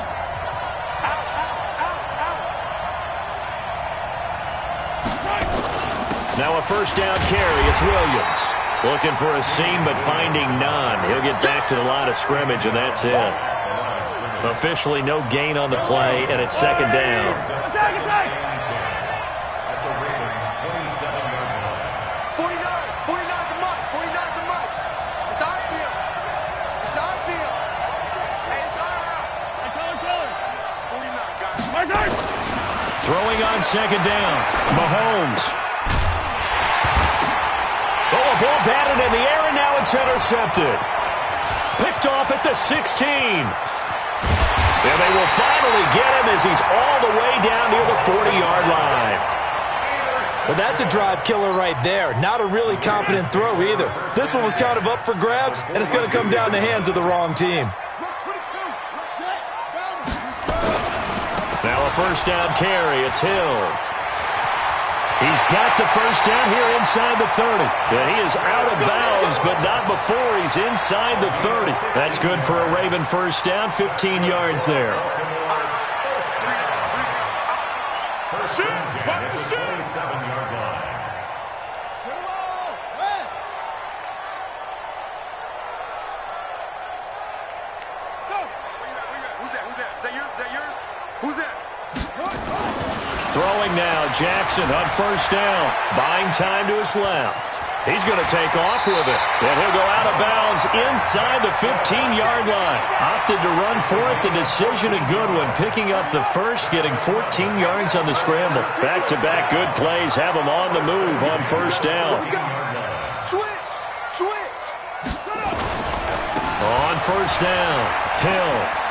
Now a first down carry. It's Williams. Looking for a seam, but finding none. He'll get back to the line of scrimmage, and that's it. Officially no gain on the play, and it's second down. At the Ravens' 27-yard line. 49 to Mike. 49 to Mike. It's our field. It's our field. Hey, it's our house. 49, guys. Throwing on second down. Mahomes. Oh, a ball batted in the air, and now it's intercepted. Picked off at the 16. And they will finally get him as he's all the way down near the 40-yard line. Well, that's a drive killer right there. Not a really confident throw either. This one was kind of up for grabs, and it's going to come down the hands of the wrong team. Now a first down carry. It's Hill. He's got the first down here inside the 30. And he is out of bounds, but not before he's inside the 30. That's good for a Raven first down, 15 yards there. First and 10 at the 27-yard line. Throwing now, Jackson on first down. Buying time to his left. He's going to take off with it. And he'll go out of bounds inside the 15-yard line. Opted to run for it. The decision a good one. Picking up the first, getting 14 yards on the scramble. Back-to-back good plays have him on the move on first down. Switch! On first down, Hill.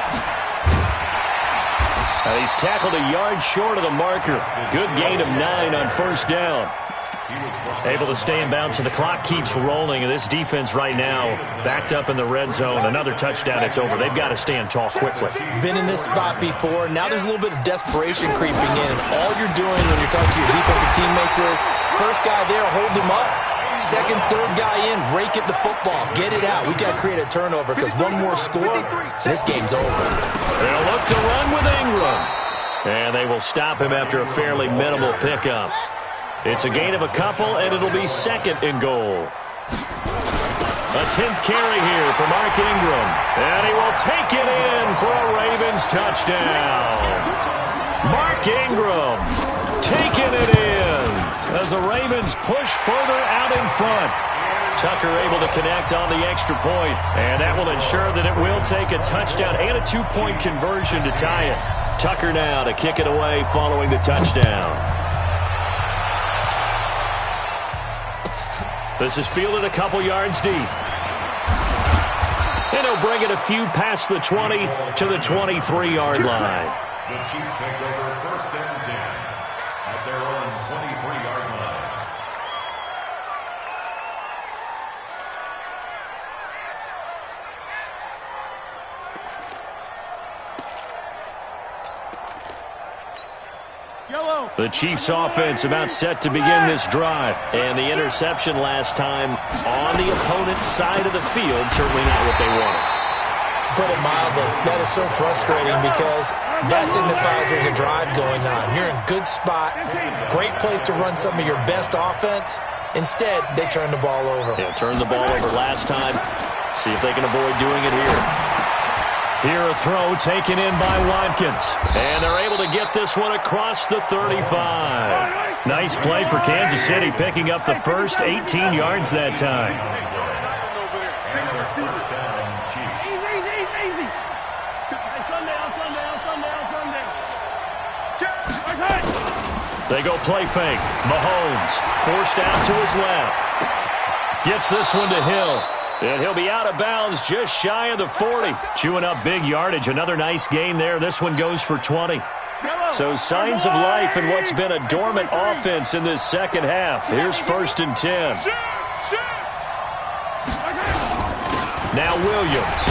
And he's tackled a yard short of the marker. Good gain of 9 on first down. Able to stay in bounds, and the clock keeps rolling. And this defense right now backed up in the red zone. Another touchdown, it's over. They've got to stand tall quickly. Been in this spot before. Now there's a little bit of desperation creeping in. And all you're doing when you're talking to your defensive teammates is, first guy there, hold him up. Second, third guy in, rake at the football. Get it out. We've got to create a turnover because one more score, and this game's over. They'll look to run with Ingram. And they will stop him after a fairly minimal pickup. It's a gain of a couple, and it'll be second and goal. A 10th carry here for Mark Ingram. And he will take it in for a Ravens touchdown. Mark Ingram taking it in as the Ravens push further out in front. Tucker able to connect on the extra point, and that will ensure that it will take a touchdown and a 2-point conversion to tie it. Tucker now to kick it away following the touchdown. This is fielded a couple yards deep. And he'll bring it a few past the 20 to the 23-yard line. The Chiefs take over first and 10 at their own 23-yard line. The Chiefs offense about set to begin this drive. And the interception last time on the opponent's side of the field, certainly not what they wanted. Put it mildly, that is so frustrating because that signifies there's a drive going on. You're in a good spot, great place to run some of your best offense, Instead, they turned the ball over. Yeah, turned the ball over last time. See if they can avoid doing it here. Here a throw taken in by Watkins. And they're able to get this one across the 35. Nice play for Kansas City, picking up the first 18 yards that time. Easy. Sunday. They go play fake. Mahomes forced out to his left. Gets this one to Hill. And he'll be out of bounds just shy of the 40. Chewing up big yardage. Another nice gain there. This one goes for 20. So signs of life in what's been a dormant offense in this second half. Here's 1st and 10. Now Williams.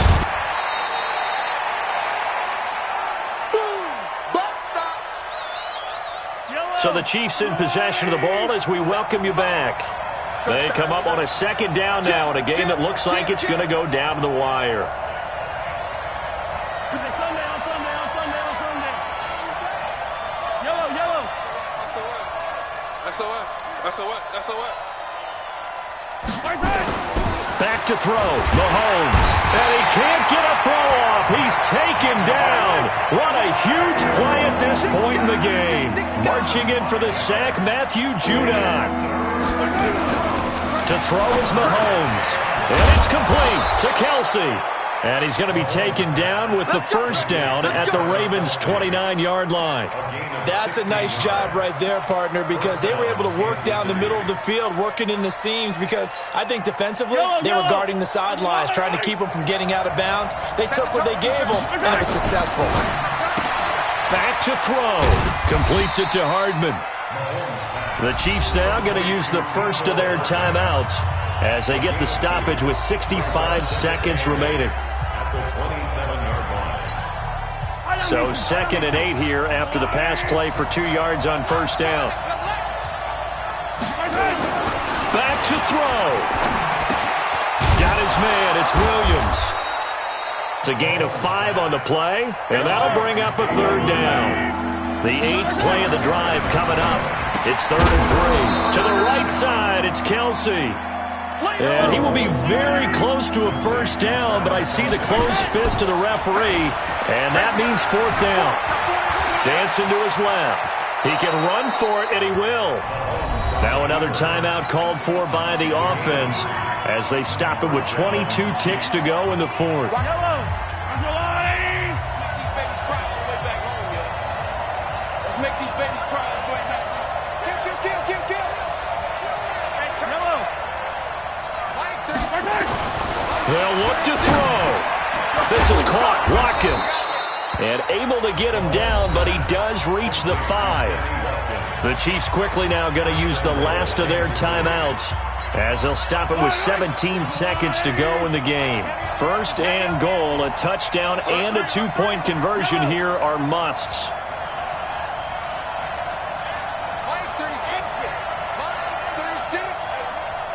So the Chiefs in possession of the ball as we welcome you back. They come up on a 2nd down now in a game that looks like it's going to go down to the wire. SOS. Back to throw. Mahomes. And he can't get a throw off. He's taken down. What a huge play at this point in the game. Marching in for the sack, Matthew Judon. To throw is Mahomes. And it's complete to Kelsey. And he's going to be taken down with the 1st down at the Ravens' 29-yard line. That's a nice job right there, partner, because they were able to work down the middle of the field, working in the seams, because I think defensively they were guarding the sidelines, trying to keep them from getting out of bounds. They took what they gave them, and it was successful. Back to throw. Completes it to Hardman. The Chiefs now going to use the first of their timeouts as they get the stoppage with 65 seconds remaining. So 2nd and 8 here after the pass play for 2 yards on 1st down. Back to throw. Got his man. It's Williams. It's a gain of 5 on the play, and that'll bring up a 3rd down. The 8th play of the drive coming up. It's 3rd and 3. To the right side, it's Kelsey. And he will be very close to a 1st down, but I see the closed fist of the referee, and that means 4th down. Dancing to his left. He can run for it, and he will. Now another timeout called for by the offense as they stop it with 22 ticks to go in the 4th. Let's make these babies cry all the way back. Kill. They'll look to throw. This is caught. Watkins. And able to get him down, but he does reach the 5. The Chiefs quickly now going to use the last of their timeouts as they'll stop it with 17 seconds to go in the game. 1st and goal, a touchdown and a 2-point conversion here are musts.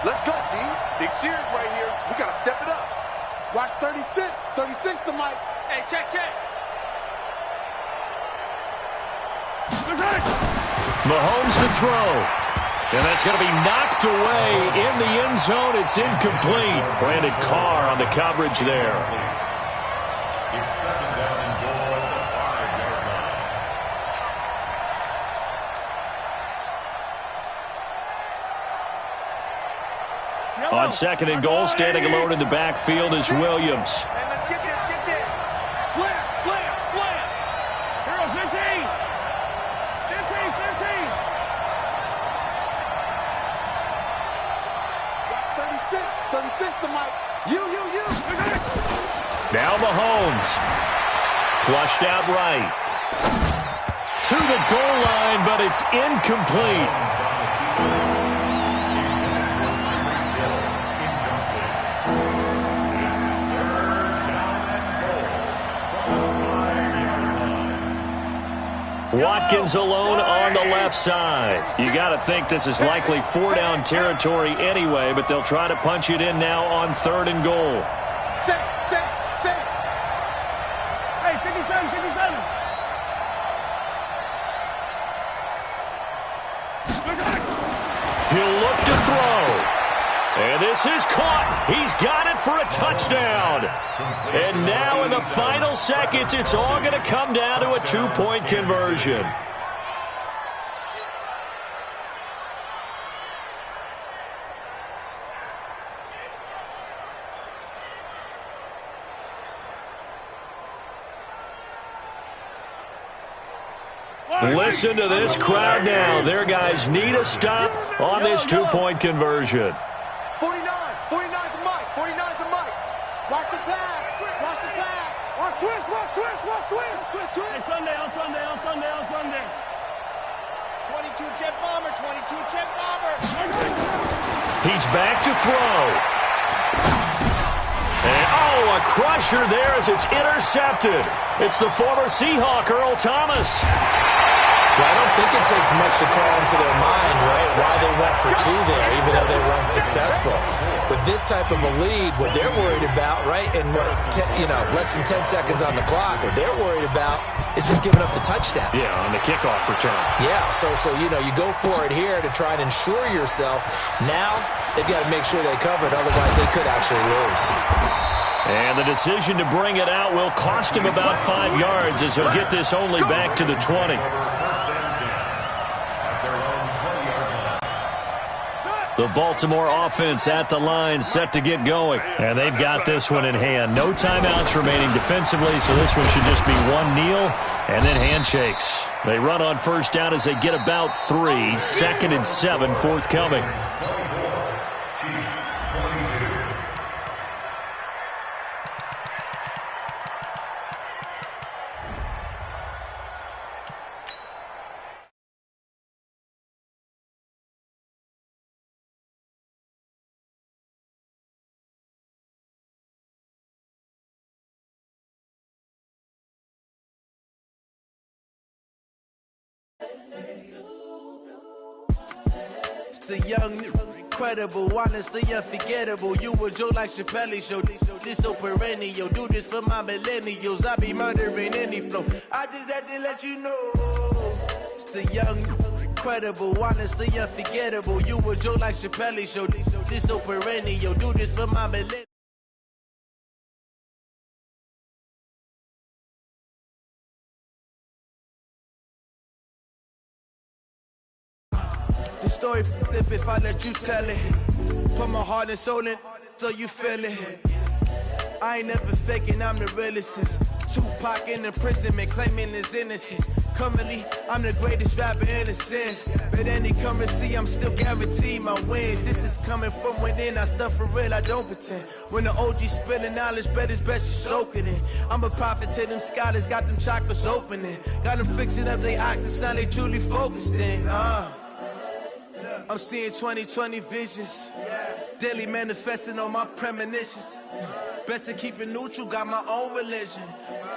Let's go, D. Big series right here. We got to step it up. Watch 36. 36 to Mike. Hey, check. Mahomes to throw. And that's going to be knocked away in the end zone. It's incomplete. Brandon Carr on the coverage there. It's 2nd down and goal at the 5-yard line. On 2nd and goal, standing alone in the backfield is Williams. And let's get this. Slam. Hero 15. 36 to Mike. You. Now Mahomes. Flushed out right. To the goal line, but it's incomplete. Watkins alone on the left side. You got to think this is likely 4-down territory anyway, but they'll try to punch it in now on 3rd and goal. Set. Hey, 57. He'll look to throw. And this is caught. He's got it for a touchdown. And now in the final seconds, it's all going to come down to a two-point conversion. Listen to this crowd now. Their guys need a stop on this two-point conversion. 49 to Mike, 49 to Mike. Watch the pass, watch the pass. Watch twist, watch twist, watch twist. Hey, Sunday, on Sunday, on Sunday, on Sunday. 22 jet bomber, 22 jet bomber. He's back to throw. And, a crusher there as it's intercepted. It's the former Seahawk, Earl Thomas. Well, I don't think it takes much to crawl into their mind, right, why they went for two there, even though they were unsuccessful. With this type of a lead, what they're worried about, right, and less than 10 seconds on the clock, what they're worried about is just giving up the touchdown. Yeah, on the kickoff return. Yeah, so you go for it here to try and ensure yourself. Now they've got to make sure they cover it, otherwise they could actually lose. And the decision to bring it out will cost him about 5 yards as he'll get this only back to the 20. The Baltimore offense at the line, set to get going. And they've got this one in hand. No timeouts remaining defensively, so this one should just be one kneel and then handshakes. They run on first down as they get about 3. 2nd and 7 forthcoming. The young, incredible, honestly unforgettable. You a Joe like Chappelle show. This so perennial. Do this for my millennials. I be murdering any flow. I just had to let you know. It's the young, incredible, honestly unforgettable. You a Joe like Chappelle show. This so perennial. Do this for my millennials. The story flip if I let you tell it. Put my heart and soul in so you feel it. I ain't never faking, I'm the realest since Tupac in imprisonment, claiming his innocence. Currently, I'm the greatest rapper in a sense. But any currency, I'm still guaranteed my wins. This is coming from within, I stuff for real, I don't pretend. When the OG spilling knowledge, bet it's best you soak it in. I'm a prophet to them scholars, got them chakras opening. Got them fixing up they octaves, now they truly focused in. I'm seeing 2020 visions. Daily manifesting on my premonitions. Best to keep it neutral, got my own religion.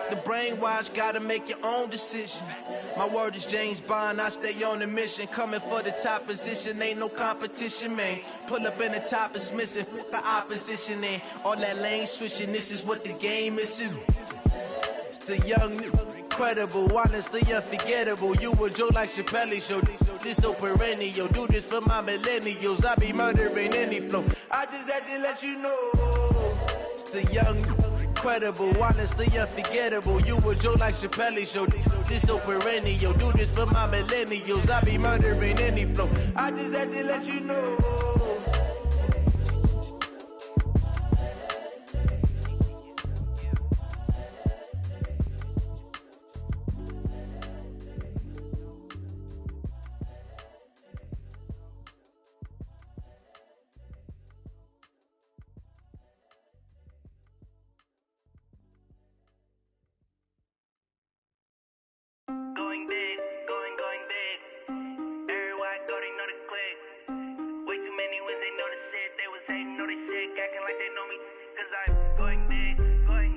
The brainwash, gotta make your own decision. My word is James Bond, I stay on a mission. Coming for the top position, ain't no competition, man. Pull up in the top is missing, the opposition in. All that lane switching, this is what the game is. It's the young, incredible, honestly unforgettable. You a Joe like Chappelle show. This so perennial. Do this for my millennials. I be murdering any flow. I just had to let you know. It's the young, incredible, honestly unforgettable. You a Joe like Chappelle show. This so perennial. Do this for my millennials. I be murdering any flow. I just had to let you know. Going big, going big. Everywhere I go, they know the click. Way too many wins, they know the shit. They was hating, know they sick, acting like they know me. Cause I'm going big,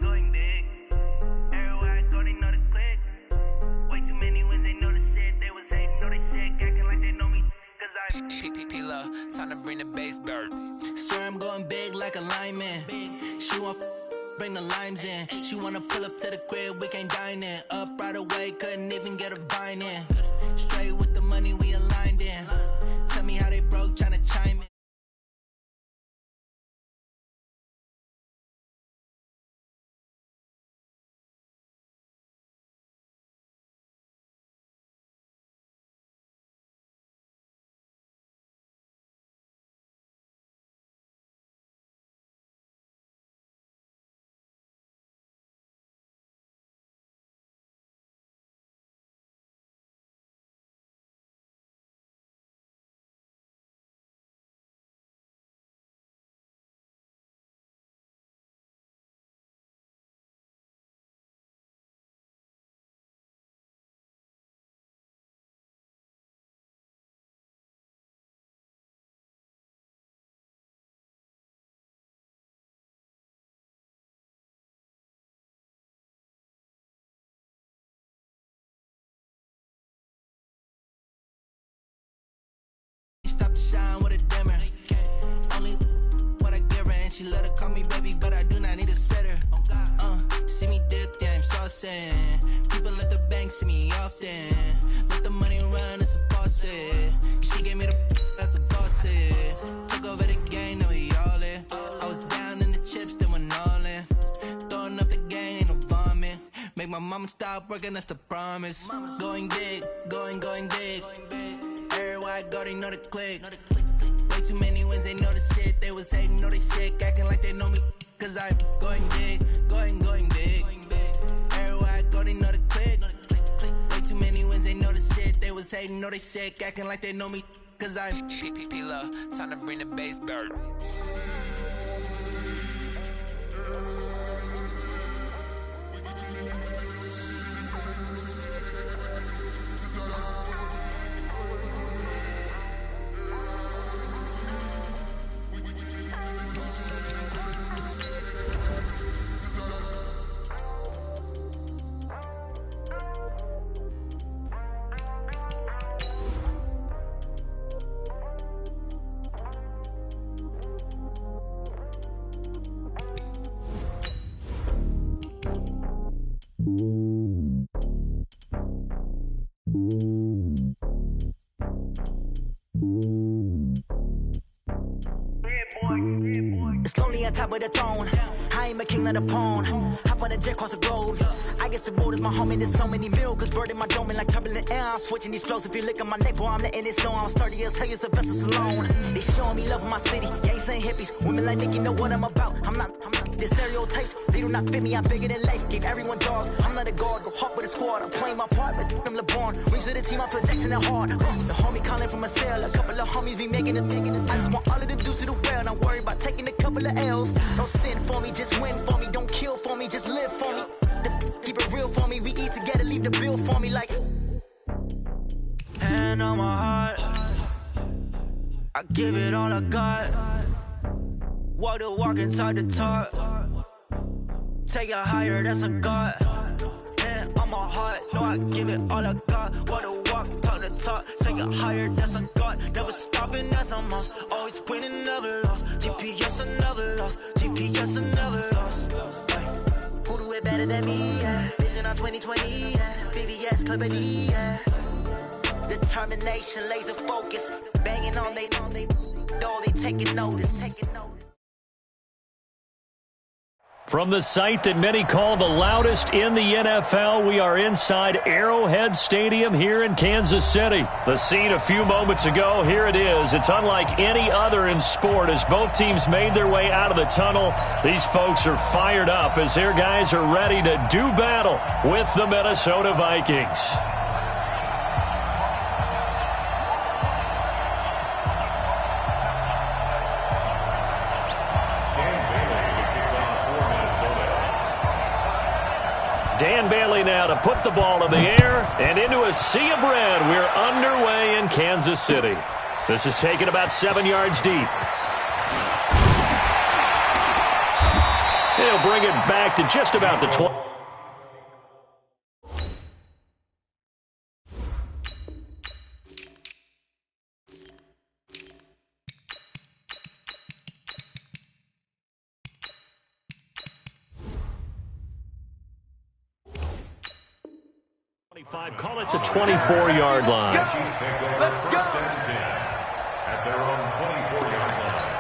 going big. Everywhere I go, they know the click. Way too many wins, they know the shit. They was hating, know they sick, acting like they know me. Cause I'm P-P-P-Love, time to bring the bass bird. Swear I'm going big like a lineman. She want bring the limes in. She wanna pull up to the crib, we can't dine in. Up right away, couldn't even get a vine in. Straight with the money, we aligned in. Tell me how they broke, tryna chime in. Boston. People at the bank see me often. Let the money run, it's a faucet. She gave me the that's a bosses. Took over the game, now we all in. I was down in the chips, then went all in. Throwing up the gang, ain't no vomit. Make my mama stop working, that's the promise. Going big, going big. Everywhere I go, they know the click. Way too many wins, they know the shit. They was hating, know they sick, acting like they know me. Cause I'm going big, going big. Everywhere I go, they know the click. Way too many wins, they know the shit. They was hating, know they sick, acting like they know me. Cause I'm P-P-P-Love, time to bring the bass bird. It's lonely on top of the throne. I ain't a king, not a pawn. Hop on a jet across the globe. I guess the road is my home and there's so many milkers. Bird in my dome and like turbulent air. I'm switching these flows. If you look at my neck, boy, I'm letting it snow. I'm sturdy as hell, it's a vessel alone. They showing me love in my city. Yeah, ain't saying hippies. Women like think you know what I'm about. I'm not. The stereotypes, they do not fit me. I'm bigger than life. Gave everyone dogs. I'm not a guard. Go hawk with a squad. I'm playing my part, but I'm LeBron. Rings to the team, I'm projecting it hard. The homie calling from a cell. A couple of homies be making it. I just want all of the dudes to do well. Not worry about taking a couple of L's. Don't sin for me, just win for me. Don't kill for me, just live for me. Keep it real for me. We eat together, leave the bill for me like. Hand on my heart, I give it all I got. Walk the walk and talk the talk. Take it higher, that's a God. Hand on my heart, no, I give it all I got. Walk the walk, talk the talk. Take it higher, that's a God. Never stopping, that's a must. Always winning, never lost. GPS, I never lost. GPS, I never lost. Who do it better than me? Yeah. Vision on 2020. Yeah. VVS, Clippity. Yeah. Determination, laser focus. Banging on they know they taking notice. From the site that many call the loudest in the NFL, we are inside Arrowhead Stadium here in Kansas City. The scene a few moments ago, here it is. It's unlike any other in sport as both teams made their way out of the tunnel. These folks are fired up as their guys are ready to do battle with the Minnesota Vikings. Dan Bailey now to put the ball in the air and into a sea of red. We're underway in Kansas City. This is taken about 7 yards deep. He'll bring it back to just about the 20. 25, call it the 24-yard line. Let's go. At their own 24-yard line.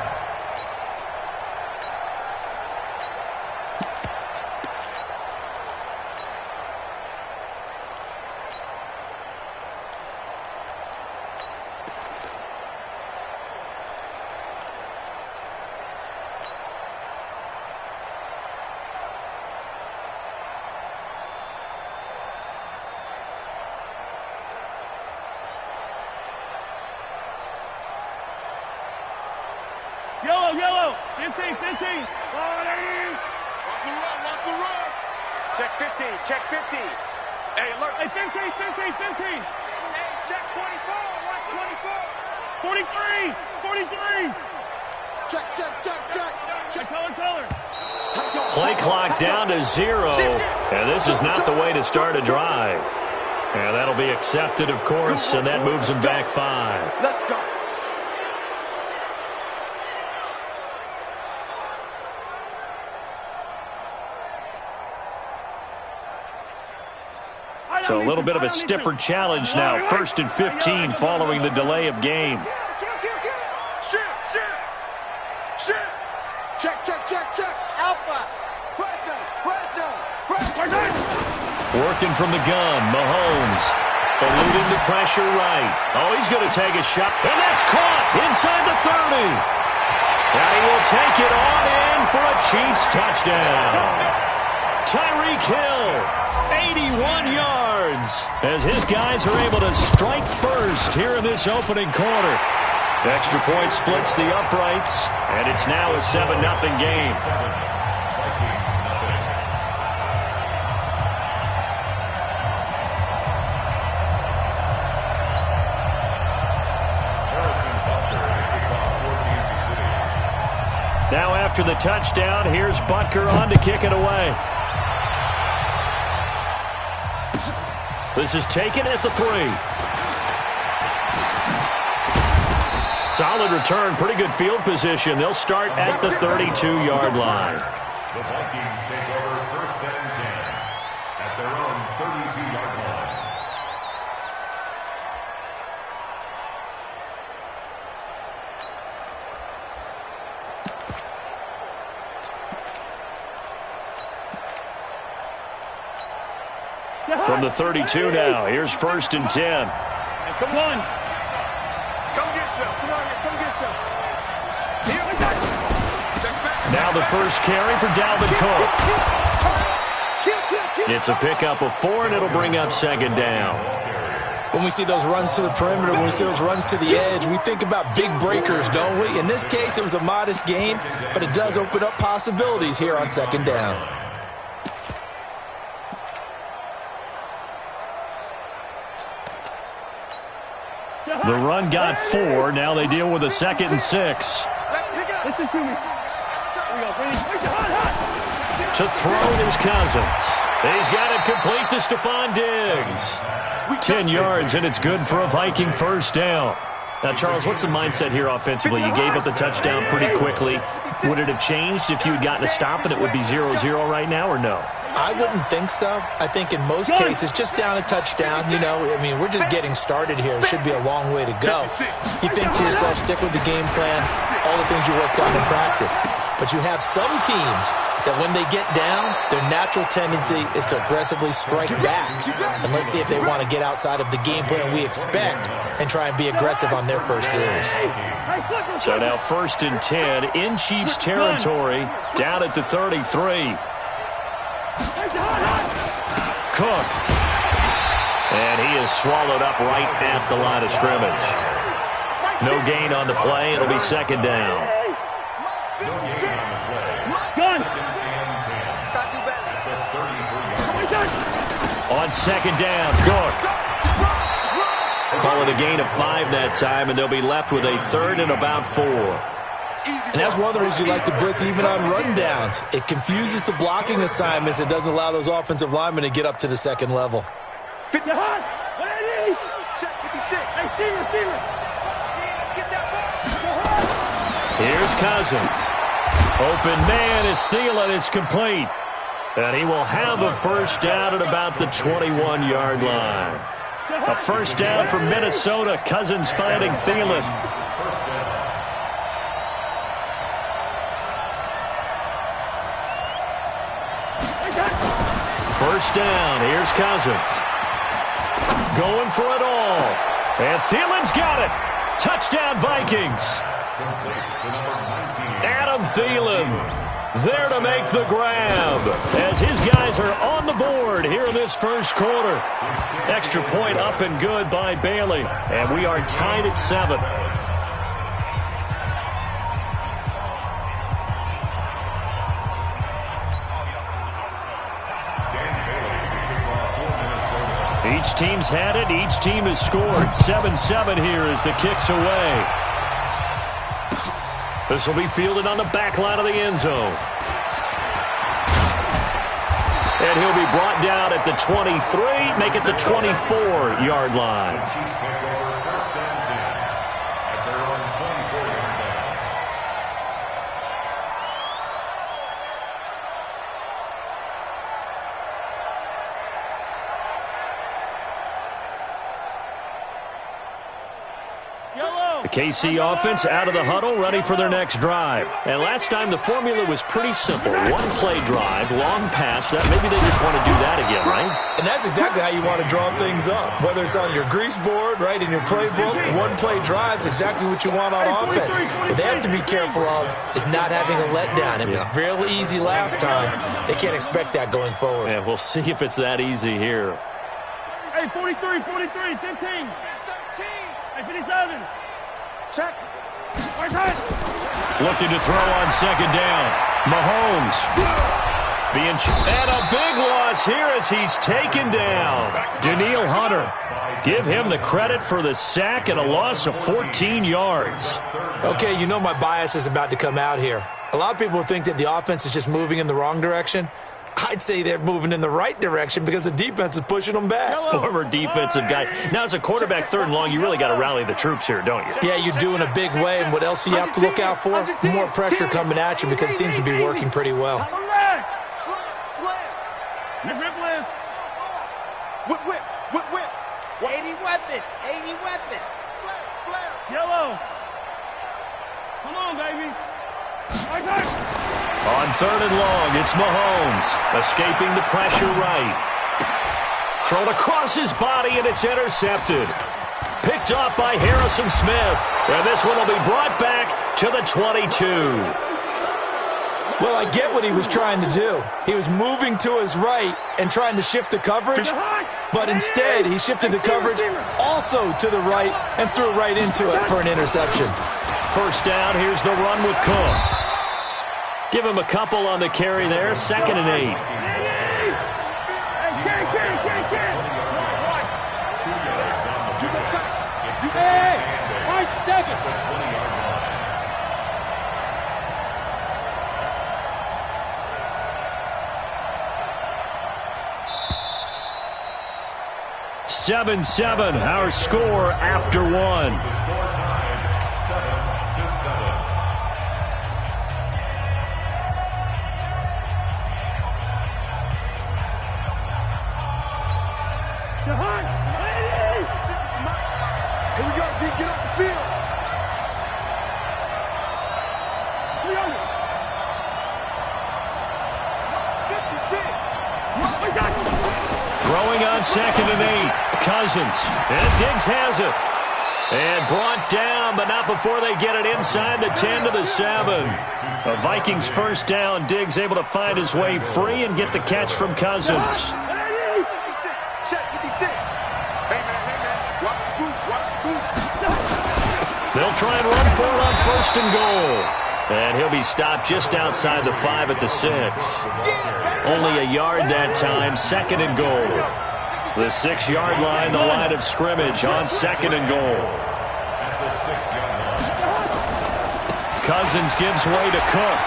Yellow, 15. Watch the run. Check 15, check 50. Hey, alert. Hey, 15. Hey, check 24, watch 24. 43. Check. Color. Play clock down to 0. And this is not the way to start a drive. And that'll be accepted, of course, and that moves them back 5. Let's go. So a little bit of a stiffer challenge now. 1st and 15 following the delay of game. Check. Alpha. Working from the gun, Mahomes. Eluding the pressure right. Oh, he's going to take a shot. And that's caught inside the 30. And he will take it on in for a Chiefs touchdown. Tyreek Hill, 81 yards, as his guys are able to strike first here in this opening quarter. The extra point splits the uprights, and it's now a 7-0 game. Now after the touchdown, here's Butker on to kick it away. This is taken at the 3. Solid return, pretty good field position. They'll start at the 32-yard line. The Vikings take over 1st and 10 at their own 32-yard line. From the 32 now, here's 1st and 10. Hey, come on. Come get some. Come on here. Come get some. Here we go. Now the first carry for Dalvin Cook. It's a pickup of 4, and it'll bring up 2nd down. When we see those runs to the perimeter, when we see those runs to the edge, we think about big breakers, don't we? In this case, it was a modest gain, but it does open up possibilities here on 2nd down. The run got 4. Now they deal with a 2nd and 6. Listen to me. Here we go. To throw is Cousins. He's got it complete to Stephon Diggs. 10 yards, and it's good for a Viking 1st down. Now, Charles, what's the mindset here offensively? You gave up the touchdown pretty quickly. Would it have changed if you had gotten a stop and it would be 0-0 right now, or no? I wouldn't think so. I think in most cases, just down a touchdown, you know, I mean, we're just getting started here. It should be a long way to go. You think to yourself, stick with the game plan, all the things you worked on in practice. But you have some teams that when they get down, their natural tendency is to aggressively strike back. And let's see if they want to get outside of the game plan we expect and try and be aggressive on their first series. So now 1st and 10 in Chiefs territory, down at the 33. Cook. And he is swallowed up right at the line of scrimmage. No gain on the play. It'll be 2nd down. On 2nd down, Cook. Call it a gain of 5 that time, and they'll be left with a 3rd and about 4. And that's one of the reasons you like to blitz even on rundowns. It confuses the blocking assignments. It doesn't allow those offensive linemen to get up to the 2nd level. Here's Cousins. Open man is Thielen. It's complete. And he will have a 1st down at about the 21-yard line. A 1st down for Minnesota. Cousins finding Thielen. First down. Here's Cousins. Going for it all. And Thielen's got it. Touchdown, Vikings. Adam Thielen there to make the grab as his guys are on the board here in this 1st quarter. Extra point up and good by Bailey. And we are tied at 7. Each team's had it. Each team has scored. 7-7 here as the kick's away. This will be fielded on the back line of the end zone. And he'll be brought down at the 23, make it the 24-yard line. The KC offense out of the huddle, ready for their next drive. And last time the formula was pretty simple. One-play drive, long pass. Maybe they just want to do that again, right? And that's exactly how you want to draw things up. Whether it's on your grease board, right, in your playbook, one-play drive's exactly what you want on offense. What they have to be careful of is not having a letdown. It was real easy last time. They can't expect that going forward. Yeah, we'll see if it's that easy here. Hey, 43, 15. Hey, 57. Check. Looking to throw on second down. Mahomes. And a big loss here as he's taken down. Danielle Hunter. Give him the credit for the sack and a loss of 14 yards. Okay, you know my bias is about to come out here. A lot of people think that the offense is just moving in the wrong direction. I'd say they're moving in the right direction because the defense is pushing them back. Former defensive guy. Now, as a quarterback, 3rd and long, you really got to rally the troops here, don't you? Yeah, you do in a big way. And what else do you have to look out for? More pressure coming at you because it seems to be working pretty well. Whip. 80 weapon. Yellow. Come on, baby. On 3rd and long, it's Mahomes. Escaping the pressure right. Thrown across his body, and it's intercepted. Picked off by Harrison Smith. And this one will be brought back to the 22. Well, I get what he was trying to do. He was moving to his right and trying to shift the coverage, but instead he shifted the coverage also to the right and threw right into it for an interception. First down, here's the run with Cook. Give him a couple on the carry there, 2nd and 8. Seven, our score after one. Here we go, G, get off the field. Throwing on 2nd and 8. Cousins. And Diggs has it. And brought down, but not before they get it inside the 10 to the 7. The Vikings first down. Diggs able to find his way free and get the catch from Cousins. They'll try and run for it on 1st and goal. And he'll be stopped just outside the 5 at the 6. Only a yard that time, 2nd and goal. The 6-yard line, the line of scrimmage on 2nd and goal. Cousins gives way to Cook.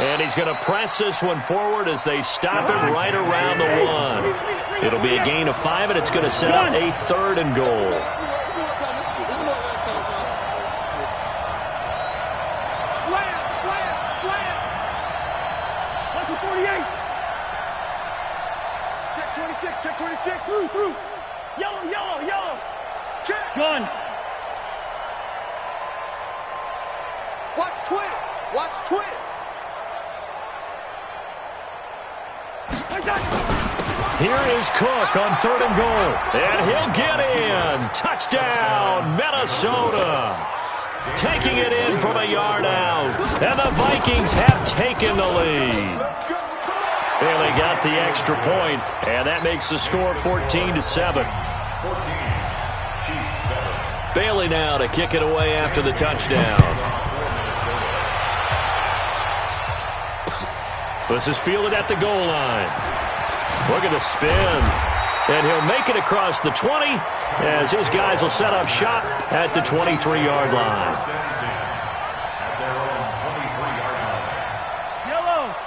And he's going to press this one forward as they stop him right around the 1. It'll be a gain of 5, and it's going to set up a 3rd and goal. Check 26. Through. Yellow. Check. Gun. Watch twins. Here is Cook on 3rd and goal. And he'll get in. Touchdown, Minnesota. Taking it in from a yard out. And the Vikings have taken the lead. Bailey got the extra point, and that makes the score 14-7. Bailey now to kick it away after the touchdown. This is fielded at the goal line. Look at the spin. And he'll make it across the 20 as his guys will set up shop at the 23-yard line.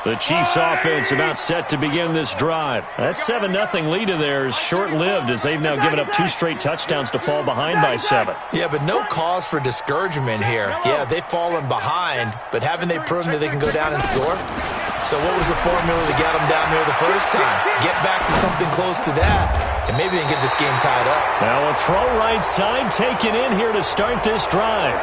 The Chiefs offense about set to begin this drive. That 7-0 lead of theirs short-lived as they've now given up 2 straight touchdowns to fall behind by 7. Yeah, but no cause for discouragement here. Yeah, they've fallen behind, but haven't they proven that they can go down and score? So what was the formula to get them down there the first time? Get back to something close to that, and maybe they can get this game tied up. Now a throw right side taken in here to start this drive.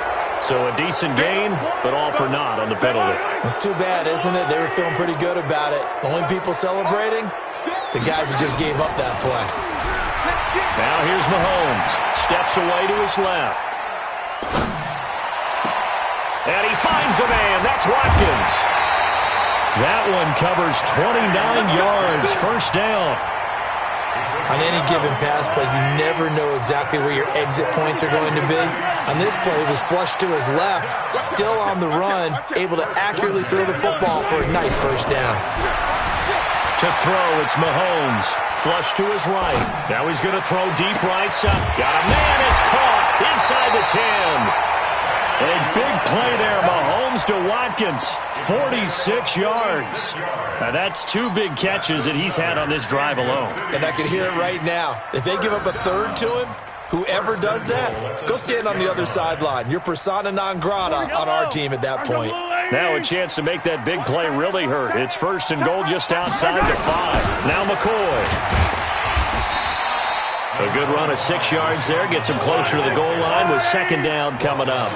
So a decent gain, but all for naught on the penalty. It's too bad, isn't it? They were feeling pretty good about it. Only people celebrating, the guys who just gave up that play. Now here's Mahomes. Steps away to his left. And he finds a man. That's Watkins. That one covers 29 yards. First down. On any given pass play, you never know exactly where your exit points are going to be. On this play, it was flushed to his left, still on the run, able to accurately throw the football for a nice first down. To throw, it's Mahomes. Flush to his right. Now he's going to throw deep right side. Got a man. It's caught inside the 10. A big play there, Mahomes to Watkins, 46 yards. Now that's 2 big catches that he's had on this drive alone. And I can hear it right now. If they give up a third to him, whoever does that, go stand on the other sideline. You're persona non grata on our team at that point. Now a chance to make that big play really hurt. It's first and goal just outside the 5. Now McCoy. A good run of 6 yards there. Gets him closer to the goal line with second down coming up.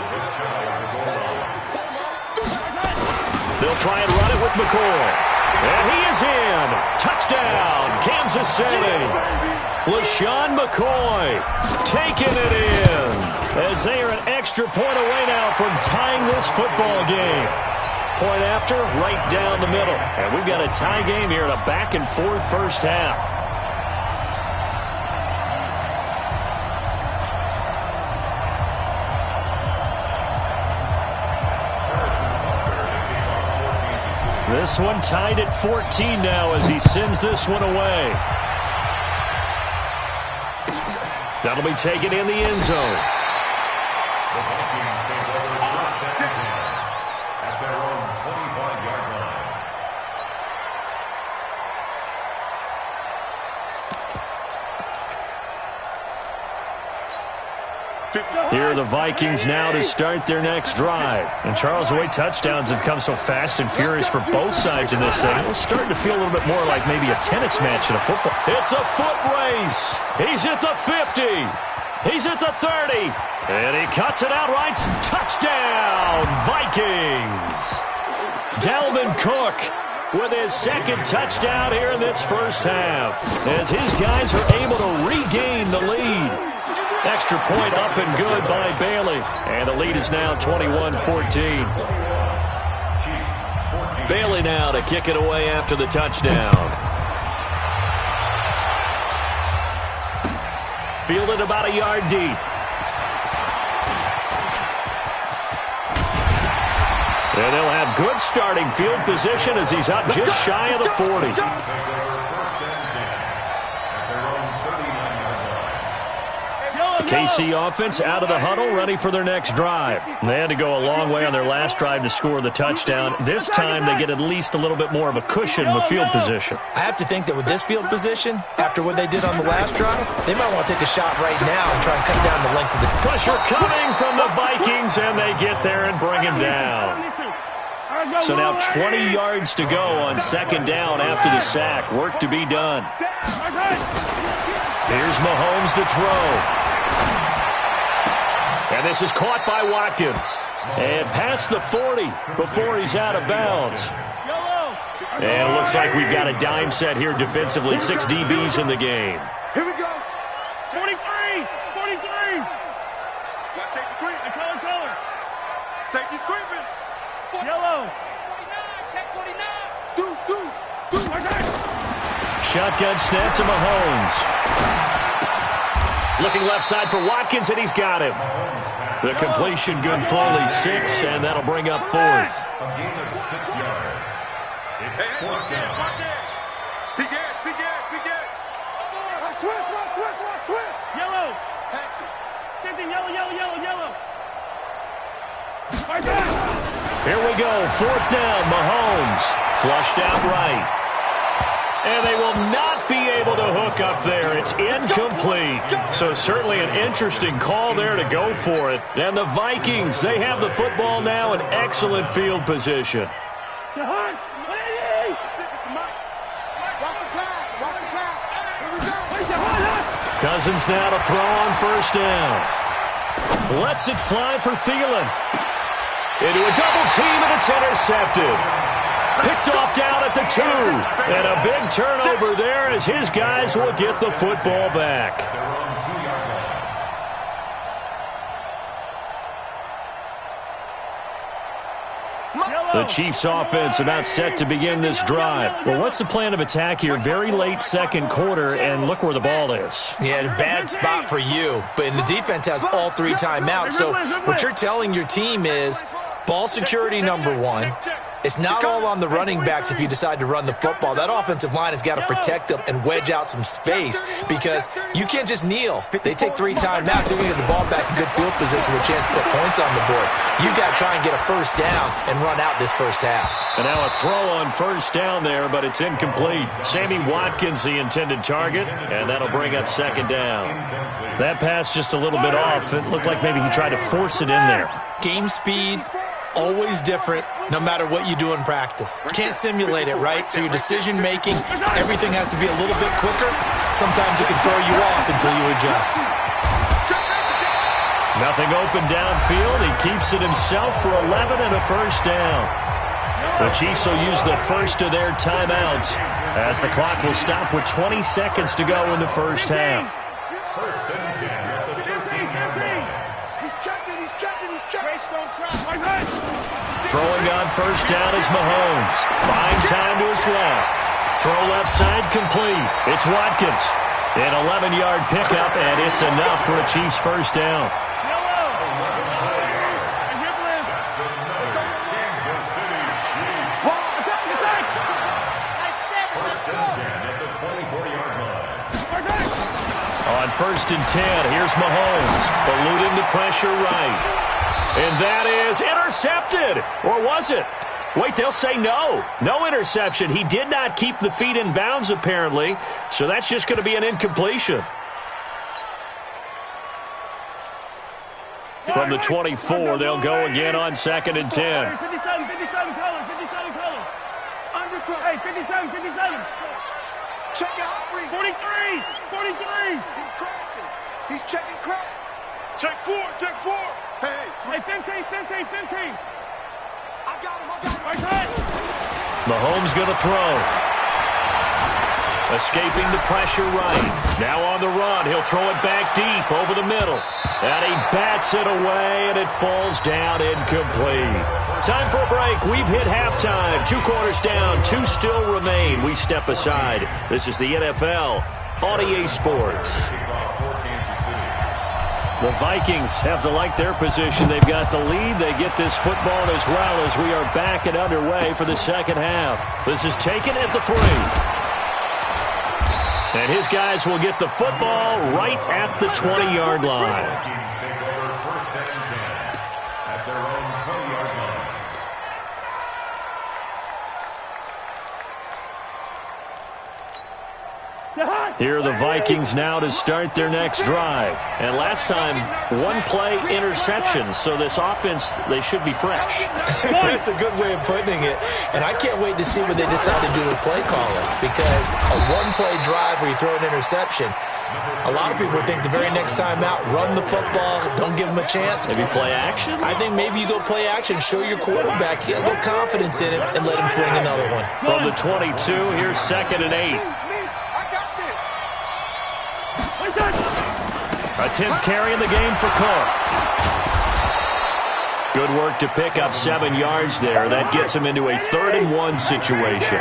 They'll try and run it with McCoy. And he is in. Touchdown, Kansas City. LaShawn McCoy taking it in as they are an extra point away now from tying this football game. Point after, right down the middle. And we've got a tie game here in a back-and-forth first half. This one tied at 14 now as he sends this one away. That'll be taken in the end zone. The Vikings take over first and 10 at their own 25-yard line. Here are the Vikings now to start their next drive. And Charles, the way touchdowns have come so fast and furious for both sides in this thing, it's starting to feel a little bit more like maybe a tennis match than a football. It's a foot race. He's at the 50. He's at the 30. And he cuts it out right. Touchdown, Vikings. Dalvin Cook with his second touchdown here in this first half as his guys are able to regain the lead. Extra point up and good by Bailey. And the lead is now 21-14. Bailey now to kick it away after the touchdown. Fielded about a yard deep. And they'll have good starting field position as he's up just shy of the 40. KC offense out of the huddle, ready for their next drive. They had to go a long way on their last drive to score the touchdown. This time they get at least a little bit more of a cushion with field position. I have to think that with this field position, after what they did on the last drive, they might want to take a shot right now and try and cut down the length of the... Pressure coming from the Vikings, and they get there and bring him down. So now 20 yards to go on second down after the sack. Work to be done. Here's Mahomes to throw. And this is caught by Watkins. And past the 40 before he's out of bounds. And it looks like we've got a dime set here defensively. 6 DBs in the game. Here we go. 43. 43. Got safety creeping. Color. Safety's creeping. Yellow. 49. Check 49. Deuce. Shotgun snap to Mahomes. Looking left side for Watkins, and he's got him. The completion good for only 6, and that'll bring up 4th. A gain of 6 yards. It's fourth down. Watch it. Big it. Switch. Yellow. Patch it. Yellow. Here we go, 4th down, Mahomes. Flushed out right. And they will not be able to hook up there. It's incomplete. So certainly an interesting call there to go for it. And the Vikings, they have the football now in excellent field position. Watch the pass. Here we go. Cousins now to throw on first down. Lets it fly for Thielen. Into a double team, and it's intercepted. Picked off down at the 2. And a big turnover there as his guys will get the football back. The Chiefs offense about set to begin this drive. Well, what's the plan of attack here? Very late second quarter, and look where the ball is. Yeah, bad spot for you. But the defense has all 3 timeouts. So what you're telling your team is ball security number 1. It's not all on the running backs if you decide to run the football. That offensive line has got to protect them and wedge out some space because you can't just kneel. They take 3 timeouts. They're going to get the ball back in good field position with a chance to put points on the board. You got to try and get a first down and run out this first half. And now a throw on first down there, but it's incomplete. Sammy Watkins, the intended target, and that'll bring up second down. That pass just a little bit off. It looked like maybe he tried to force it in there. Game speed, always different no matter what you do in practice. Can't simulate it, right? So your decision-making, everything has to be a little bit quicker. Sometimes it can throw you off until you adjust. Nothing open downfield. He keeps it himself for 11 and a first down. The Chiefs will use the first of their timeouts as the clock will stop with 20 seconds to go in the first half. First and 10 at the 13-yard line. He's checking. Race don't track. Throwing on first down is Mahomes. Buying time to his left. Throw left side complete. It's Watkins. An 11-yard pickup, and it's enough for a Chiefs first down. On first and 10, here's Mahomes, eluding the pressure right. And that is intercepted. Or was it? Wait, they'll say no. No interception. He did not keep the feet in bounds, apparently. So that's just going to be an incompletion. From the 24, they'll go again on second and 10. 57 color. Hey, 57. Check your hot read. 43. He's crossing. He's checking crack. Check 4. Hey, Hey, 15. I got him. Right side. Mahomes going to throw. Escaping the pressure right. Now on the run. He'll throw it back deep over the middle. And he bats it away, and it falls down incomplete. Time for a break. We've hit halftime. 2 quarters down. 2 still remain. We step aside. This is the NFL on EA Sports. The Vikings have to like their position. They've got the lead. They get this football as well as we are back and underway for the second half. This is taken at the 3. And his guys will get the football right at the 20-yard line. Vikings take over first and 10 at their own 20-yard line. Here are the Vikings now to start their next drive. And last time, 1-play interception. So this offense, they should be fresh. That's a good way of putting it. And I can't wait to see what they decide to do with play calling. Because a 1-play drive where you throw an interception, a lot of people think the very next time out, run the football, don't give them a chance. Maybe play action? I think maybe you go play action, show your quarterback, get a little confidence in him, and let him fling another one. From the 22, here's second and 8. A 10th carry in the game for Cook. Good work to pick up 7 yards there. That gets him into a 3rd and 1 situation.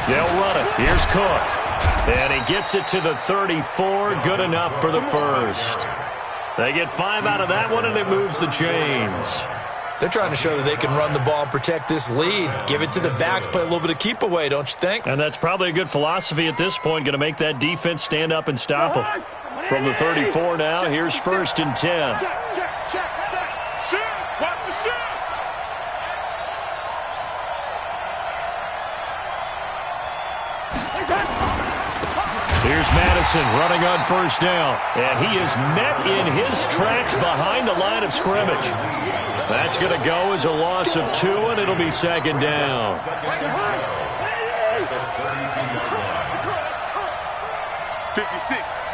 They'll run it. Here's Cook. And he gets it to the 34. Good enough for the first. They get 5 out of that one, and it moves the chains. They're trying to show that they can run the ball and protect this lead. Give it to the backs, play a little bit of keep away, don't you think? And that's probably a good philosophy at this point, going to make that defense stand up and stop them. From the 34 now, here's first and 10. Check. Shoot. Watch the shoot. Here's Madison Wilson running on first down. And he is met in his tracks behind the line of scrimmage. That's going to go as a loss of 2, and it'll be second down. 56.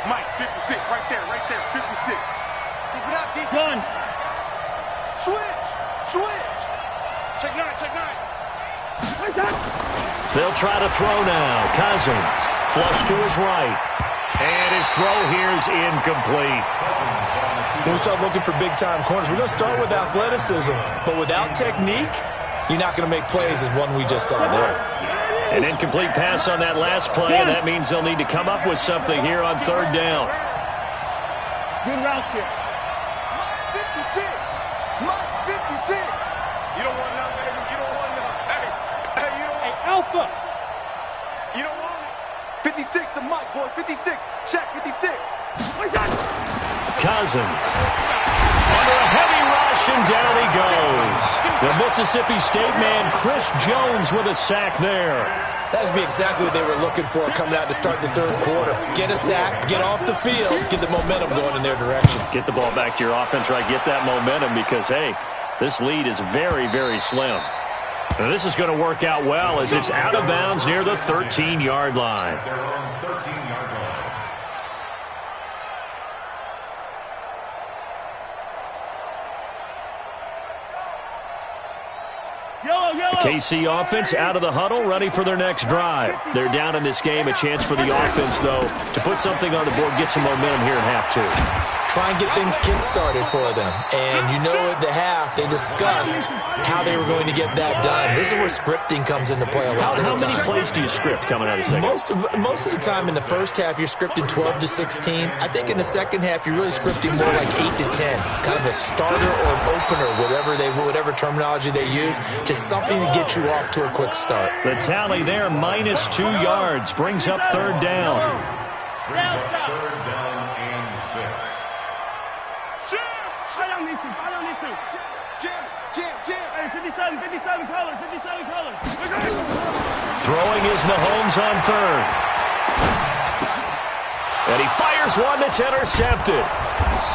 Mike, 56. Right there, 56. Keep it up, keep it Gun. Switch. Check 9. They'll try to throw now. Cousins, flush to his right. And his throw here's incomplete. When we start looking for big-time corners, we're going to start with athleticism. But without technique, you're not going to make plays as one we just saw there. An incomplete pass on that last play, and that means they'll need to come up with something here on third down. Good route here. Mike 56. You don't want none, baby. You don't want none. Hey, you don't want Alpha. You don't want it. 56 to Mike, boys. 56. Check 56. Cousins. Under a heavy rush, and down he goes. The Mississippi State man, Chris Jones, with a sack there. That's be exactly what they were looking for coming out to start the third quarter. Get a sack, get off the field, get the momentum going in their direction. Get the ball back to your offense, right? Get that momentum because, hey, this lead is very, very slim. Now, this is going to work out well as it's out of bounds near the 13-yard line. They're on 13-yard line. The KC offense out of the huddle, ready for their next drive. They're down in this game. A chance for the offense, though, to put something on the board, get some momentum here in half 2. Try and get things kick-started for them. And you know at the half, they discussed how they were going to get that done. This is where scripting comes into play a lot of the time. How many plays do you script coming out of the second? Most of the time in the first half, you're scripting 12 to 16. I think in the second half, you're really scripting more like 8 to 10. Kind of a starter or an opener, whatever terminology they use. Just something to get you off to a quick start. The tally there, minus 2 yards, brings up third down. Brings up third down and 6. Hey, 57 colors. Throwing is Mahomes on third. And he fires one that's intercepted.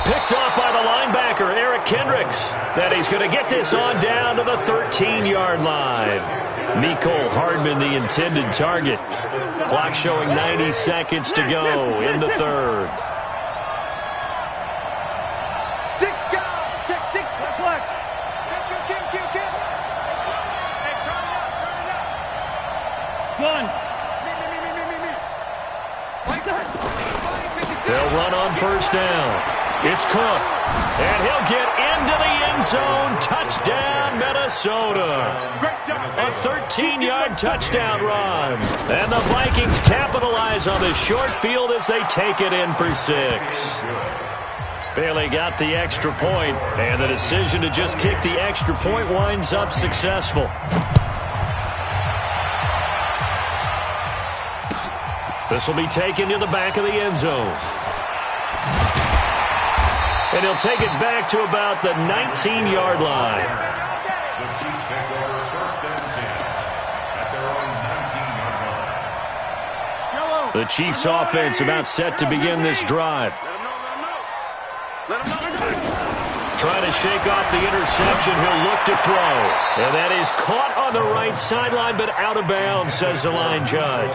Picked off by the linebacker, Eric Kendricks. That he's going to get this on down to the 13-yard line. Mecole Hardman, the intended target. Clock showing 90 seconds to go in the third. 6 guys. Check 6. Left flag. Kill. Hey, turn it up. Gun. Me. They'll run on first down. It's Cook, and he'll get into the end zone. Touchdown, Minnesota. Great job. A 13-yard touchdown run. And the Vikings capitalize on the short field as they take it in for 6. Bailey got the extra point, and the decision to just kick the extra point winds up successful. This will be taken to the back of the end zone. And he'll take it back to about the 19-yard line. The Chiefs take over first and 10 at their own 19-yard line. The Chiefs offense about set to begin this drive. Let him know. Trying to shake off the interception. He'll look to throw. And that is caught on the right sideline, but out of bounds, says the line judge.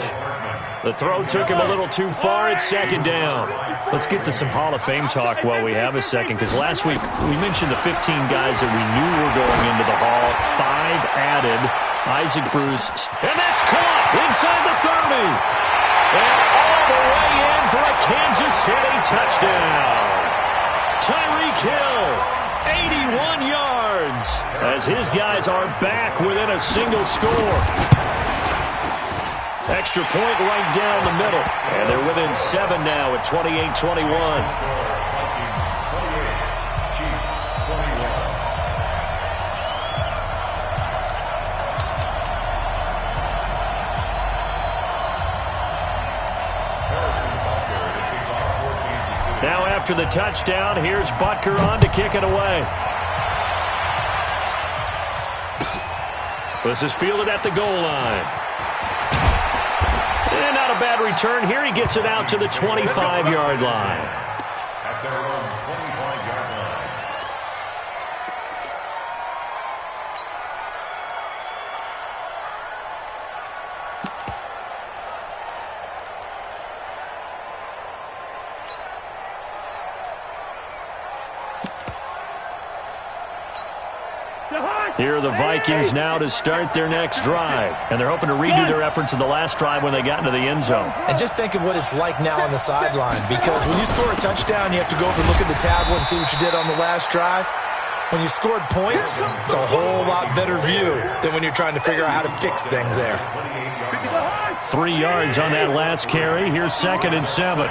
The throw took him a little too far. It's second down. Let's get to some Hall of Fame talk while we have a second, because last week we mentioned the 15 guys that we knew were going into the Hall. 5 added. Isaac Bruce. And that's caught inside the 30. And all the way in for a Kansas City touchdown. Tyreek Hill, 81 yards, as his guys are back within a single score. Extra point right down the middle. And they're within 7 now at 28-21. Now after the touchdown, here's Butker on to kick it away. This is fielded at the goal line. And not a bad return here. He gets it out to the 25-yard line. At their own 25-yard line. Here are the Vikings now to start their next drive. And they're hoping to redo their efforts in the last drive when they got into the end zone. And just think of what it's like now on the sideline, because when you score a touchdown, you have to go over and look at the tablet and see what you did on the last drive. When you scored points, it's a whole lot better view than when you're trying to figure out how to fix things there. 3 yards on that last carry. Here's 2nd and 7.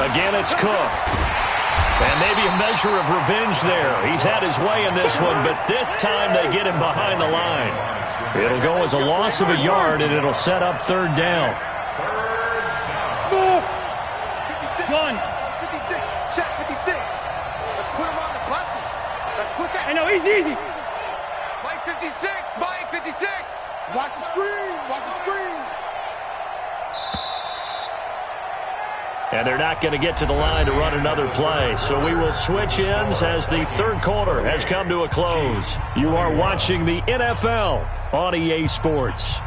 Again, it's Cook. And maybe a measure of revenge there. He's had his way in this one, but this time they get him behind the line. It'll go as a loss of a yard, and it'll set up 3rd down. One. 56. Check 56. Let's put him on the buses. Let's put that. I know, easy. Mike 56. Mike 56. Watch the screen. Watch the screen. And they're not going to get to the line to run another play. So we will switch ends as the 3rd quarter has come to a close. You are watching the NFL on EA Sports.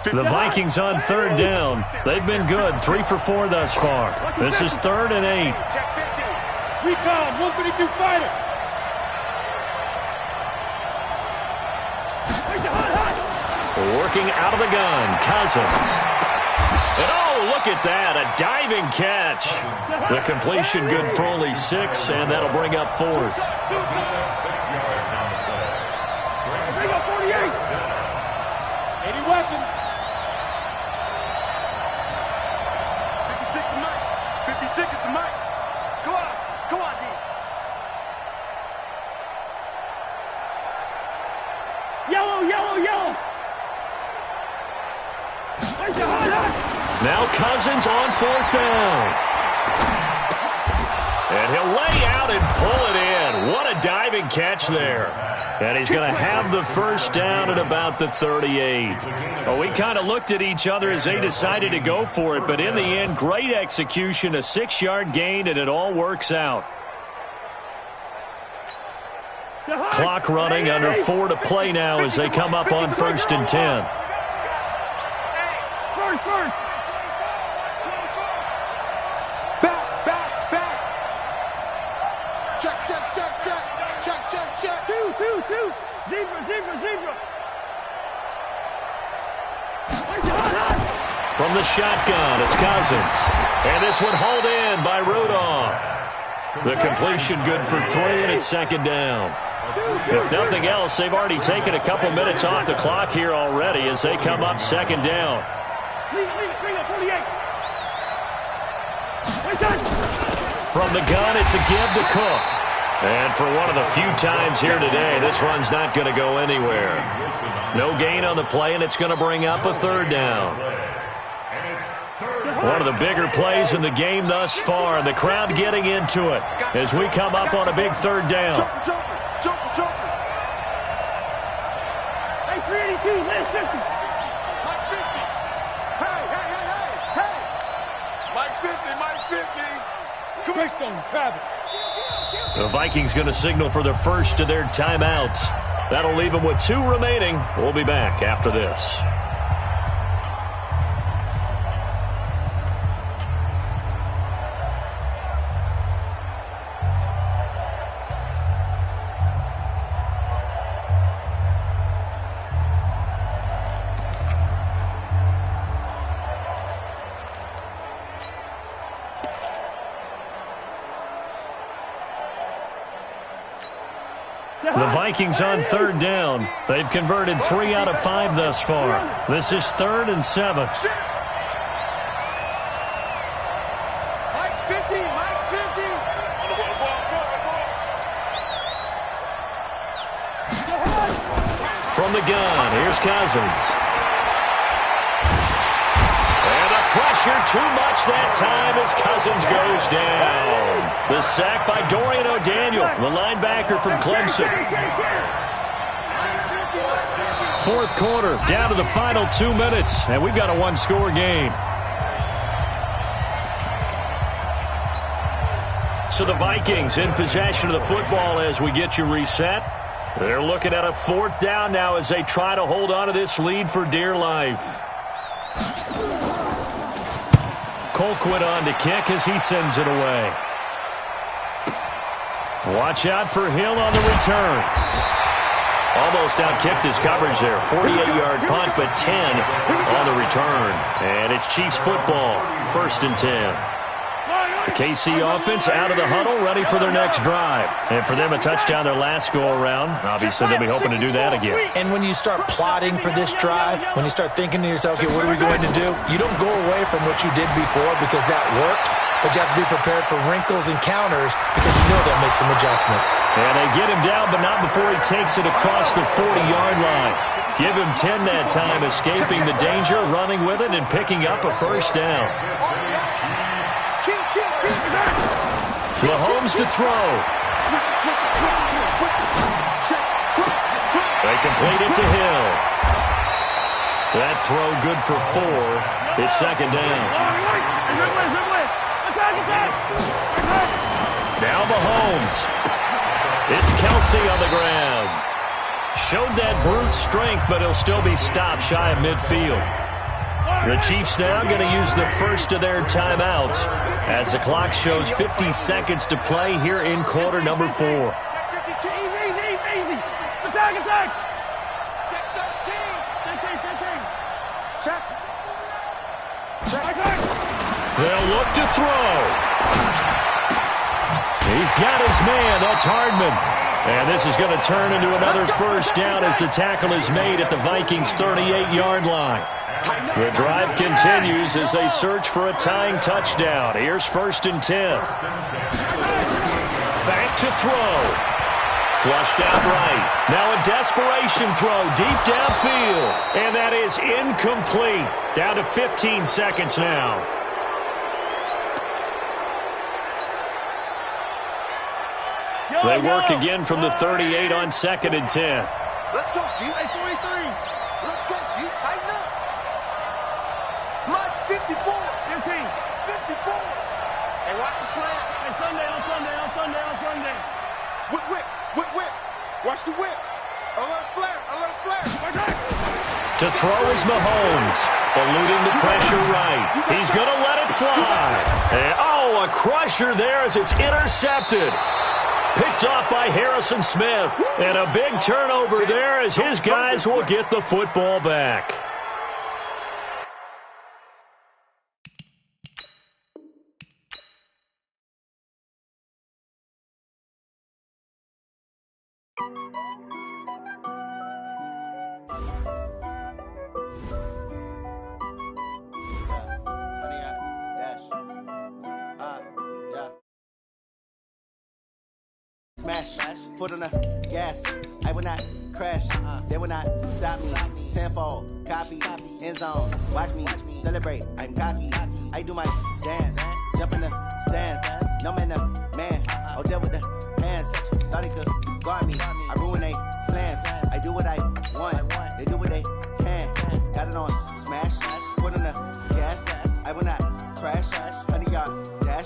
The Vikings on 3rd down. They've been good, 3 for 4 thus far. This is 3rd and 8. Recon, 152 fighter. Working out of the gun, Cousins. And oh, look at that, a diving catch. The completion good for only 6, and that'll bring up 4th. 6 yards on the play. Bring up 48. 80 weapons. 56 is the mic. Go on, D. Yellow. Now Cousins on 4th down. And he'll lay out and pull it in. What a diving catch there. And he's going to have the 1st down at about the 38. Well, we kind of looked at each other as they decided to go for it, but in the end, great execution, a 6-yard gain, and it all works out. Clock running, under 4 to play now as they come up on 1st and 10. Back. Check. Two. Zebra. From the shotgun, it's Cousins. And this one hauled in by Rudolph. The completion good for 3, and it's 2nd down. If nothing else, they've already taken a couple minutes off the clock here already as they come up 2nd down. From the gun, it's a give to Cook. And for one of the few times here today, this run's not going to go anywhere. No gain on the play, and it's going to bring up a 3rd down. One of the bigger plays in the game thus far, and the crowd getting into it as we come up on a big 3rd down. Jumper. Hey, 382, last 50. Mike 50. Hey. Mike 50. Greystone, Travis. The Vikings going to signal for the first of their timeouts. That'll leave them with 2 remaining. We'll be back after this. The Vikings on 3rd down. They've converted 3 out of 5 thus far. This is 3rd and 7. Mike's 50. the gun. Here's Cousins. And a pressure too much that time as Cousins goes down. The sack by Dorian O'Daniel, the linebacker from Clemson. Fourth quarter, down to the final 2 minutes, and we've got a one-score game. So the Vikings in possession of the football as we get you reset. They're looking at a fourth down now as they try to hold on to this lead for dear life. Colquitt on to kick as he sends it away. Watch out for Hill on the return. Almost outkicked his coverage there. 48-yard punt, but 10 on the return. And it's Chiefs football, 1st and 10. The KC offense out of the huddle, ready for their next drive. And for them, a touchdown their last go-around. Obviously, they'll be hoping to do that again. And when you start plotting for this drive, when you start thinking to yourself, okay, what are we going to do? You don't go away from what you did before because that worked. But you have to be prepared for wrinkles and counters because you know they'll make some adjustments. And they get him down, but not before he takes it across the 40-yard line. Give him 10 that time, escaping the danger, running with it, and picking up a first down. Mahomes to throw. They complete it to Hill. That throw good for 4. It's 2nd down. Now Mahomes. It's Kelsey on the ground. Showed that brute strength, but he'll still be stopped shy of midfield. The Chiefs now going to use the first of their timeouts as the clock shows 50 seconds to play here in quarter number 4. Easy. Attack. Check 13. Check. They'll look to throw. He's got his man. That's Hardman. And this is going to turn into another first down as the tackle is made at the Vikings' 38-yard line. The drive continues as they search for a tying touchdown. Here's 1st and 10. Back to throw. Flushed out right. Now a desperation throw deep downfield. And that is incomplete. Down to 15 seconds now. They work again from the 38 on 2nd and 10. Let's go, D. 43. Let's go, D. Tighten up. March 54. 15. 54. Hey, watch the slant. Hey, on Sunday. Whip. Watch the whip. A little flare. To throw is Mahomes. Eluding the pressure right. He's going to let it fly. And, a crusher there as it's intercepted. Picked off by Harrison Smith. And a big turnover there as his guys will get the football back. Smash, foot on the gas. I will not crash. They will not stop me. Tenfold, copy, end zone. Watch me celebrate. I'm cocky. I do my dance. Jump in the stands. No man, man. I'll deal with the hands. Thought he could guard me. I ruin they plans. I do what I want. They do what they can. Got it on smash. Foot on the gas. I will not crash. 100-yard dash.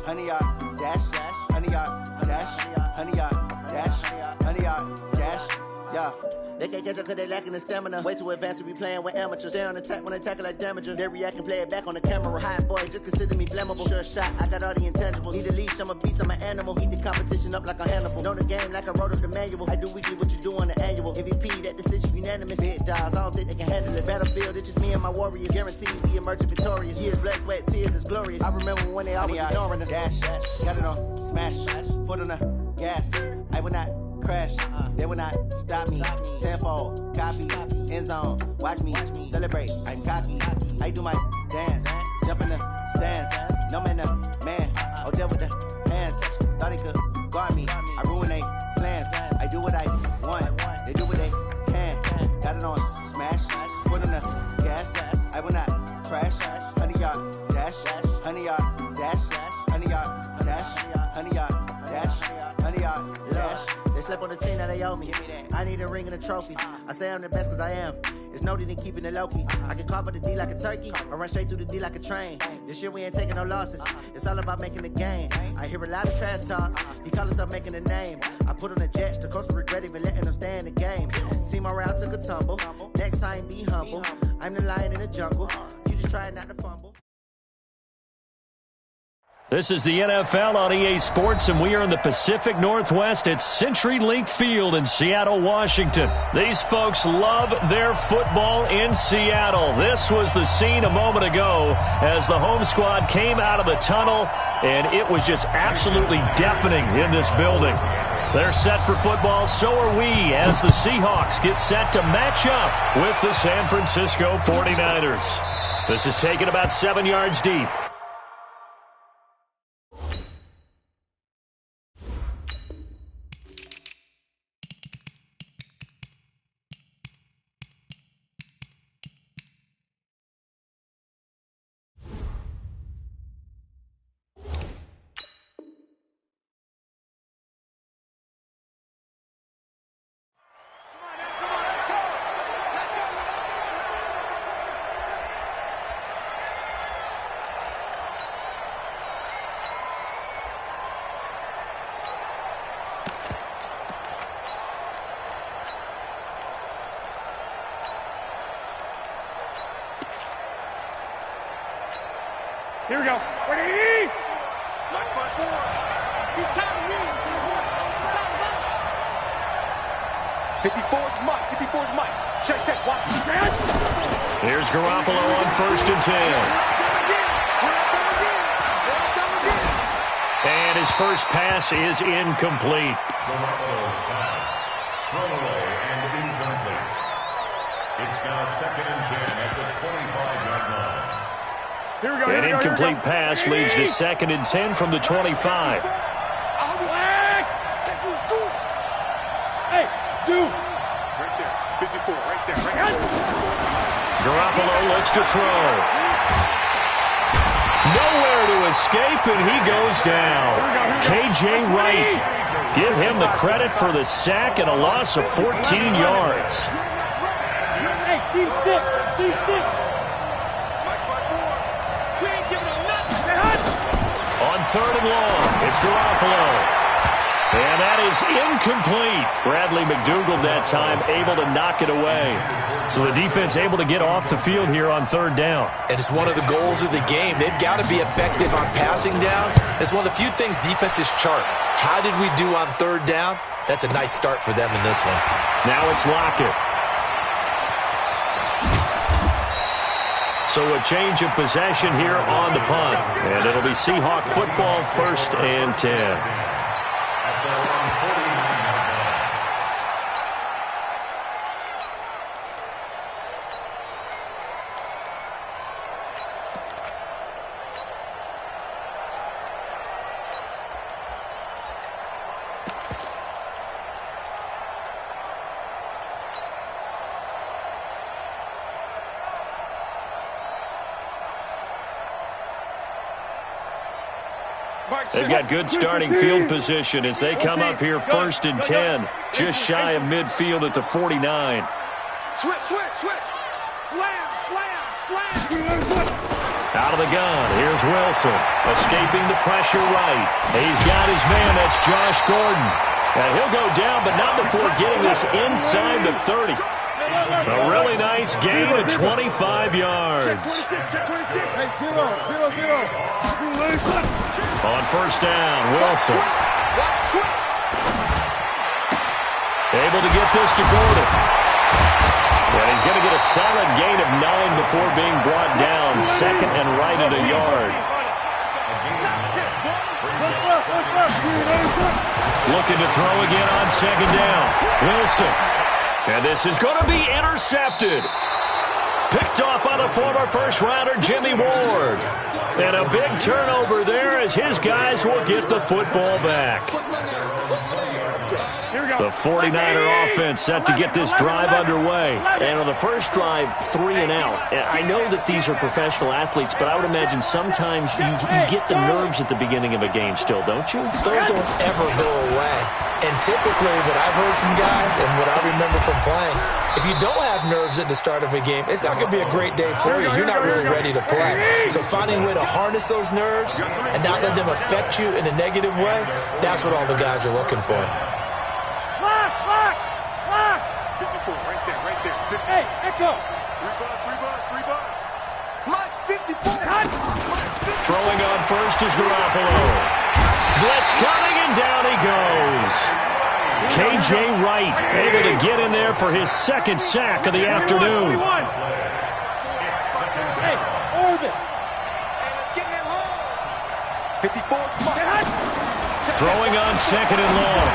100-yard dash. 100-yard dash. 100-yard dash. 100-yard dash. Yeah. They can't catch up cause they lacking the stamina. Way too advanced to be playing with amateurs. Stay on attack when they tackle like damager. They react and play it back on the camera. Hot boys just consider me flammable. Sure shot, I got all the intangibles. Need a leash, I'm a beast, I'm an animal. Eat the competition up like a Hannibal. Know the game like I wrote up the manual. I do weekly what you do on the annual. MVP, that decision unanimous. Big dogs, I don't think they can handle it. Battlefield, it's just me and my warriors. Guaranteed we emerging victorious. Years, blood, sweat, tears, is glorious. I remember when they always ignoring us. Dash, got it on smash. Foot on the gas. I will not crash. They will not stop me. Tenfold, copy, end zone. Watch me celebrate. I'm cocky. I do my dance. Jump in the stands. No man, man. I'll deal with the hands. Thought he could guard me. I ruin they plans. I do what I want. They do what they can. got it on smash, foot on the gas, I will not crash, 100-yard dash, 100-yard dash, 100-yard dash, 100-yard dash, 100-yard dash. They slept on the team that they owe me. I need a ring and a trophy. I say I'm the best cause I am. It's noted in keeping it low-key. I can carve up the D like a turkey or run straight through the D like a train. This year we ain't taking no losses. It's all about making the game. I hear a lot of trash talk. He call himself making a name. I put on the Jets. The coach will regret even letting them stay in the game. Team morale took a tumble. Next time be humble. I'm the lion in the jungle. You just try not to fumble. This is the NFL on EA Sports, and we are in the Pacific Northwest at CenturyLink Field in Seattle, Washington. These folks love their football in Seattle. This was the scene a moment ago as the home squad came out of the tunnel, and it was just absolutely deafening in this building. They're set for football, so are we, as the Seahawks get set to match up with the San Francisco 49ers. This is taken about 7 yards deep. Here we go. Ready? Mike by 4. He's tired of winning. He's tired of winning. 54's Mike. 54's Mike. Check. Watch. Here's Garoppolo on 1st and 10. And his first pass is incomplete. Garoppolo's pass. Thrown away and incomplete. It's now 2nd and 10 at the 25-yard line. Here we go. An incomplete pass leads to 2nd and 10 from the 25. Hey, do. Right there. 54. Right there. Garoppolo looks to throw. Nowhere to escape, and he goes down. K.J. Wright. Give him the credit for the sack and a loss of 14 yards. Hey, team 6. Team 6. On 3rd and long, it's Garoppolo. And that is incomplete. Bradley McDougald that time able to knock it away. So the defense able to get off the field here on 3rd down. And it's one of the goals of the game. They've got to be effective on passing downs. It's one of the few things defenses chart. How did we do on 3rd down? That's a nice start for them in this one. Now it's Lockett. So a change of possession here on the punt. And it'll be Seahawk football, 1st and 10. They've got good starting field position as they come up here 1st and 10, just shy of midfield at the 49. Switch. Slam. Out of the gun, here's Wilson, escaping the pressure right. He's got his man, that's Josh Gordon. And he'll go down, but not before getting this inside the 30. A really nice gain of 25 yards. On 1st down, Wilson. Able to get this to Gordon. And he's going to get a solid gain of 9 before being brought down. 2nd and right at a yard. Looking to throw again on 2nd down. Wilson. And this is going to be intercepted. Picked off by the former first-rounder Jimmy Ward. And a big turnover there as his guys will get the football back. The 49er offense set to get this drive underway. And on the first drive, 3 and out. I know that these are professional athletes, but I would imagine sometimes you get the nerves at the beginning of a game still, don't you? Those don't ever go away. And typically what I've heard from guys and what I remember from playing, if you don't have nerves at the start of a game, it's not going to be a great day for you. You're not really ready to play. So finding a way to harness those nerves and not let them affect you in a negative way, that's what all the guys are looking for. Hey, Echo! 3 bud. Mike, 54! Throwing on first is Garoppolo. Blitz coming, and down he goes. K.J. Wright able to get in there for his second sack of the afternoon. Hey, Orbit! Hey, let's get him home! 54. Throwing on second and long.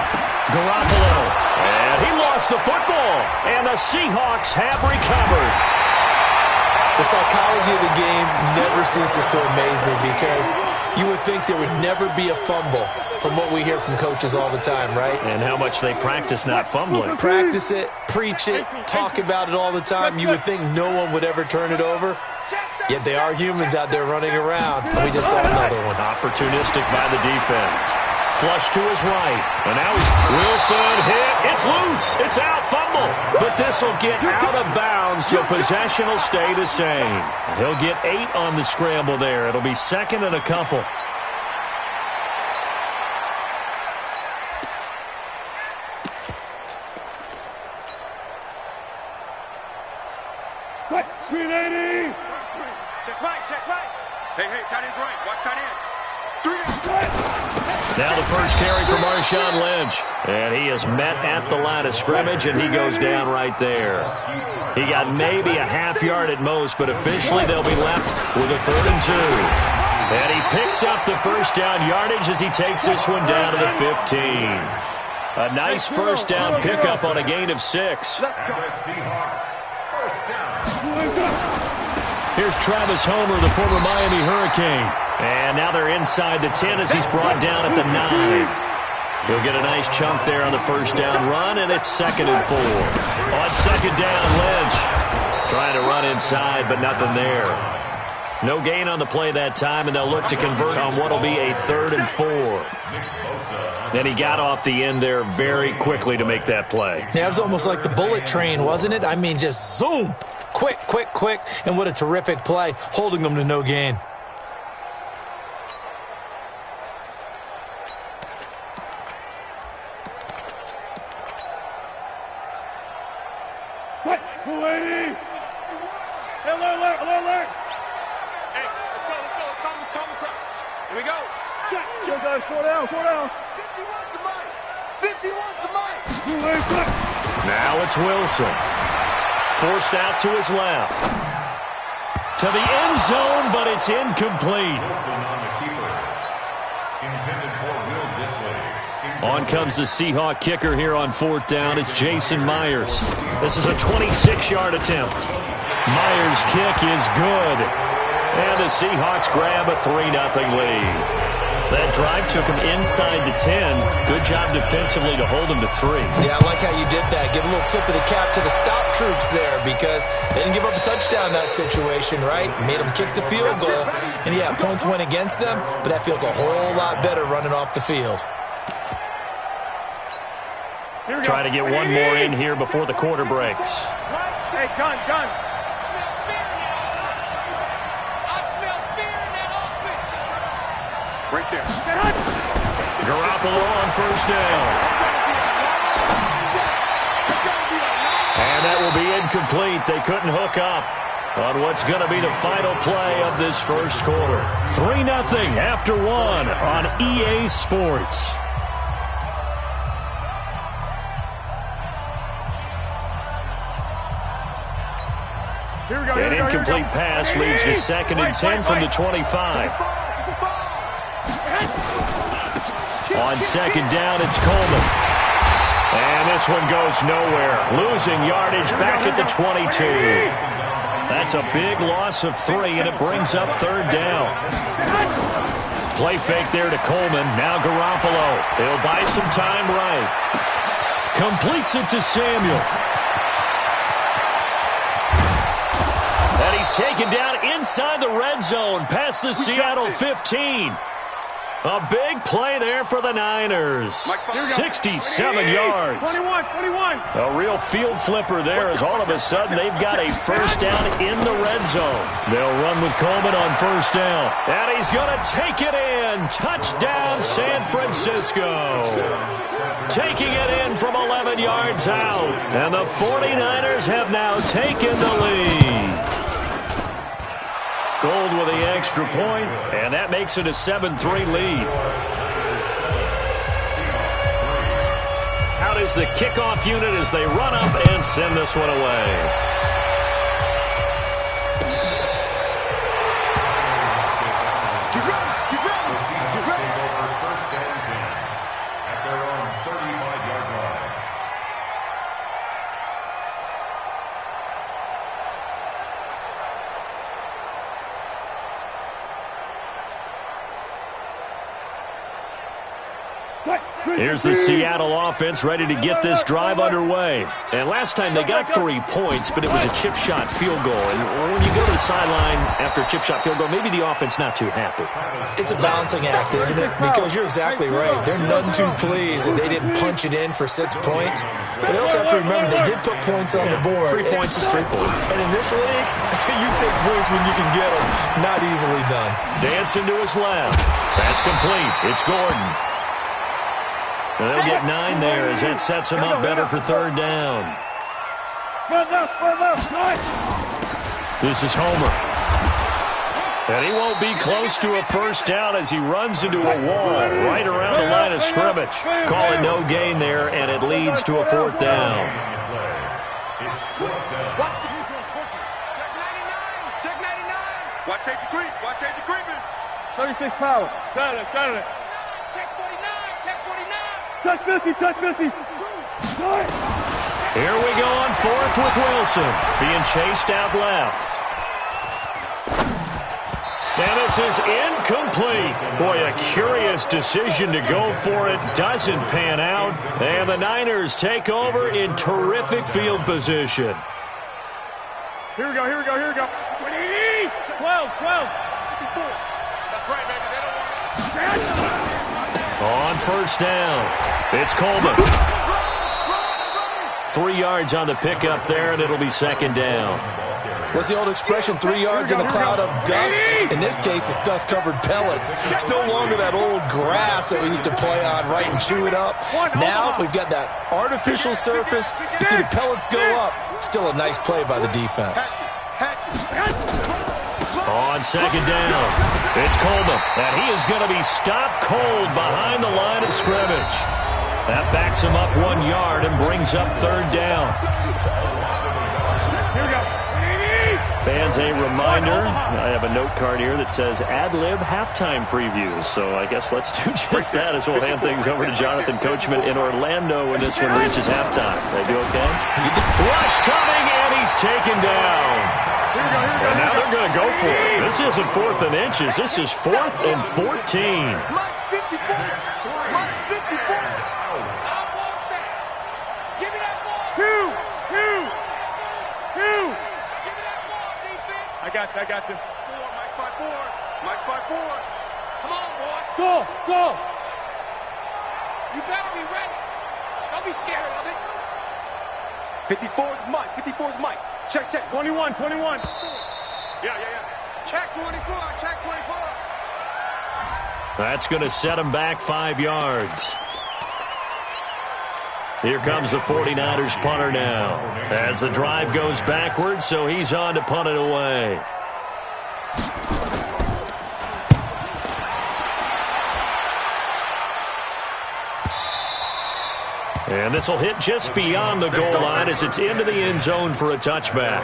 Garoppolo. And he lost the football. And the Seahawks have recovered. The psychology of the game never ceases to amaze me because you would think there would never be a fumble from what we hear from coaches all the time, right? And how much they practice not fumbling. Practice it, preach it, talk about it all the time. You would think no one would ever turn it over. Yet they are humans out there running around. And we just saw another one. Opportunistic by the defense. Flush to his right. And now Wilson hit. It's loose. It's out. Fumble. But this will get out of bounds, so possession will stay the same. He'll get 8 on the scramble there. It'll be second and a couple. Sweet 80! Check right. Hey, tight end's right. Watch tight end. 3 Now the first carry for Marshawn Lynch. And he is met at the line of scrimmage, and he goes down right there. He got maybe a half yard at most, but officially they'll be left with a 3rd and 2. And he picks up the first down yardage as he takes this one down to the 15. A nice first down pickup on a gain of 6. Here's Travis Homer, the former Miami Hurricane. And now they're inside the 10 as he's brought down at the 9. He'll get a nice chunk there on the first down run, and it's 2nd and 4. On second down, Lynch trying to run inside, but nothing there. No gain on the play that time, and they'll look to convert on what will be a 3rd and 4. Then he got off the end there very quickly to make that play. Yeah, it was almost like the bullet train, wasn't it? I mean, just zoom. Quick, and what a terrific play, holding them to no gain. What? 280! Hey, alert! Hey, let's go. Calm across. Here we go. Check, guys. 4 down. 51 to Mike. Now it's Wilson. Forced out to his left. To the end zone, but it's incomplete. On comes the Seahawk kicker here on 4th down. It's Jason Myers. This is a 26-yard attempt. Myers' kick is good. And the Seahawks grab a 3-0 lead. That drive took him inside the 10. Good job defensively to hold him to 3. Yeah, I like how you did that. Give a little tip of the cap to the stop troops there because they didn't give up a touchdown in that situation, right? Made them kick the field goal. And, yeah, points went against them, but that feels a whole lot better running off the field. Try to get one more in here before the quarter breaks. Hey, gun. Right there. Garoppolo on first down. And that will be incomplete. They couldn't hook up on what's going to be the final play of this first quarter. 3-0 after 1 on EA Sports. An incomplete pass leads to 2nd and 10 from the 25. On second down, it's Coleman. And this one goes nowhere. Losing yardage back at the 22. That's a big loss of 3, and it brings up 3rd down. Play fake there to Coleman. Now Garoppolo. He'll buy some time right. Completes it to Samuel. And he's taken down inside the red zone past the Seattle 15. A big play there for the Niners. 67 yards. 21. A real field flipper there as all of a sudden they've got a first down in the red zone. They'll run with Coleman on first down. And he's going to take it in. Touchdown, San Francisco. Taking it in from 11 yards out. And the 49ers have now taken the lead. Gold with the extra point, and that makes it a 7-3 lead. Out is the kickoff unit as they run up and send this one away. Here's the Seattle offense ready to get this drive underway. And last time they got 3 points, but it was a chip shot field goal. And when you go to the sideline after a chip shot field goal, maybe the offense not too happy. It's a balancing act, isn't it? Because you're exactly right. They're none too pleased that they didn't punch it in for 6 points. But they also have to remember they did put points on the board. 3 points is 3 points. And in this league, you take points when you can get them. Not easily done. Dancing to his left. That's complete. It's Gordon. And they'll get 9 there as that sets him up better for third down. This is Homer. And he won't be close to a first down as he runs into a wall right around the line of scrimmage. Call it no gain there, and it leads to a fourth down. Check 99. Watch safety creep. Watch safety creeping. 36 power. Got it. Check 49. Check 49. Touch 50. Here we go on fourth with Wilson. Being chased out left. And this is incomplete. Boy, a curious decision to go for it. Doesn't pan out. And the Niners take over in terrific field position. Here we go. 12. That's right, baby. They don't want it. On first down, it's Coleman. 3 yards on the pickup there, and it'll be second down. What's the old expression, 3 yards in a cloud of dust? In this case, it's dust-covered pellets. It's no longer that old grass that we used to play on, right, and chew it up. Now we've got that artificial surface. You see the pellets go up. Still a nice play by the defense. On second down, it's Coleman, and he is going to be stopped cold behind the line of scrimmage. That backs him up 1 yard and brings up third down. Here we go. Fans, a reminder, I have a note card here that says ad-lib halftime previews, so I guess let's do just that as we'll hand things over to Jonathan Coachman in Orlando when this one reaches halftime. They do okay? Rush coming, and he's taken down. And now they're going to go for it. This isn't 4th and inches. This is 4th and 14. Mike 54. Give me that ball. Two. Give me that ball, defense. I got you. 4, Mike 5-4. Come on, boy. Go. You better be ready. Don't be scared of it. 54 is Mike. Check. 21. Yeah. Check 24. That's going to set him back 5 yards. Here comes the 49ers punter now. As the drive goes backwards, so he's on to punt it away. And this will hit just beyond the goal line as it's into the end zone for a touchback.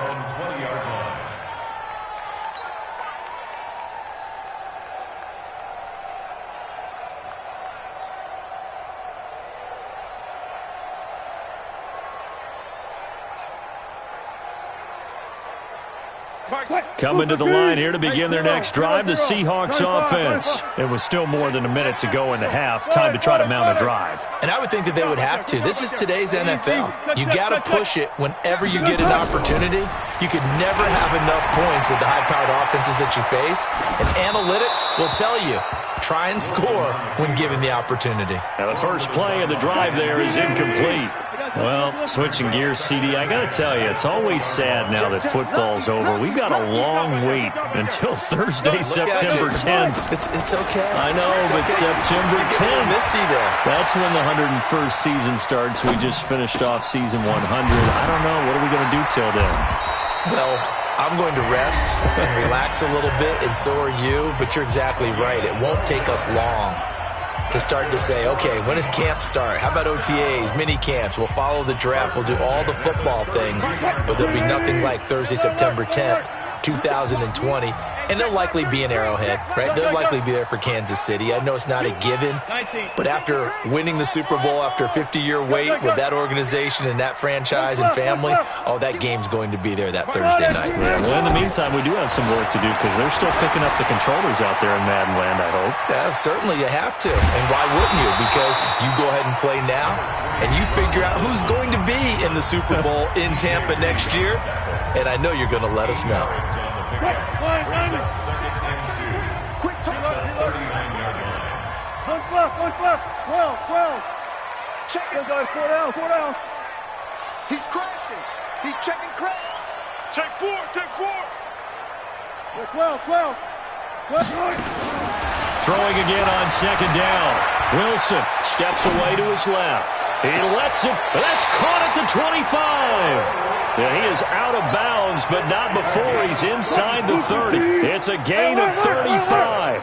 Mike Coming to the line here to begin their next drive, the Seahawks offense. It was still more than a minute to go in the half. Time to try to mount a drive. And I would think that they would have to. This is today's NFL. You got to push it whenever you get an opportunity. You could never have enough points with the high-powered offenses that you face. And analytics will tell you, try and score when given the opportunity. Now the first play of the drive there is incomplete. Well, switching gears, CD, I got to tell you, it's always sad now that football's over. We've got a long wait until Thursday, September 10th. It's okay. I know, but September 10th. Misty there. That's when the 101st season starts. We just finished off season 100. I don't know. What are we going to do till then? Well, I'm going to rest and relax a little bit, and so are you, but you're exactly right. It won't take us long to start to say, okay, when does camp start? How about OTAs, mini camps? We'll follow the draft. We'll do all the football things, but there'll be nothing like Thursday, September 10th, 2020. And they'll likely be in Arrowhead, right? They'll likely be there for Kansas City. I know it's not a given, but after winning the Super Bowl after a 50-year wait with that organization and that franchise and family, oh, that game's going to be there that Thursday night. Yeah, well, in the meantime, we do have some work to do because they're still picking up the controllers out there in Madden land, I hope. Yeah, certainly you have to. And why wouldn't you? Because you go ahead and play now, and you figure out who's going to be in the Super Bowl in Tampa next year, and I know you're going to let us know. Quick time. 39-yard line. One left. 12. Check it, guys. 4 down. He's crashing. He's checking crash. Check 4. 12. Throwing again on second down. Wilson steps away to his left. He lets it. That's caught at the 25. Yeah, he is out of bounds, but not before he's inside the 30. It's a gain of 35.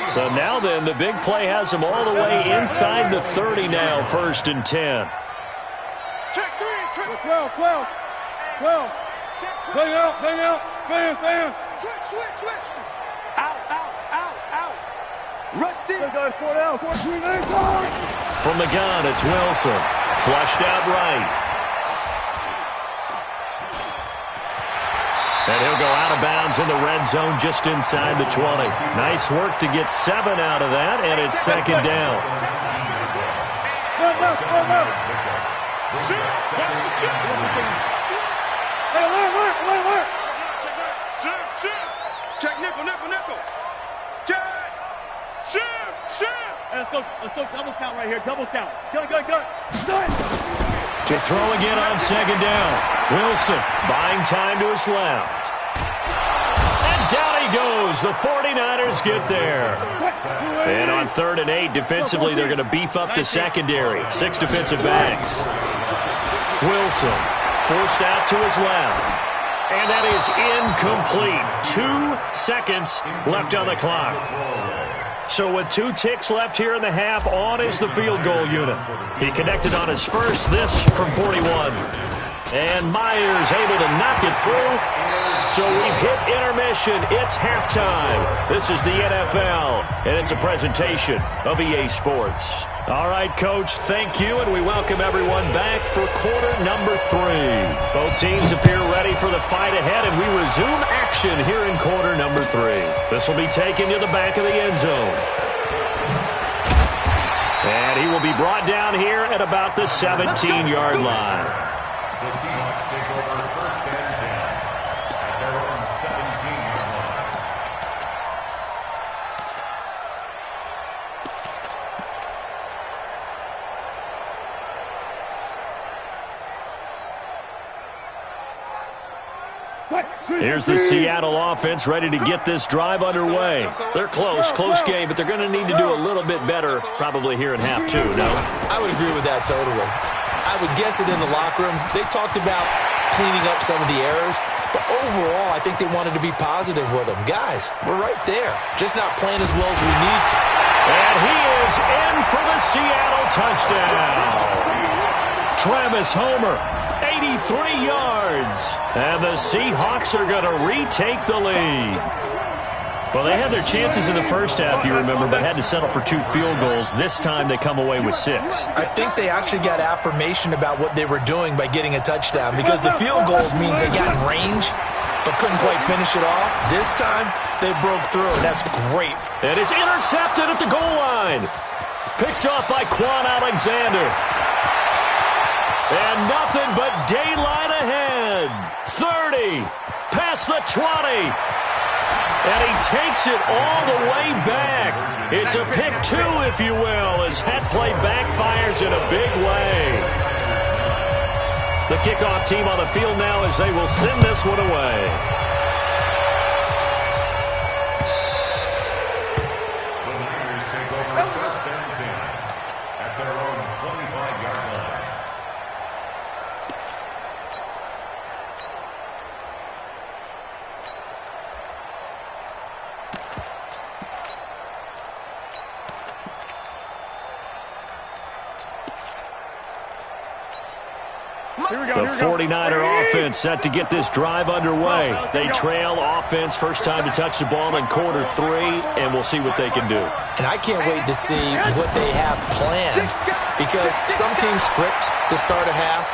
So now then, the big play has him all the way inside the 30 now, 1st and 10. Check 3. 12. Bang out. Switch. Out. Rush in. 4 down. From the gun, it's Wilson. Flushed out right. And he'll go out of bounds in the red zone just inside the 20. Nice work to get 7 out of that, and it's second down. Check nickel. Let's go double count right here. Double count. Go. To throw again on second down. Wilson buying time to his left. And down he goes. The 49ers get there. And on 3rd and 8, defensively, they're going to beef up the secondary. 6 defensive backs. Wilson forced out to his left. And that is incomplete. 2 seconds left on the clock. So with 2 ticks left here in the half, on is the field goal unit. He connected on his first, this from 41. And Myers able to knock it through. So we've hit intermission. It's halftime. This is the NFL, and it's a presentation of EA Sports. All right, Coach, thank you, and we welcome everyone back for quarter number 3. Both teams appear ready for the fight ahead, and we resume action here in quarter number 3. This will be taken to the back of the end zone. And he will be brought down here at about the 17-yard line. The Seahawks take over 1st and 10 at their own 17-yard line. Here's the Seattle offense ready to get this drive underway. They're close game, but they're going to need to do a little bit better probably here in half 2, no? I would agree with that totally. I would guess it in the locker room. They talked about cleaning up some of the errors, but overall, I think they wanted to be positive with them. Guys, we're right there, just not playing as well as we need to. And he is in for the Seattle touchdown. Travis Homer, 83 yards. And the Seahawks are going to retake the lead. Well, they had their chances in the first half, you remember, but had to settle for 2 field goals. This time they come away with 6. I think they actually got affirmation about what they were doing by getting a touchdown, because the field goals means they got in range. but couldn't quite finish it off. This time, they broke through, and that's great. And it's intercepted at the goal line. Picked off by Quan Alexander. And nothing but daylight ahead. 30, past the 20. And he takes it all the way back. It's a pick two, if you will, as that play backfires in a big way. The kickoff team on the field now as they will send this one away. The Niners take over first and 10 at their own 25-yard line. The 49er offense set to get this drive underway. They trail offense, first time to touch the ball in quarter 3, and we'll see what they can do. And I can't wait to see what they have planned, because some teams script to start a half.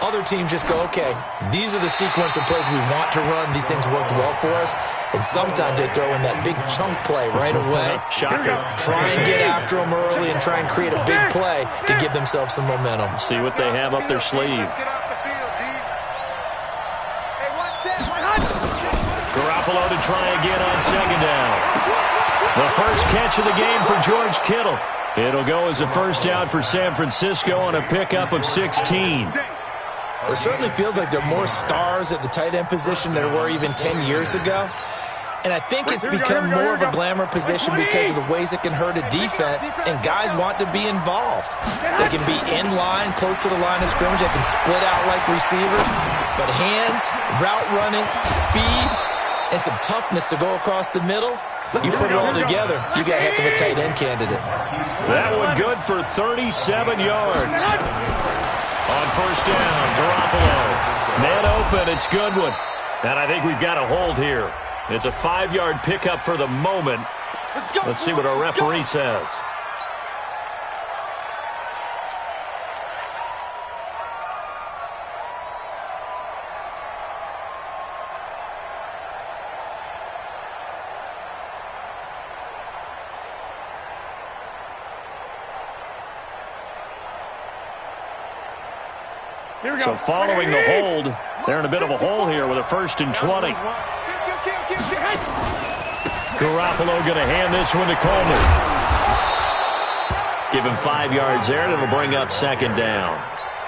Other teams just go, okay, these are the sequence of plays we want to run. These things worked well for us. And sometimes they throw in that big chunk play right away. Shocker. Try and get after them early and try and create a big play to give themselves some momentum. See what they have up their sleeve. Garoppolo to try again on second down. The first catch of the game for George Kittle. It'll go as a first down for San Francisco on a pickup of 16. It certainly feels like there are more stars at the tight end position than there were even 10 years ago. And I think it's become more of a glamour position because of the ways it can hurt a defense, and guys want to be involved. They can be in line, close to the line of scrimmage. They can split out like receivers. But hands, route running, speed, and some toughness to go across the middle, you put it all together, you got a heck of a tight end candidate. That one good for 37 yards. On first down, Garoppolo. Man open, it's Goodwin. And I think we've got a hold here. It's a 5-yard pickup for the moment. Let's see what our referee says. So following the hold, they're in a bit of a hole here with a 1st and 20. Garoppolo going to hand this one to Coleman. Give him 5 yards there, and it'll bring up second down.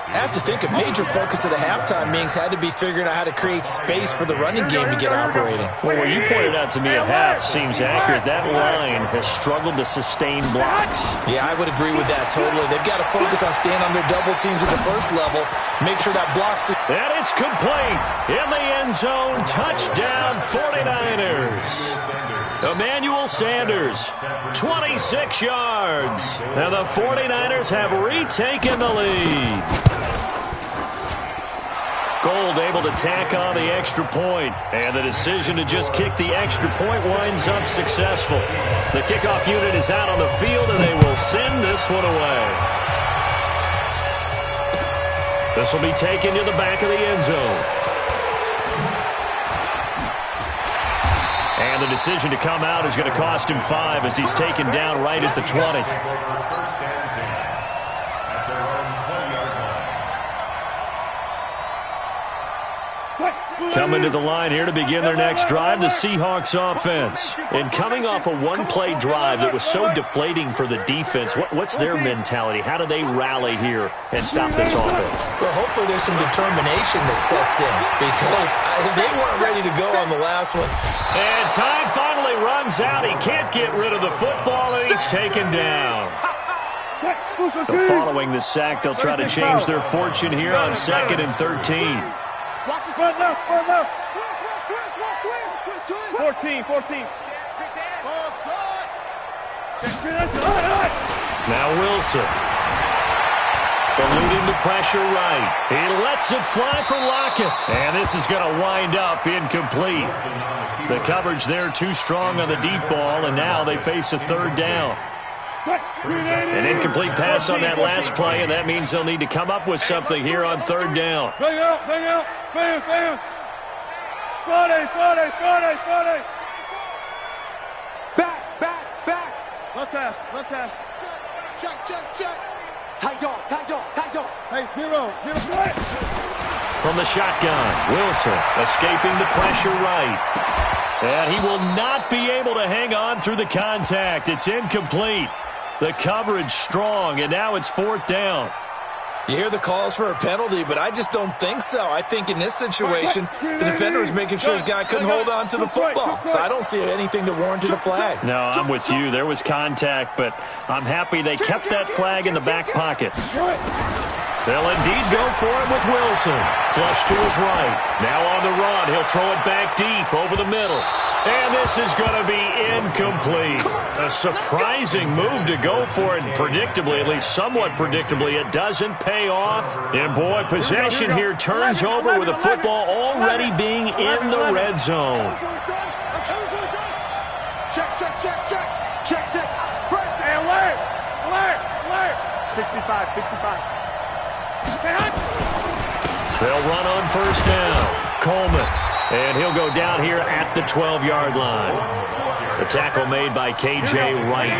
I have to think a major focus of the halftime meetings had to be figuring out how to create space for the running game to get operating. Well, what you pointed out to me at half seems accurate. That line has struggled to sustain blocks. Yeah, I would agree with that totally. They've got to focus on staying on their double teams at the first level. Make sure that blocks. And it's complete. In the end zone. Touchdown 49ers. Emmanuel Sanders, 26 yards. And the 49ers have retaken the lead. Gold able to tack on the extra point, and the decision to just kick the extra point winds up successful. The kickoff unit is out on the field, and they will send this one away. This will be taken to the back of the end zone. And the decision to come out is going to cost him 5 as he's taken down right at the 20. Coming to the line here to begin their next drive, the Seahawks offense. And coming off a one-play drive that was so deflating for the defense, what's their mentality? How do they rally here and stop this offense? Well, hopefully there's some determination that sets in, because they weren't ready to go on the last one. And time finally runs out. He can't get rid of the football, and he's taken down. So following the sack, they'll try to change their fortune here on 2nd and 13. Watch this right now. 14. Now Wilson. Eluding the pressure right. He lets it fly for Lockett. And this is going to wind up incomplete. The coverage there too strong on the deep ball, and now they face a 3rd down. An incomplete pass on that last play, and that means they'll need to come up with something here on 3rd down. Back. Left hash. Check. Tight dog. Hey, zero. From the shotgun, Wilson escaping the pressure right. And he will not be able to hang on through the contact. It's incomplete. The coverage strong, and now it's 4th down. You hear the calls for a penalty, but I just don't think so. I think in this situation, the defender was making sure his guy couldn't hold on to the football. So I don't see anything to warrant a flag. No, I'm with you. There was contact, but I'm happy they kept that flag in the back pocket. They'll indeed go for it with Wilson. Flush to his right. Now on the run. He'll throw it back deep over the middle. And this is going to be incomplete. A surprising move to go for it. Predictably, at least somewhat predictably, it doesn't pay off. And boy, possession here turns over with the football already being in the red zone. Check. Hey, alert. 65. They'll run on 1st down. Coleman. And he'll go down here at the 12-yard line. The tackle made by K.J. Wright.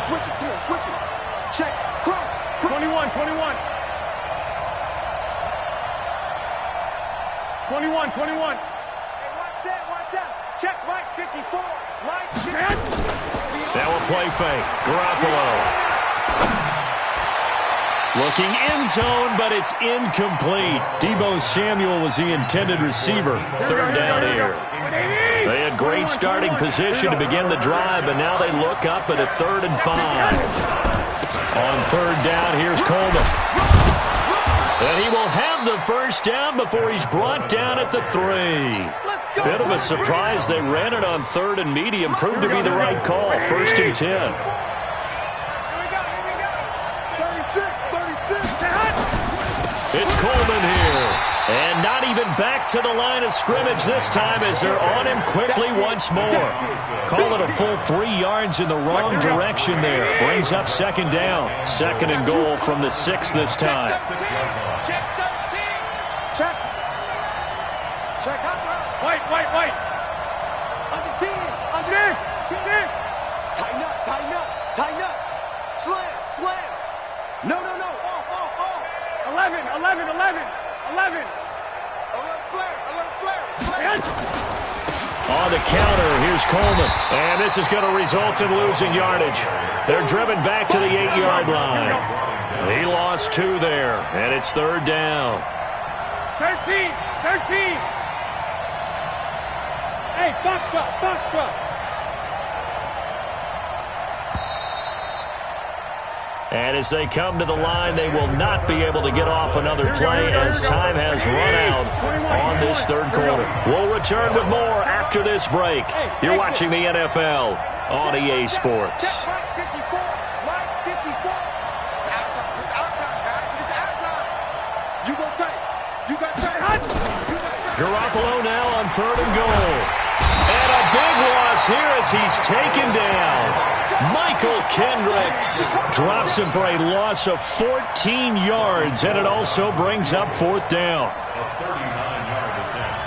Switch it. Check. Crouch. 21. 21. Hey, watch that. Check right 54. Now a play fake. Garoppolo. Looking end zone, but it's incomplete. Deebo Samuel was the intended receiver. 3rd down here. They had great starting position to begin the drive, but now they look up at a 3rd and 5. On 3rd down, here's Coleman. And he will have the 1st down before he's brought down at the 3. Bit of a surprise. They ran it on 3rd and medium. Proved to be the right call. 1st and 10. It's Coleman here. And not even back to the line of scrimmage this time as they're on him quickly once more. Call it a full 3 yards in the wrong direction there. Brings up 2nd down. 2nd and goal from the 6 this time. Check. Wait. Under. Tighten up. Slam. No. Off. 11. Alert flare. On the counter, here's Coleman. And this is going to result in losing yardage. They're driven back to the 8-yard line. He lost 2 there, and it's 3rd down. 13. Hey, box truck. And as they come to the line, they will not be able to get off another play as time has run out on this 3rd quarter. We'll return with more after this break. You're watching the NFL on EA Sports. It's out time, guys. It's out time. You go tight. Garoppolo now on 3rd and goal. And a big loss here as he's taken down. Michael Kendricks drops him for a loss of 14 yards, and it also brings up 4th down. A 39-yard attempt.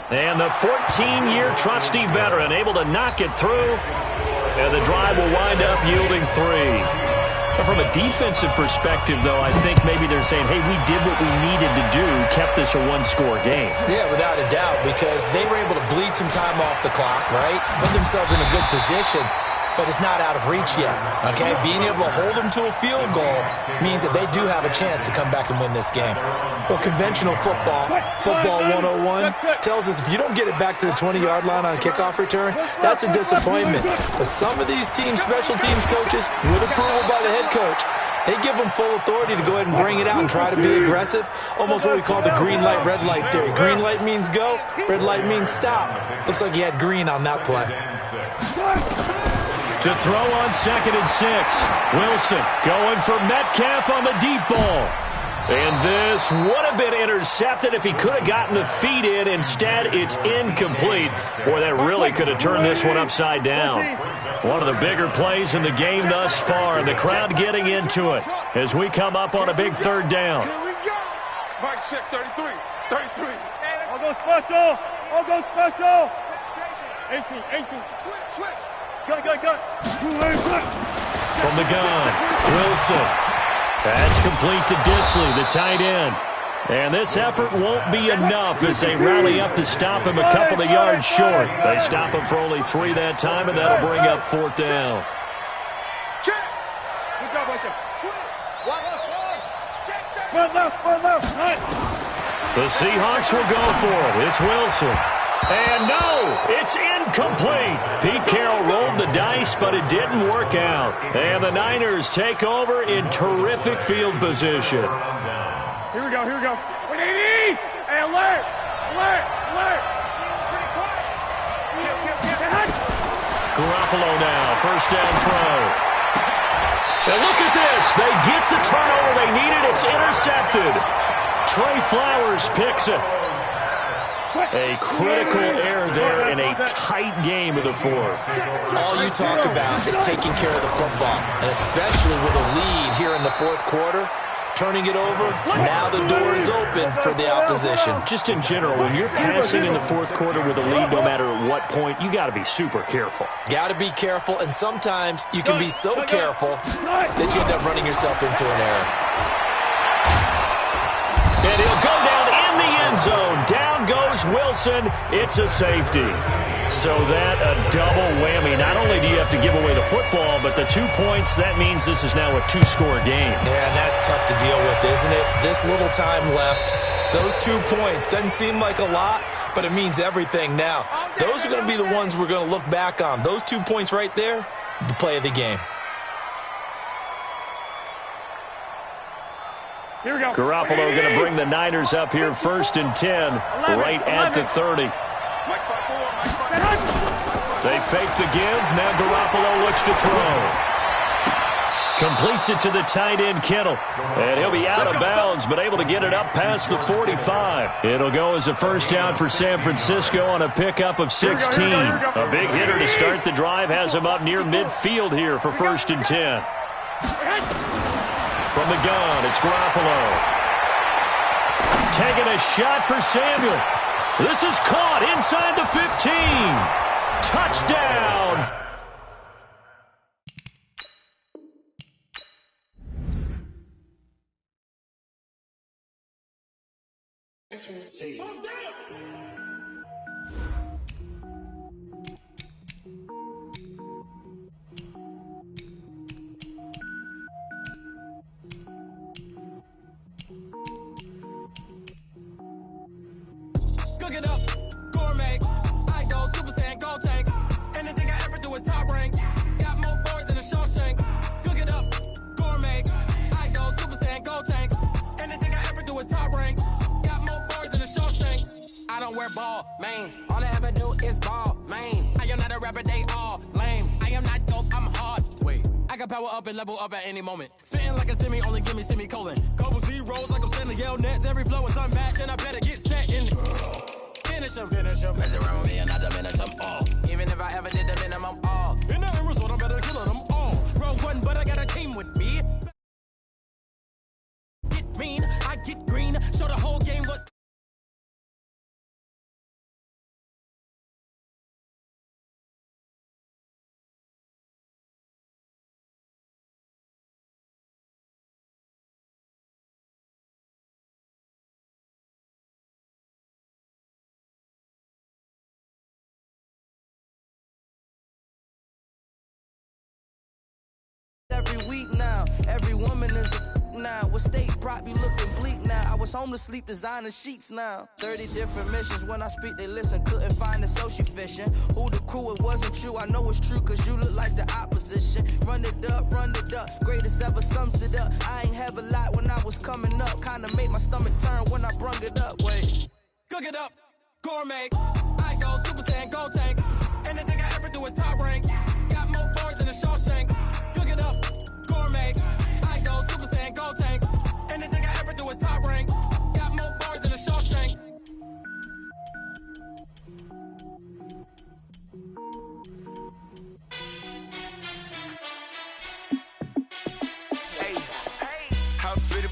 And the 14-year trusty veteran able to knock it through. And the drive will wind up yielding 3. But from a defensive perspective, though, I think maybe they're saying, hey, we did what we needed to do, kept this a 1-score game. Yeah, without a doubt, because they were able to bleed some time off the clock, right? Put themselves in a good position, but it's not out of reach yet, okay? Being able to hold them to a field goal means that they do have a chance to come back and win this game. Well, conventional football 101, tells us if you don't get it back to the 20-yard line on a kickoff return, that's a disappointment. But some of these teams, special teams coaches, with approval by the head coach, They give them full authority to go ahead and bring it out and try to be aggressive. Almost what we call the green light, red light theory. Green light means go, red light means stop. Looks like he had green on that play. To throw on 2nd and 6. Wilson going for Metcalf on the deep ball. And this would have been intercepted if he could have gotten the feet in. Instead, it's incomplete. Boy, that really could have turned this one upside down. One of the bigger plays in the game thus far, and the crowd getting into it as we come up on a big 3rd down. Here we go. Mike check 33. 33. I'll go special. I'll go special. 18. Switch. Cut. From the gun, Wilson. That's complete to Disley, the tight end. And this effort won't be enough as they rally up to stop him a couple of yards short. They stop him for only 3 that time, and that'll bring up 4th down. Good job, Micah. Front left. The Seahawks will go for it. It's Wilson. And no, it's incomplete. Pete Carroll rolled the dice, but it didn't work out. And the Niners take over in terrific field position. Here we go. Hey, alert. Garoppolo now, 1st down throw. And look at this. They get the turnover they needed. It's intercepted. Trey Flowers picks it. A critical error there in a tight game of the 4th. All you talk about is taking care of the football, and especially with a lead here in the 4th quarter, turning it over, now the door is open for the opposition. Just in general, when you're passing in the 4th quarter with a lead, no matter at what point, you got to be super careful. Got to be careful, and sometimes you can be so careful that you end up running yourself into an error. And he'll go down in the end zone. Down goes Wilson. It's a safety. So that a double whammy. Not only do you have to give away the football, but the 2 points, that means this is now a 2-score game. Yeah, and that's tough to deal with, isn't it? This little time left. Those 2 points doesn't seem like a lot, but it means everything now. Those are going to be the ones we're going to look back on. Those 2 points right there, the play of the game. Here we go. Garoppolo going to bring the Niners up here 1st and 10, right at the 30. They fake the give. Now Garoppolo looks to throw. Completes it to the tight end, Kittle. And he'll be out of bounds, but able to get it up past the 45. It'll go as a 1st down for San Francisco on a pickup of 16. A big hitter to start the drive has him up near midfield here for 1st and 10. From the gun, it's Garoppolo. Taking a shot for Samuel. This is caught inside the 15. Touchdown. Cook it up, gourmet. I go Super Saiyan, go tank. Anything I ever do is top rank. Got more boys than a Shawshank. Cook it up, gourmet. I go Super Saiyan, go tank. Anything I ever do is top rank. Got more boys than a Shawshank. I don't wear ball mains. All I ever do is ball main. I am not a rapper, they all lame. I am not dope, I'm hard. Wait, I can power up and level up at any moment. Spitting like a semi, only give me semicolon. Couple zeros like I'm sending yell nets. Every flow is unmatched and I better get set in. Finish them. Mess around with me and I diminish them all. Even if I ever did the minimum all. In the result, I better kill them all. Rogue one, but I got a team with me. Get mean, I get green. Show the whole game what's now. What state prop be looking bleak now? I was home to sleep, designer sheets now. 30 different missions, when I speak they listen. Couldn't find the social fishing. Who the crew, it wasn't you. I know it's true, cause you look like the opposition. Run it up, greatest ever sums it up. I ain't have a lot when I was coming up. Kinda made my stomach turn when I brung it up. Wait. Cook it up, gourmet. I go Super Saiyan, Gold Tank. Anything I ever do is top rank. Got more fours than a Shawshank. Cook it up, gourmet. I go Super Saiyan, Gold Tank. Anything I ever do is top rank. Got more fours than a Shawshank.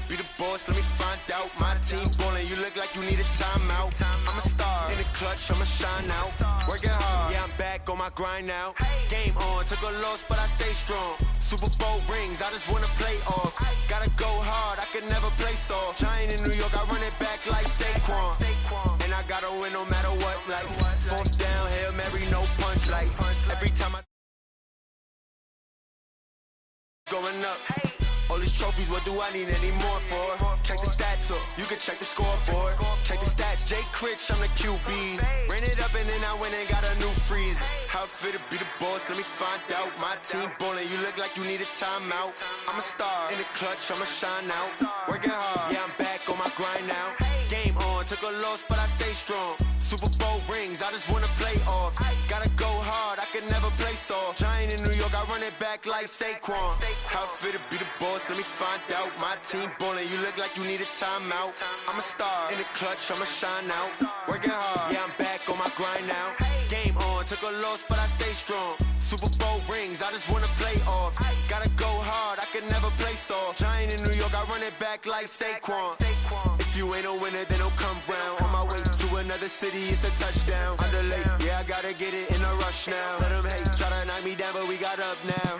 Be the boss, let me find out. My team ballin', you look like you need a timeout. I'm a star, in the clutch, I'ma shine out. Working hard, yeah, I'm back on my grind now. Game on, took a loss, but I stay strong. Super Bowl rings, I just wanna play off. Gotta go hard, I can never play soft. Giant in New York, I run it back like Saquon. And I gotta win no matter what, like fourth down, Hail Mary, no punch, like every time I going up. All these trophies, what do I need any more for? Check the stats up, you can check the scoreboard. Check the stats, Jay Critch, I'm the QB. Ran it up and then I went and got a new freeze. How it fit to be the boss, let me find out. My team ballin', you look like you need a timeout. I'm a star, in the clutch, I'ma shine out. Working hard, yeah, I'm back on my grind now. Game on, took a loss, but I stay strong. Super Bowl rings, I just wanna play off. Gotta go hard, I can never play soft. Giant in New York, I run it back like Saquon. How it fit to be the boss, let me find out. My team ballin', you look like you need a timeout. I'm a star, in the clutch, I'ma shine out. Working hard, yeah, I'm back on my grind now. Game on, took a loss, but I stay strong. Super Bowl rings, I just wanna play off. Gotta go hard, I can never play soft. Giant in New York, I run it back like Saquon. If you ain't a winner, then don't come round. On my way to another city, it's a touchdown. Underlay, yeah, I gotta get it in a rush now. Let them hate, try to knock me down, but we got up now.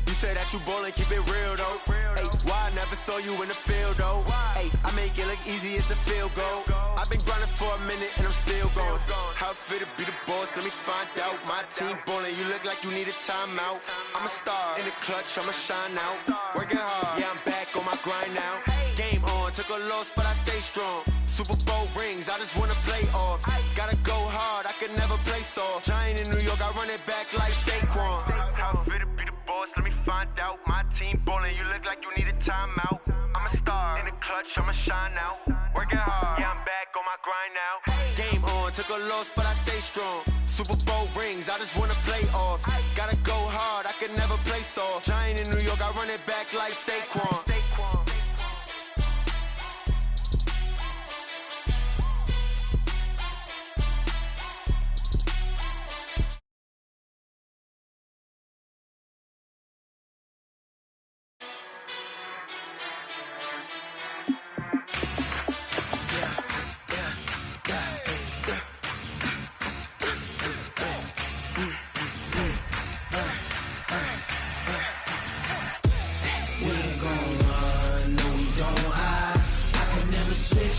You say that you ballin', keep it real though. Hey, why I never saw you in the field though? Hey, I make it look easy, it's a field goal. I've been grinding for a minute and I'm still going. How it fit to be the boss, let me find out. My team ballin', you look like you need a timeout. I'm a star, in the clutch, I'ma shine out. Working hard, yeah, I'm back on my grind now. Game on, took a loss, but I stay strong. Super Bowl rings, I just wanna play off. Gotta go hard, I can never play soft. Giant in New York, I run it back like Saquon. How it fit to be the boss, let me find out. My team ballin', you look like you need a timeout. I'm a star, in the clutch, I'ma shine out. Working hard, yeah, I'm back on my grind now. Game on, took a loss, but I stay strong. Super Bowl rings, I just wanna play off. Gotta go hard, I can never play soft. Giant in New York, I run it back like Saquon.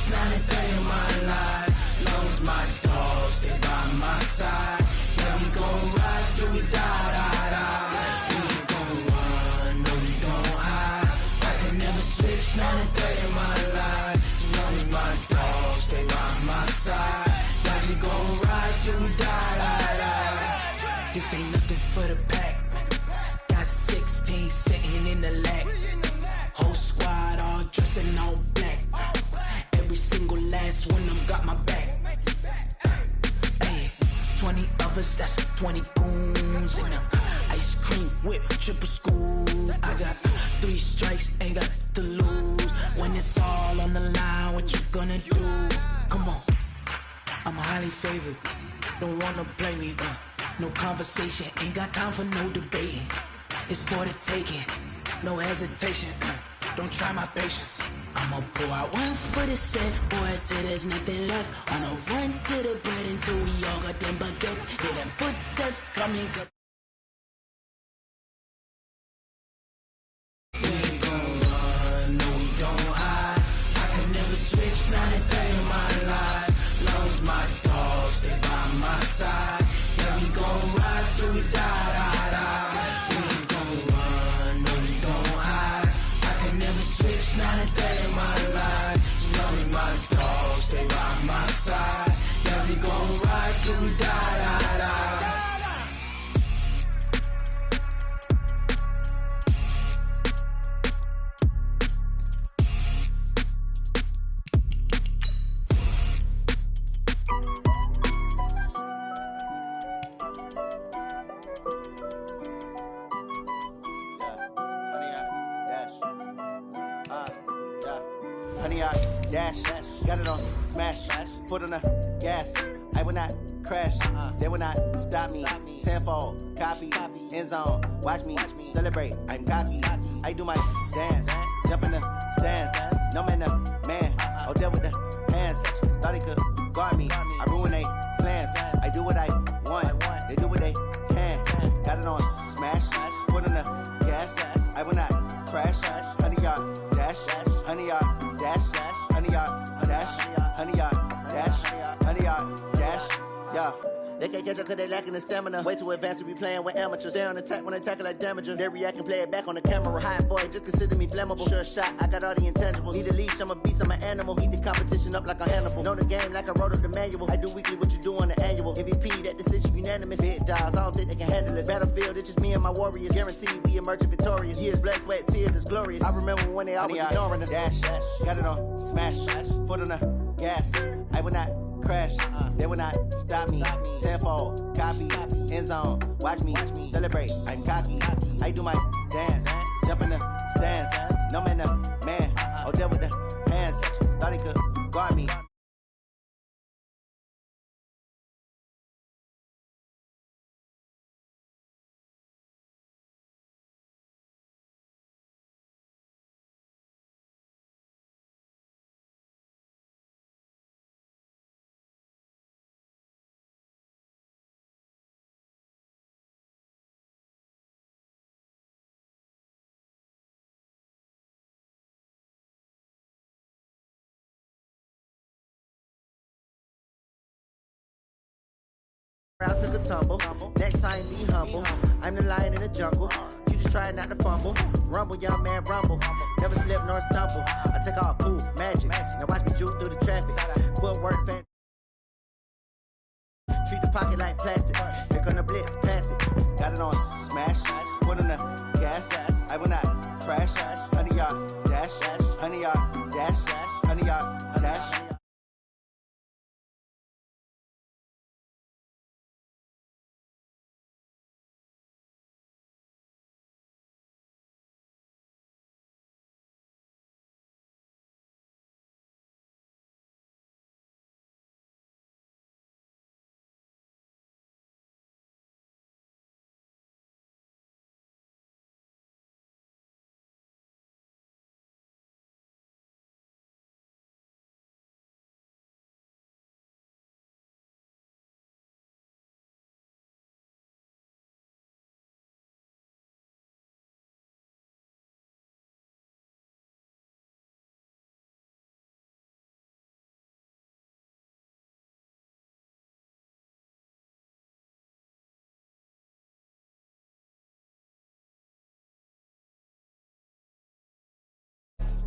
Not a day in my life. Long as my dogs, they by my side. Yeah, we gon' ride till we die, die, die. We ain't gon' run, no, we don't hide. I can never switch, not a day in my life. As long as my dogs, they by my side. Yeah, we gon' ride till we die, die, die. This ain't nothing for the pack. Got 16 sitting in the lap. Whole squad all dressing all black. Every single last one of them got my back. Hey, 20 of us, that's 20 goons in them. Ice cream whip, triple scoop. I got 3 strikes, ain't got to lose. When it's all on the line, what you gonna do? Come on, I'm highly favored. Don't wanna blame me, no conversation, ain't got time for no debating. It's for the taking, no hesitation. Don't try my patience. I'ma pour out one for the set, boy, till there's nothing left. On a run to the bread until we all got them baguettes. Hear them footsteps coming. We ain't gon' run, no, we don't hide. I can never switch, not a day in my life. Long as my dogs, they by my side. Yeah, we gon' ride till we die, die, die. We ain't gon' run, no, we don't hide. I can never switch, not 100 yard dash. Got it on smash. Foot on the gas. I will not crash. They will not stop me. Tenfold, copy, end zone. Watch me celebrate. I'm cocky. I do my dance. Jump in the stands. No man, the man. Oh, there with the hands. Thought he could guard me. I ruin they plans. I do what I want. They do what they can. Got it on smash. Foot on the gas. I will not crash. 100 yard dash. 100 yard dash. 100 yard dash. 100 yard dash. 100 yard dash. Yeah. They can't catch up cause they lacking the stamina. Way too advanced to be playing with amateurs. Stay on attack when they tackle like damager. They react and play it back on the camera. Hot boy, just consider me flammable. Sure shot, I got all the intangibles. Need a leash, I'm a beast, I'm an animal. Heat the competition up like a Hannibal. Know the game like I wrote up the manual. I do weekly what you do on the annual. MVP, that decision unanimous. Big dogs, I don't think they can handle it. Battlefield, it's just me and my warriors. Guaranteed we emerging victorious. Years, blood, sweat, tears, it's glorious. I remember when they always ignoring us. Dash, got it on smash. Foot on the gas. I will not crash. They will not stop me. Tenfold, copy, end zone. Watch me celebrate. I'm cocky. I do my dance. Jump in the stands. No man, the man. Oh, there with the hands. Thought he could guard me. I took a tumble. Next time, be humble. I'm the lion in the jungle. You just try not to fumble. Rumble, young man, rumble. Never slip nor stumble. I take off, poof, magic. Now watch me juke through the traffic. Footwork, fan. Treat the pocket like plastic. Here come the blitz, pass it. Got it on smash. Foot on the gas. I will not crash. 100 yard dash. 100 yard dash. 100 yard dash.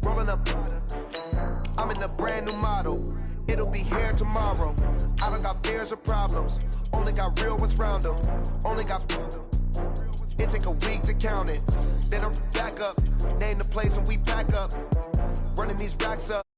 Rolling up, I'm in a brand new model. It'll be here tomorrow. I don't got fears or problems. Only got real ones round them. Only got. It take a week to count it. Then I'm back up. Name the place and we pack up. Running these racks up.